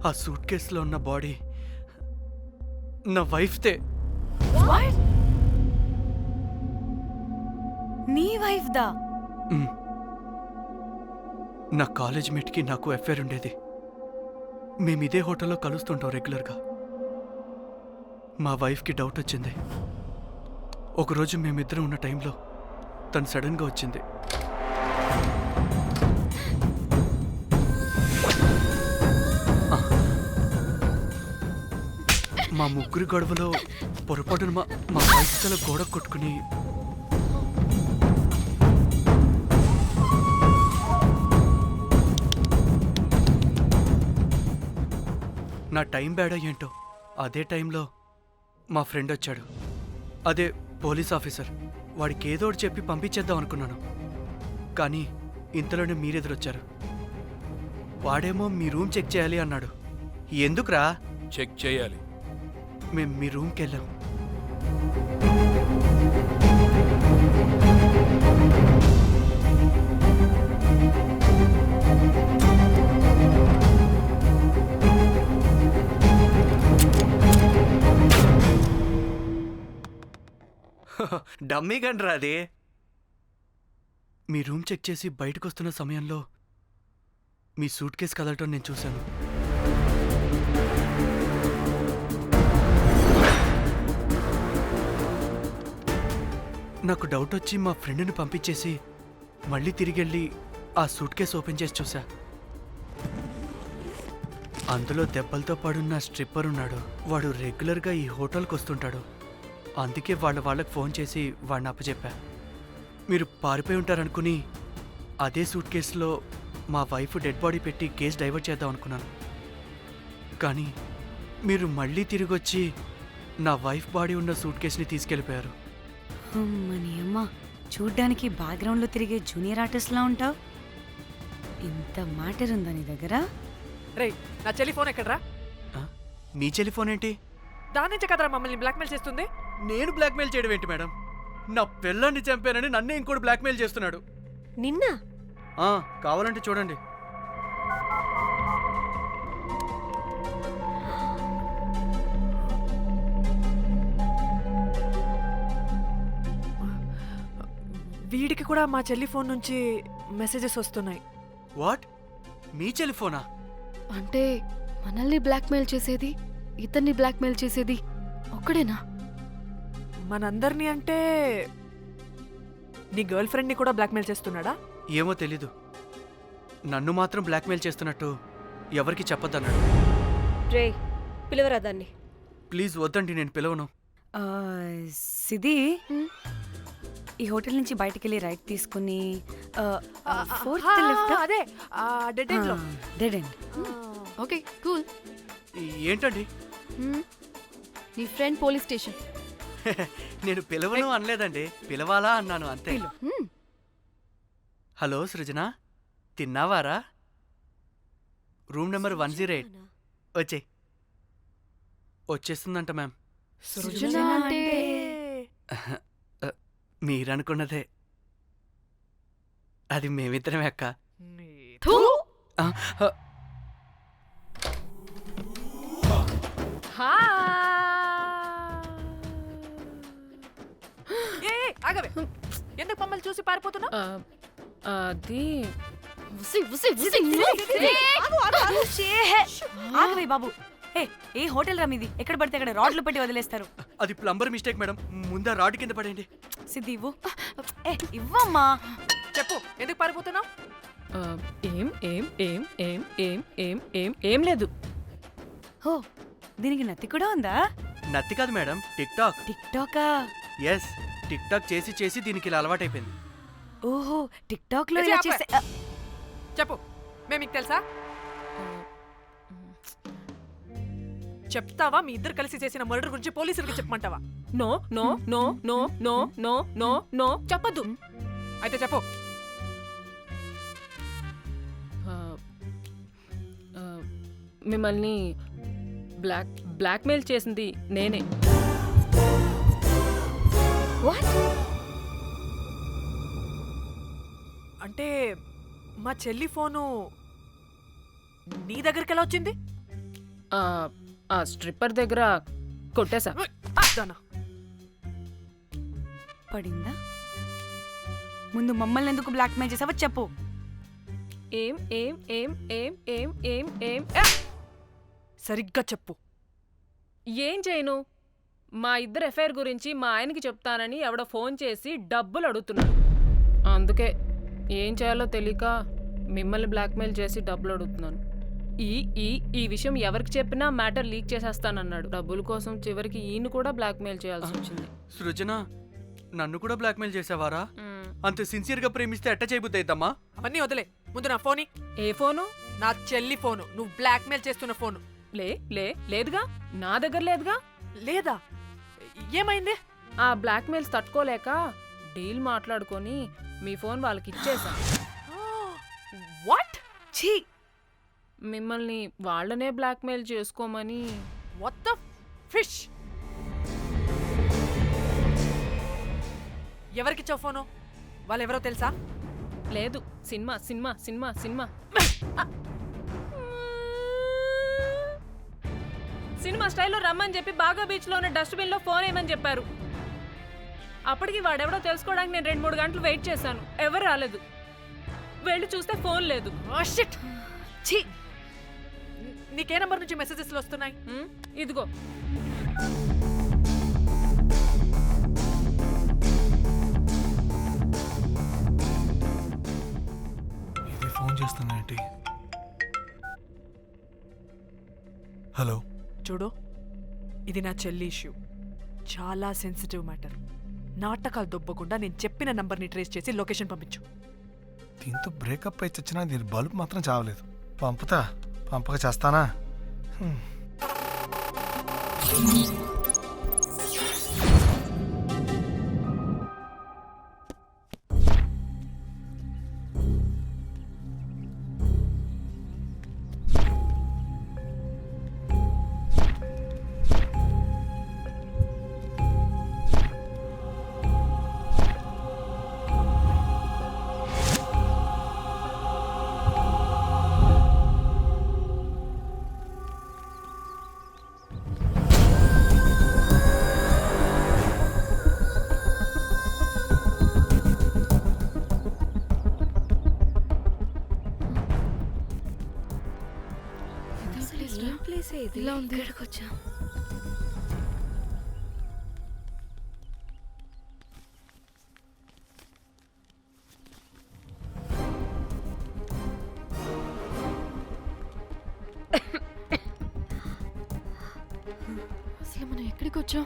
ఆ సూట్ కేసులో ఉన్న బాడీ నా వైఫ్తే. నీ వైఫ్ దా? నా కాలేజ్ మేట్కి నాకు అఫేర్ ఉండేది. మేము ఇదే హోటల్లో కలుస్తుంటాం రెగ్యులర్గా. మా వైఫ్కి డౌట్ వచ్చింది. ఒకరోజు మేమిద్దరం ఉన్న టైంలో తను సడన్గా వచ్చింది. మా ముగ్గురి గొడవలో పొరపాటున మా వైఫ్ తల గోడ కొట్టుకుని నా టైం బ్యాడ్ ఏంటో అదే టైంలో మా ఫ్రెండ్ వచ్చాడు. అదే పోలీస్ ఆఫీసర్. వాడికి ఏదో ఒకటి చెప్పి పంపించేద్దాం అనుకున్నాను. కానీ ఇంతలోనే మీరెదురొచ్చారు. వాడేమో మీ రూమ్ చెక్ చేయాలి అన్నాడు. ఎందుకురా? చెక్ చేయాలి. మేము మీ రూమ్కి వెళ్ళాం. డమ్మీ గండ్రా అది. మీ రూమ్ చెక్ చేసి బయటకు వస్తున్న సమయంలో మీ సూట్ కేసు కదలటం నేను చూశాను. నాకు డౌట్ వచ్చి మా ఫ్రెండ్ని పంపించేసి మళ్ళీ తిరిగెళ్ళి ఆ సూట్ కేసు ఓపెన్ చేసి చూసా. అందులో దెబ్బలతో పడున్న స్ట్రిప్పర్ ఉన్నాడు. వాడు రెగ్యులర్గా ఈ హోటల్కి వస్తుంటాడు. అందుకే వాళ్ళకి ఫోన్ చేసి వాడిని అప్పచెప్పా. మీరు పారిపోయి ఉంటారనుకుని అదే సూట్ కేసులో మా వైఫ్ డెడ్ బాడీ పెట్టి కేసు డైవర్ట్ చేద్దాం అనుకున్నాను. కానీ మీరు మళ్ళీ తిరిగి వచ్చి నా వైఫ్ బాడీ ఉన్న సూట్ కేసుని తీసుకెళ్ళిపోయారు. అమ్మని అమ్మ, చూడ్డానికి బ్యాక్గ్రౌండ్లో తిరిగే జూనియర్ ఆర్టిస్ట్లా ఉంటావు. ఇంత మ్యాటర్ ఉందా నీ దగ్గర? రే, నా చెల్లి ఫోన్ ఎక్కడరా? మీ టెలిఫోన్ ఏంటి? దాని నుంచే కదరా మమ్మల్ని బ్లాక్మెయిల్ చేస్తుంది. నేను బ్లాక్మెయిల్ చేయడం ఏంటి మేడం? నా పిల్లాన్ని చంపానని నన్నే ఇంకోటి బ్లాక్మెయిల్ చేస్తున్నాడు. నిన్న కావాలంటే చూడండి. వీడికి కూడా మా చెల్లి ఫోన్ నుంచి మెసేజెస్ వస్తున్నాయి. వాట్? మీ టెలిఫోనా? అంటే మనల్ని బ్లాక్మెయిల్ చేసేది, ఇతన్ని బ్లాక్మెయిల్ చేసేది ఒక్కడేనా? మనందరినీ అంటే నీ గర్ల్ ఫ్రెండ్ని కూడా బ్లాక్మెయిల్ చేస్తున్నాడా? ఏమో తెలీదు. నన్ను మాత్రం బ్లాక్మెయిల్ చేస్తున్నట్టు ఎవరికి చెప్పొద్దన్నాడు. రే, పిలవరా దాన్ని. ప్లీజ్ వద్దండి, నేను పిలవను. సిది, ఈ హోటల్ నుంచి బయటికి వెళ్ళి రైట్ తీసుకుని ఫోర్త్ లెఫ్ట్. అదే డెడ్ ఎండ్ లో. Dead end. Okay, cool. ఏంటండి? నీ ఫ్రెండ్ పోలీస్ స్టేషన్. నేను పిలవను అనలేదండి, పిలవాలా అన్నాను అంతే. హలో సృజన, తిన్నావారా? Room number 108. వచ్చేస్తుందంట మ్యామ్. సృజన అంటే మీరనుకున్నదే. అది మేమిద్దరమే అక్క. ఆగవే, ఎందుకు మమ్మల్ని చూసి పారిపోతున్నా? అది ఆగవే బాబు. ఏ హోటల్ రా మీది? ఎక్కడ పడితే అక్కడ రాడ్లు పెట్టి వదిలేస్తారు. అది ప్లంబర్ మిస్టేక్ మేడం. ముందా రాడ్ కింద పడండి. సిద్ధి ఇవ్వు. ఇవ్వమ్మా. చెప్పు, ఎందుకు పారిపోతున్నావు? ఏం లేదు. హో, దీనికి నత్తి కూడా ఉందా? నత్తి కాదు మేడం, టిక్ టాక్. టిక్ టాకా? ఎస్, టిక్ టాక్ చేసి చేసి దీనికి ఇలా అలవాటైపోయింది. ఓహో, టిక్ టాక్ లో ఇలా చేస్తే. చెప్పు, మేము మీకు తెలుసా? చెప్తావా? మీ ఇద్దరు కలిసి చేసిన మర్డర్ గురించి పోలీసులకి చెప్పమంటావా? No no no no no no no no చెప్పద్దు. అయితే చెప్పు. మిమ్మల్ని బ్లాక్మెయిల్ చేసింది నేనే. అంటే మా చెల్లి ఫోను నీ దగ్గరికి ఎలా వచ్చింది? ఆ స్ట్రిప్పర్ దగ్గర కొట్టేశా. పడిందా? ముందు మమ్మల్ని ఎందుకు బ్లాక్మెయిల్ చేసావో చెప్పు. సరిగ్గా చెప్పు. ఏం చేయను? మా ఇద్దరు ఎఫ్ఐఆర్ గురించి మా ఆయనకి చెప్తానని ఎవడో ఫోన్ చేసి డబ్బులు అడుగుతున్నాడు. అందుకే ఏం చేయాలో తెలియక మిమ్మల్ని బ్లాక్మెయిల్ చేసి డబ్బులు అడుగుతున్నాను. ఈ విషయం ఎవరికి చెప్పినా మ్యాటర్ లీక్ చేసేస్తానన్నాడు. డబ్బుల కోసం చివరికి ఈయన కూడా బ్లాక్మెయిల్ చేయాల్సి వచ్చింది. సృజన, నన్ను కూడా బ్లాక్మెయిల్ చేసావారా? అంత సిన్సియర్గా ప్రేమిస్తే ఎట్ట చేయబుద్ది అయిద్దమ్మా? అవన్నీ వదిలే, ముందు నా ఫోన్. ఏ ఫోను? నా చెల్లి ఫోను. నువ్వు బ్లాక్మెయిల్ చేస్తున్న ఫోను. లేదుగా, నా దగ్గర లేదుగా. లేదా? ఏమైంది? ఆ బ్లాక్మెయిల్స్ తట్టుకోలేక డీల్ మాట్లాడుకొని మీ ఫోన్ వాళ్ళకి ఇచ్చేసా. వాట్? ఛీ, మిమ్మల్ని వాళ్ళనే బ్లాక్మెయిల్ చేసుకోమని. What the fish? ఎవరికిచ్చావు ఫోను? వాళ్ళెవరో తెలుసా? లేదు, cinema cinema cinema cinema cinema స్టైల్లో రమ్మని చెప్పి బాగా బీచ్లో ఉన్న డస్ట్బిన్లో ఫోన్ వేయమని చెప్పారు. అప్పటికి వాడెవడో తెలుసుకోవడానికి నేను 2-3 గంటలు వెయిట్ చేశాను. ఎవరు రాలేదు. వెళ్ళి చూస్తే ఫోన్ లేదు. షిట్ ఛీ నీకే నంబర్ నుంచి మెసేజెస్లు వస్తున్నాయి? ఇదిగో. ఇది ఫోన్ చేస్తుందేంటి? హలో చూడు, ఇది నా చెల్లి ఇష్యూ. చాలా సెన్సిటివ్ మ్యాటర్. నాటకాలు దొబ్బకుండా నేను చెప్పిన నంబర్ని ట్రేస్ చేసి లొకేషన్ పంపించు. దీంతో బ్రేకప్ అయి చచ్చినా దీని బల్బ్ మాత్రం చావలేదు. పంపుతా, పంపక చేస్తానా? ఏం ప్లేస్ ఇది? ఇలా ఉంది. ఇక్కడికి వచ్చాం. అసలు మనం ఎక్కడికి వచ్చాం?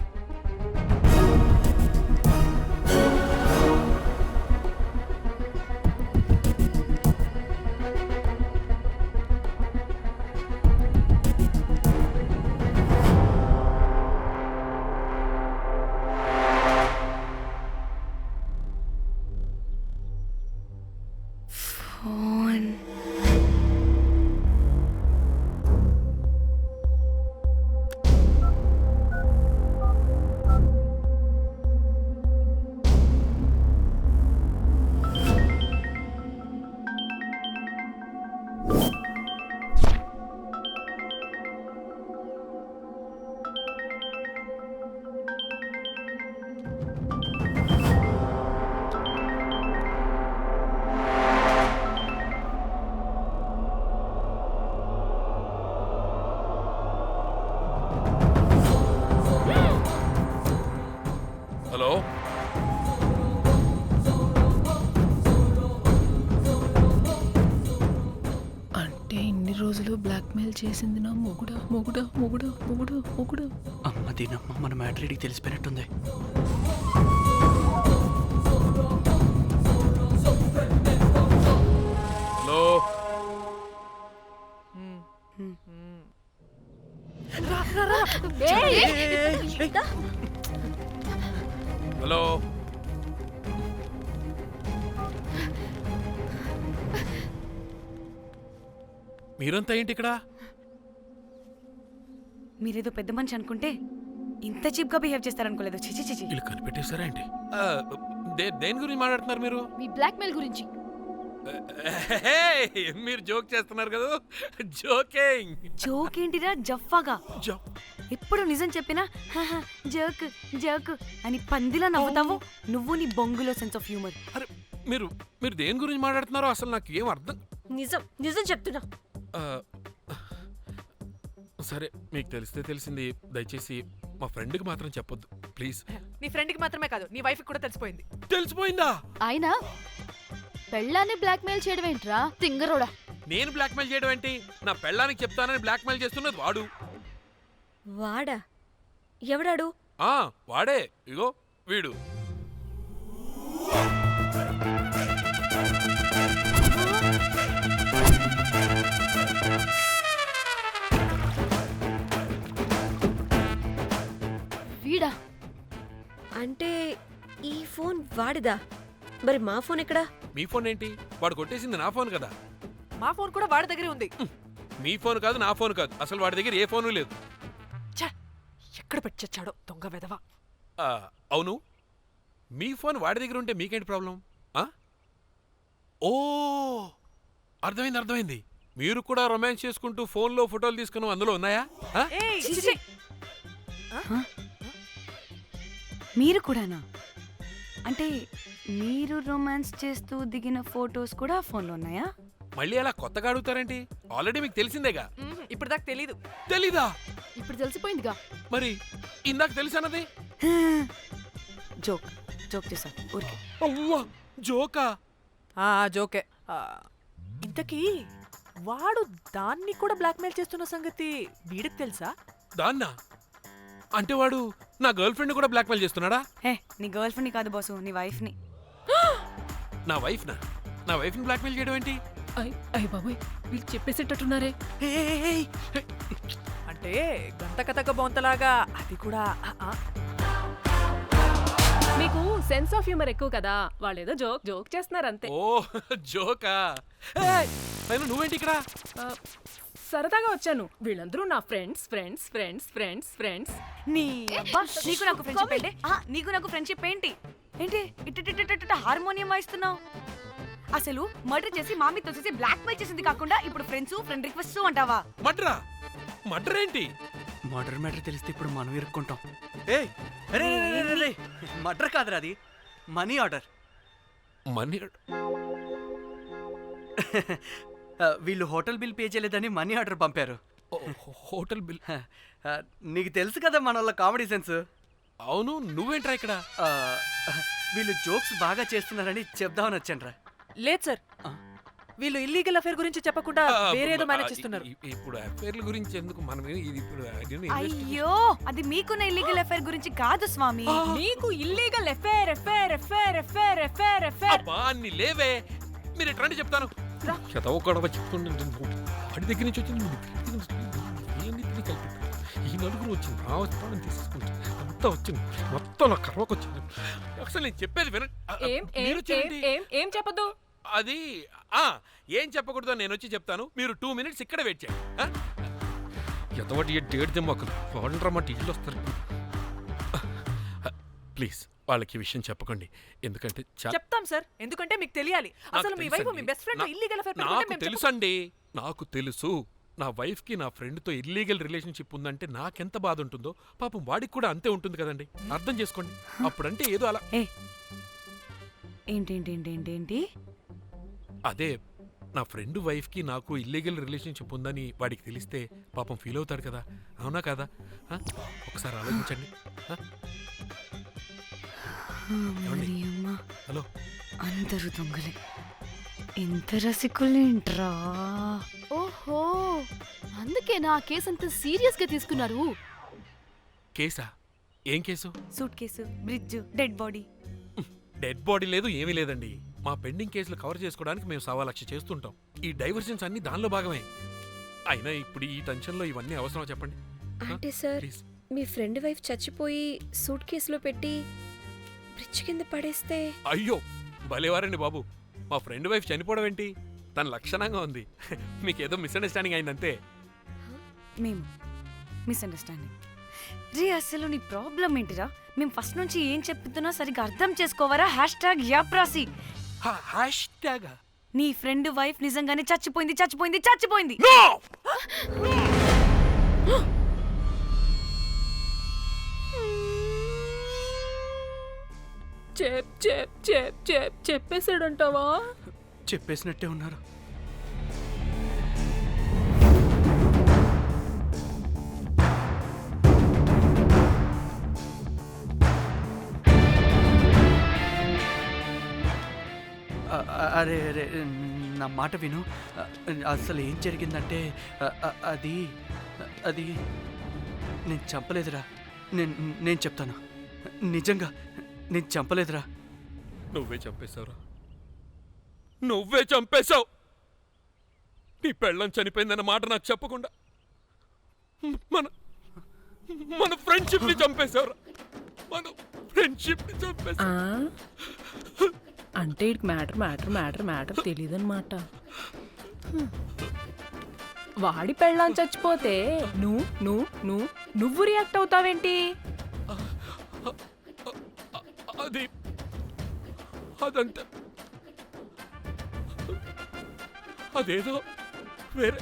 హలో, అంటే ఇన్ని రోజులు బ్లాక్మెయిల్ చేసింది నా మొగుడా మొగుడా మొగుడా మొగుడా మొగుడా. అమ్మ దీనమ్మ, మన మ్యాట్రీడికి తెలిసిపోయినట్టుంది. Hello, hello. మీరంతా ఏంటి ఇక్కడ? మీరేదో పెద్ద మనిషి అనుకుంటే ఇంత చీప్ గా బిహేవ్ చేస్తారనుకోలేదు. చిచి చిచి. వీళ్ళు కనిపెట్టేశారా ఏంటి? దేని గురించి మాట్లాడుతున్నారు మీరు? మీ బ్లాక్మెయిల్ గురించి. మీరు జోక్ చేస్తున్నారు కదా? జోకింగ్. జోక్ ఏంటిరా జఫ్ఫాగా? ఎప్పుడు నిజం చెప్పినా జోక్ జోక్ అని పందిలా నవ్వుతావు. నువ్వు నీ బొంగులో సెన్స్ ఆఫ్ హ్యూమర్. మీరు మీరు దేని గురించి మాట్లాడుతున్నారో అసలు నాకు ఏం అర్థం. నిజం నిజం చెప్తున్నా. సరే, మీకు తెలిస్తే తెలిసింది. దయచేసి మా ఫ్రెండ్కి మాత్రం చెప్పొద్దు ప్లీజ్. నీ ఫ్రెండ్కి మాత్రమే కాదు, నీ వైఫ్కి కూడా తెలిసిపోయింది. తెలిసిపోయిందా? అయినా పెళ్ళాన్ని బ్లాక్మెయిల్ చేయడం ఏంట్రా తింగరోడా? నేను బ్లాక్మెయిల్ చేయడం ఏంటి? నా పెళ్ళానికి చెప్తానని బ్లాక్మెయిల్ చేస్తున్నది వాడు. వాడా? ఎవడాడు? వాడే. ఇగో వీడు. వీడా? అంటే ఈ ఫోన్ వాడిదా? మరి మా ఫోన్ ఎక్కడా? మీ ఫోన్ ఏంటి? వాడు కొట్టేసింది నా ఫోన్ కదా. మా ఫోన్ కూడా వాడి దగ్గరే ఉంది. మీ ఫోన్ కాదు, నా ఫోన్ కాదు. అసలు వాడి దగ్గర ఏ ఫోను లేదు. ఎక్కడ పెట్టొచ్చాడో దొంగ వెధవ. అవును, మీ ఫోన్ వాడి దగ్గర ఉంటే మీకేంటి ప్రాబ్లం? ఓ, అర్థమైంది అర్థమైంది. మీరు కూడా రొమాన్స్ చేసుకుంటూ ఫోన్లో ఫోటోలు తీసుకున్నాం, అందులో ఉన్నాయా? మీరు కూడానా? అంటే మీరు రొమాన్స్ చేస్తూ దిగిన ఫొటోస్ కూడా ఫోన్లో ఉన్నాయా? మళ్ళీ అలా కొత్తగా అడుగుతారేంటి? ఆల్రెడీ మీకు తెలిసిందేగా. ఇప్పుడు దాకా తెలీదు. తెలీదా? ఇప్పుడు తెలిసిపోయిందిగా. మరి ఇందాక తెలిసన్నది జోక్ జోక్ చేశా ఊరికే. అవ్వా జోకా? జోకే. ఇంతకీ వాడు దాన్ని కూడా బ్లాక్మెయిల్ చేస్తున్న సంగతి వీడికి తెలుసా? దాన్నా? అంటే వాడు నా గర్ల్ ఫ్రెండ్ కూడా బ్లాక్మెయిల్ చేస్తున్నాడా? హే, నీ గర్ల్ ఫ్రెండ్ని కాదు బాసు, నీ వైఫ్ని. నా వైఫ్నా? నా వైఫ్ని బ్లాక్మెయిల్ చేయడం ఏంటి? అయ్య బాబోయ్, వీళ్ళు చెప్పేసేటట్టున్నారే. అంటే గంట కథక బొంతలాగా అది కూడా. మీకు సెన్స్ ఆఫ్ హ్యూమర్ ఎక్కువ కదా, వాళ్ళేదో జోక్ జోక్ చేస్తున్నారు అంతే. ఓ జోకా? నువ్వేంటి ఇక్కడ? సరదాగా వచ్చాను. వీళ్ళందరూ నా friends friends friends friends friends. నీకు నాకు ఫ్రెండ్షిప్ ఏంటి? నీకు నాకు ఫ్రెండ్షిప్ ఏంటి? ఏంటి ఇట్ట హార్మోనియం వాయిస్తున్నావు? అసలు మర్డర్ చేసి మామితో చేసి బ్లాక్ మెయిల్ చేసింది కాకుండా ఇప్పుడు ఫ్రెండ్స్ ఫ్రెండ్ రిక్వెస్ట్ అంటావా? మర్డరా? మర్డర్ ఏంటి? మర్డర్ మ్యాటర్ తెలిస్తే ఇప్పుడు మనం ఇరుక్కుంటాం. మర్డర్ కాదురా, అది మనీ ఆర్డర్. మనీ? వీళ్ళు హోటల్ బిల్ పే చేయలేదని మనీ ఆర్డర్ పంపారు. Hotel bill? నీకు తెలుసు కదా మన వాళ్ళ కామెడీ సెన్స్. అవును, నువ్వేంట్రా ఇక్కడ? వీళ్ళు జోక్స్ బాగా చేస్తున్నారని చెప్దామని వచ్చానురా. లేదు సార్, వీళ్ళు ఇల్లీగల్ అఫేర్ గురించి చెప్పకుండా వేరేదో మేనేజ్ చేస్తున్నారు. ఇప్పుడు అఫేర్ల గురించి ఎందుకు మనం ఇది ఇప్పుడు? అయ్యో, అది మీకున్న ఇల్లీగల్ అఫేర్ గురించి కాదు స్వామి. మీకు illegal affair affair affair affair affair affair. అబ్బా అన్ని లేవే, మీరు ఎట్లా చెప్తాను. వాడి దగ్గర నుంచి వచ్చింది, ఈ నలుగురు వచ్చింది, ఆ వస్తానని తీసుకుంటా అంతా వచ్చింది, మొత్తం నా కర్వకు వచ్చింది. అసలు నేను చెప్పేది వినండి. ఏం చెప్పదు? అది ఏం చెప్పకూడదు, నేను వచ్చి చెప్తాను. మీరు 2 minutes ఇక్కడ వెయిట్ చేయండి. ఎంతవాటి డేట్ దిమ్మక్కలు వాడంటారన్నమాట, ఇల్లు వస్తారు. ప్లీజ్ వాళ్ళకి ఈ విషయం చెప్పకండి, ఎందుకంటే చెప్తాం సార్, ఎందుకంటే మీకు తెలియాలి. అసలు మీ వైఫ్ మీ బెస్ట్ ఫ్రెండ్ ఇల్లీగల్ అఫేర్. నాకు తెలుసండి, నాకు తెలుసు. నా వైఫ్ కి నా ఫ్రెండ్ తో ఇల్లీగల్ రిలేషన్షిప్ ఉందంటే నాకెంత బాధ ఉంటుందో పాపం వాడికి కూడా అంతే ఉంటుంది కదండి. అర్థం చేసుకోండి. అప్పుడంటే ఏదో అలా. ఏంటి? అదే నా ఫ్రెండ్ వైఫ్ కి నాకు ఇల్లీగల్ రిలేషన్షిప్ ఉందని వాడికి తెలిస్తే పాపం ఫీల్ అవుతాడు కదా, అవునా కదా? ఒకసారి ఆలోచించండి. హలో, అందరూ దొంగలే, ఎంత రసికులేంట్రా. ఓహో, అందుకే నా కేసు అంత సీరియస్ గా తీసుకున్నారు. కేసా? ఏం case? Suit case, bridge, dead body. Dead body లేదు, ఏమీ లేదండి. మా పెండింగ్ కేసులు కవర్ చేసుకోవడానికి మేము 1,00,000 చేస్తుంటాం. ఈ డైవర్షన్స్ అన్ని దానిలో భాగమే. అయినా ఇప్పుడు ఈ టెన్షన్లో ఇవన్నీ అవసరమా చెప్పండి? అంటే సార్, మీ ఫ్రెండ్ వైఫ్ చచ్చిపోయి సూట్ కేసులో పెట్టి బ్రిడ్జ్ కింద పడేస్తే? అయ్యో భలేవారండి బాబు, మా ఫ్రెండ్ వైఫ్ చనిపోవడం ఏంటి? తన లక్షణంగా ఉంది. మీకేదో మిస్అండర్స్టాండింగ్ అయిందంతే. మేము మిస్అండర్స్టాండింగ్ రీ, అసలు నీ ప్రాబ్లం ఏంటిరా? మేము ఫస్ట్ నుంచి ఏం చెప్తున్నా సరిగ్గా అర్థం చేసుకోవరా? #యాప్రాసి. నీ ఫ్రెండ్ వైఫ్ నిజంగానే చచ్చిపోయింది. చెప్పేసాడంటావా? చెప్పేసినట్టే ఉన్నారు. అరే అరే నా మాట విను. అసలు ఏం జరిగిందంటే అది అది నేను చంపలేదురా. నేను చెప్తాను, నిజంగా నేను చంపలేదురా. నువ్వే చంపేశావురా, నువ్వే చంపేశావు. నీ పెళ్ళం చనిపోయిందన్న మాట నాకు చెప్పకుండా మన ఫ్రెండ్షిప్ ని చంపేశావురా. మన ఫ్రెండ్షిప్ ని చంపేశావు. అంటే మ్యాటర్ తెలియదన్నమాట. వాడి పెళ్ళాం చచ్చిపోతే నువ్వు రియాక్ట్ అవుతావేంటి? అదంతా అదేదో వేరే.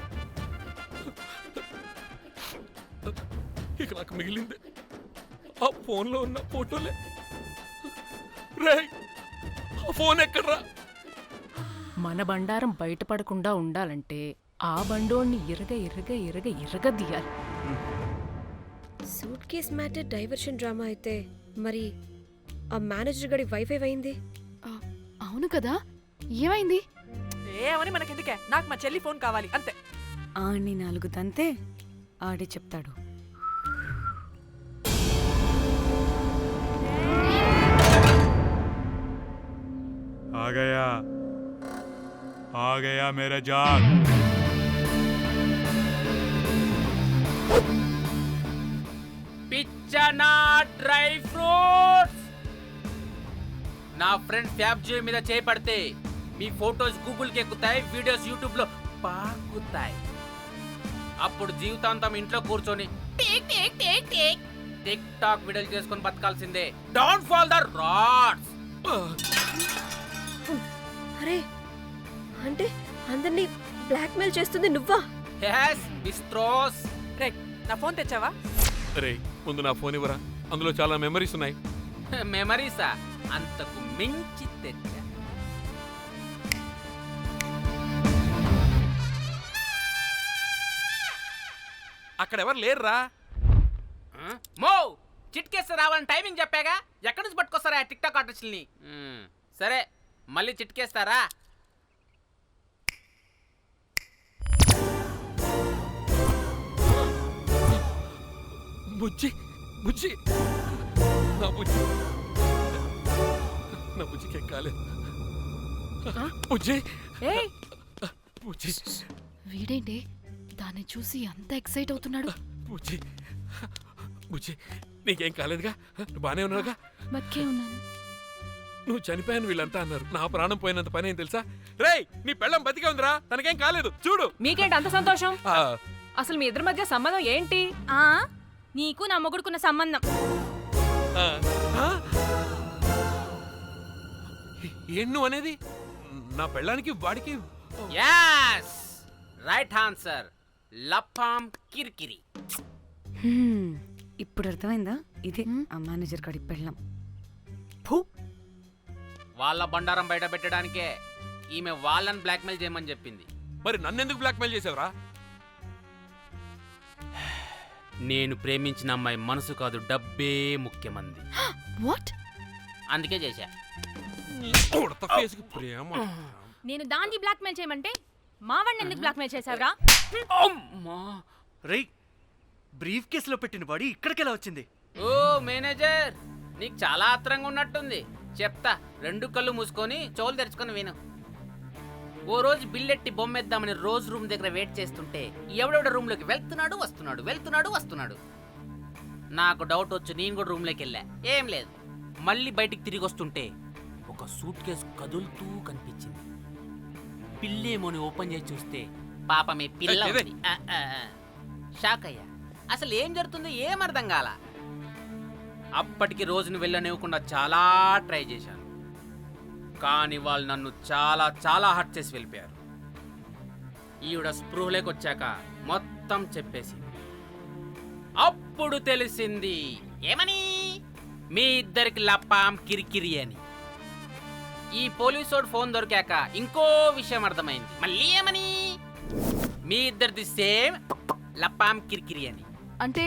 ఇక నాకు మిగిలింది ఆ ఫోన్లో ఉన్న ఫోటోలే. రేయ్, ఆ ఫోన్ ఎక్కడ్రా? మన బండారం బయటపడకుండా ఉండాలంటే ఆ బండోణ్ణి ఇరగదీయాలి. Suitcase matter diversion drama అయితే మరి ఆ మేనేజర్ గడి వైఫై అయింది. అవును కదా, ఏమైంది? ఏమని మనకెందుకే, నాకు మా చెల్లి ఫోన్ కావాలి అంతే. ఆడిని 4 తంతే ఆడే చెప్తాడు. आ गया मेरा जान. పిచ్చనా డ్రై ఫ్రూట్స్. నా ఫ్రెండ్ ఫ్యాబ్జీ మీద చేపడితే మీ ఫోటోస్ గూగుల్కి ఎక్కుతాయి, వీడియోస్ యూట్యూబ్లో పాకుతాయి. అప్పుడు జీవితాంతం ఇంట్లో కూర్చొని టిక్ టాక్ వీడియోలు చేసుకొని బతకాల్సిందే. Don't fall the rods. అరే అంటే అందరినీ బ్లాక్మెయిల్ చేస్తుంది నువ్వా? yes బిస్ట్రోస్. రే, నా ఫోన్ తెచ్చావా? రే, ముందు నా ఫోన్ ఇవ్వరా, అందులో చాలా మెమరీస్ ఉన్నాయి. మెమరీసా? అంతకు మించి తెచ్చా. అక్కడ ఎవరు లేరురా. మో చిట్కేస్తే రావాలని టైమింగ్ చెప్పాగా, ఎక్కడి నుంచి పట్టుకొస్తారా టిక్ టాక్ ఆర్టిస్టుల్ని? సరే మళ్ళీ చిట్కేస్తారా? బుజ్జి బుజ్జి నా బుజ్జి నా బుజ్జికి ఏం కాలేదు. బుజ్జి బుజ్జి. వీడేంటి దాన్ని చూసి అంత ఎక్సైట్ అవుతున్నాడు? బుజ్జి బుజ్జి, నీకేం కాలేదుగా? బానే ఉన్నావుగా? బతికే ఉన్నాను. నువ్వు చనిపోయాను వీళ్ళంతా అన్నారు. నా ప్రాణం పోయినంత పని ఏం తెలుసా? రేయ్, నీ పెళ్ళం బతికే ఉందిరా, తనకేం కాలేదు. చూడు. మీకేంటి అంత సంతోషం? అసలు మీ ఇద్దరి మధ్య సంబంధం ఏంటి? నీకు నా మొగుడుకున్న సంబంధం. ఏం నువ్వు అనేది? నా పెళ్ళానికి వాడికి? yes right answer. లపాం కిరికిరి. ఇప్పుడు అర్థమైందా? ఇదే ఆ మేనేజర్ గడి పెళ్ళం. వాళ్ళ బండారం బయట పెట్టడానికే ఈమె వాళ్ళని బ్లాక్మెయిల్ చేయమని చెప్పింది. మరి నన్నెందుకు బ్లాక్మెయిల్ చేసావురా? నేను ప్రేమించిన అమ్మాయి మనసు కాదు, డబ్బే ముఖ్యమంది. వాట్? అందుకే చేశా. నేను దాన్ని బ్లాక్మెయిల్ చేయమంటే మావాడిని ఎందుకు బ్లాక్మెయిల్ చేశావురా? రేయ్, బ్రీఫ్ కేసులో పెట్టిన బాడీ ఇక్కడికెలా వచ్చింది? ఓ మేనేజర్, నీకు చాలా ఆత్రంగా ఉన్నట్టుంది. చెప్తా, 2 కళ్ళు మూసుకొని చెవులు తెరుచుకొని విను. ఓ రోజు బిల్లెట్టి బొమ్మేద్దామని రోజు రూమ్ దగ్గర వెయిట్ చేస్తుంటే ఎవడెవడ రూమ్లోకి వెళ్తున్నాడు వస్తున్నాడు. నాకు డౌట్ వచ్చి నేను కూడా రూమ్లోకి వెళ్ళా. ఏం లేదు. మళ్ళీ బయటికి తిరిగి వస్తుంటే ఒక సూట్ కేసు కదులుతూ కనిపించింది. పిల్లేమోని ఓపెన్ చేసి చూస్తే పాపమే పిల్ల ఉంది. షాక్ అయ్యా. అసలు ఏం జరుగుతుందో ఏం అర్థం కాల. అప్పటికి రోజును వెళ్ళనివ్వకుండా చాలా ట్రై చేశాను, కానీ వాళ్ళు నన్ను చాలా చాలా హర్ట్ చేసి వెళ్ళిపోయారు. ఈవిడ స్పృహలోకి వచ్చాక మొత్తం చెప్పేసి అప్పుడు తెలిసింది. ఏమని? మీ ఇద్దరికి లపాం కిరికిరి అని. ఈ పోలీసోడు ఫోన్ దొరికాక ఇంకో విషయం అర్థమైంది. మళ్ళీ ఏమని? మీ ఇద్దరిది సేమ్ లపాం కిరికిరి అని. అంటే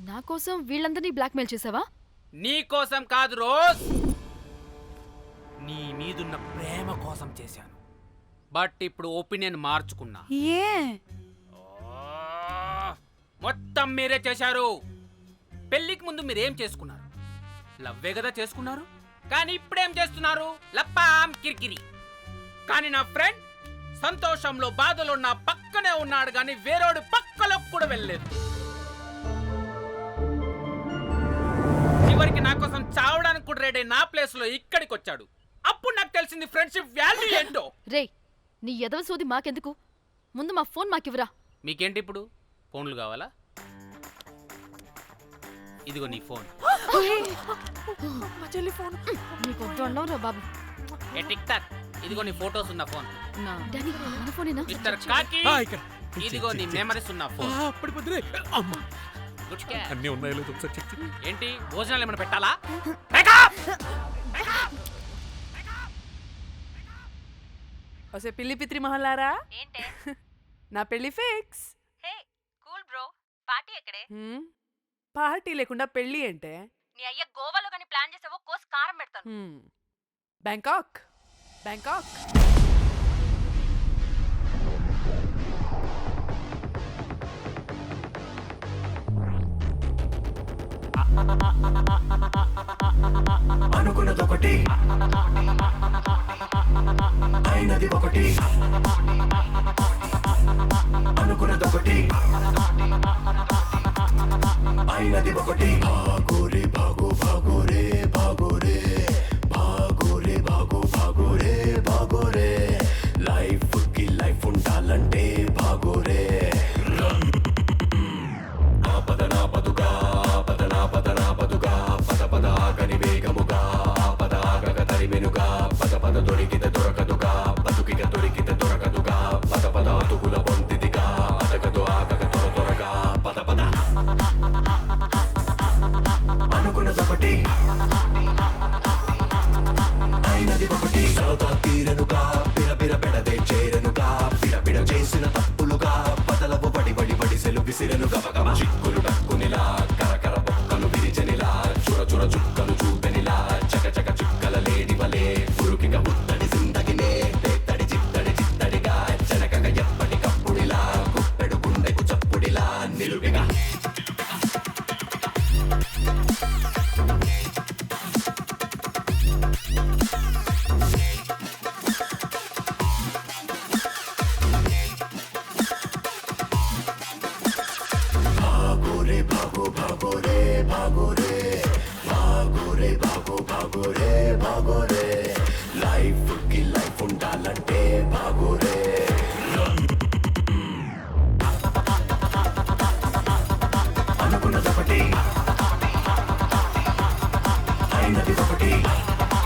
నా కోసం వీళ్ళందరినీ బ్లాక్మెయిల్ చేసావా? నీ కోసం కాదు రోజ్, నీ మీదున్న ప్రేమ కోసం చేశాను. బట్ ఇప్పుడు ఒపీనియన్ మార్చుకున్నా. మొత్తం మీరే చేశారు. పెళ్లికి ముందు మీరేం చేసుకున్నారు? లవ్వే కదా చేసుకున్నారు. కానీ ఇప్పుడేం చేస్తున్నారు? లప్పాం కిరికిరి. కానీ నా ఫ్రెండ్ సంతోషంలో బాధలో నా పక్కనే ఉన్నాడు, కానీ వేరేడు పక్కలో కూడా వెళ్ళలేదు. చివరికి నా కోసం చావడానికి కూడా రెడీ నా ప్లేస్ లో ఇక్కడికి వచ్చాడు. అప్పుడు నాకు తెలిసింది ఫ్రెండ్షిప్ వాల్యూ ఏంటో. రే, నీ ఎదవ సోది మాకెందుకు? ముందు మా ఫోన్ మాకివ్వరా. మీకేంటి ఇప్పుడు ఫోన్లు కావాలా? ఇదిగో నీ ఫోన్. నీకు వద్దు అన్నావురా బాబు. ఏ టిక్ టాక్, ఇదిగో నీ ఫోటోస్ ఉన్న ఫోన్. డాడీ, మన ఫోనేనా? మిస్టర్ కాకి, ఇదిగో నీ మెమరీస్ ఉన్న ఫోన్. అన్నీ ఉన్నాయో లేదో ఒకసారి చెక్ చెయ్యి. ఏంటి భోజనాలు ఏమైనా పెట్టాలా? వసే పిల్లి పిత్రి మహల్లారా ఏంటే నా పెళ్లి ఫిక్స్. హే కూల్ బ్రో, పార్టీ ఎక్కడే? పార్టీ లేకుండా పెళ్లి అంటే నీ అయ్య గోవాలో కానీ ప్లాన్ చేసావో కోసి కారం పెడతాను. బ్యాంకాక్. బ్యాంకాక్ అనుకున్నదొకటి అయినది ఒకటి, అనుకున్నదొకటి అయినది ఒకటి. భాగోరే భాగో భాగోరే భాగోరే భాగోరే భాగో భాగోరే భాగోరే, లైఫ్ కి లైఫ్ ఉండాలంటే భాగోరే. ఆపదనా పదుగా పదనా పదనా పదుగా పద పద ఆగని వేగముగా పద ఆగగ తరిమెనుగా పద పద దొరికిత దొరకదుగా బతుకిక దొరికిత దొరకదుగా పద పద అతుకుల పొందిదిగా అతగదు ఆగగ త్వర త్వరగా పద పద. అనుకున్నదొకటి అయినది ఒకటి, సరదా తీరనుగా బిరబిర పెడదే చేరనుగా బిడబిడ చేసిన తప్పులుగా బదలవు బడి బడి బడిసెలు విసిరెను గబగబ చిక్కులు డక్కునిలా కరకర బొక్కలు విరిచనిలా చుర చుర చుక్కలు చూపెనిలా చక చక చుక్కల లేడి వలే పురుకిక ముత్తడి సిందగినే తడి చిత్తడి చిత్తడిగా చెనకగా ఎప్పటికప్పుడిలా గుప్పెడు గుండెకు చప్పుడిలా నిలువిగా. భాగోరే భాగో భాగోరే భాగోరే భాగోరే భాగో భాగోరే భాగోరే, లైఫ్ కి లైఫ్ ఉండాలంటే భాగోరే.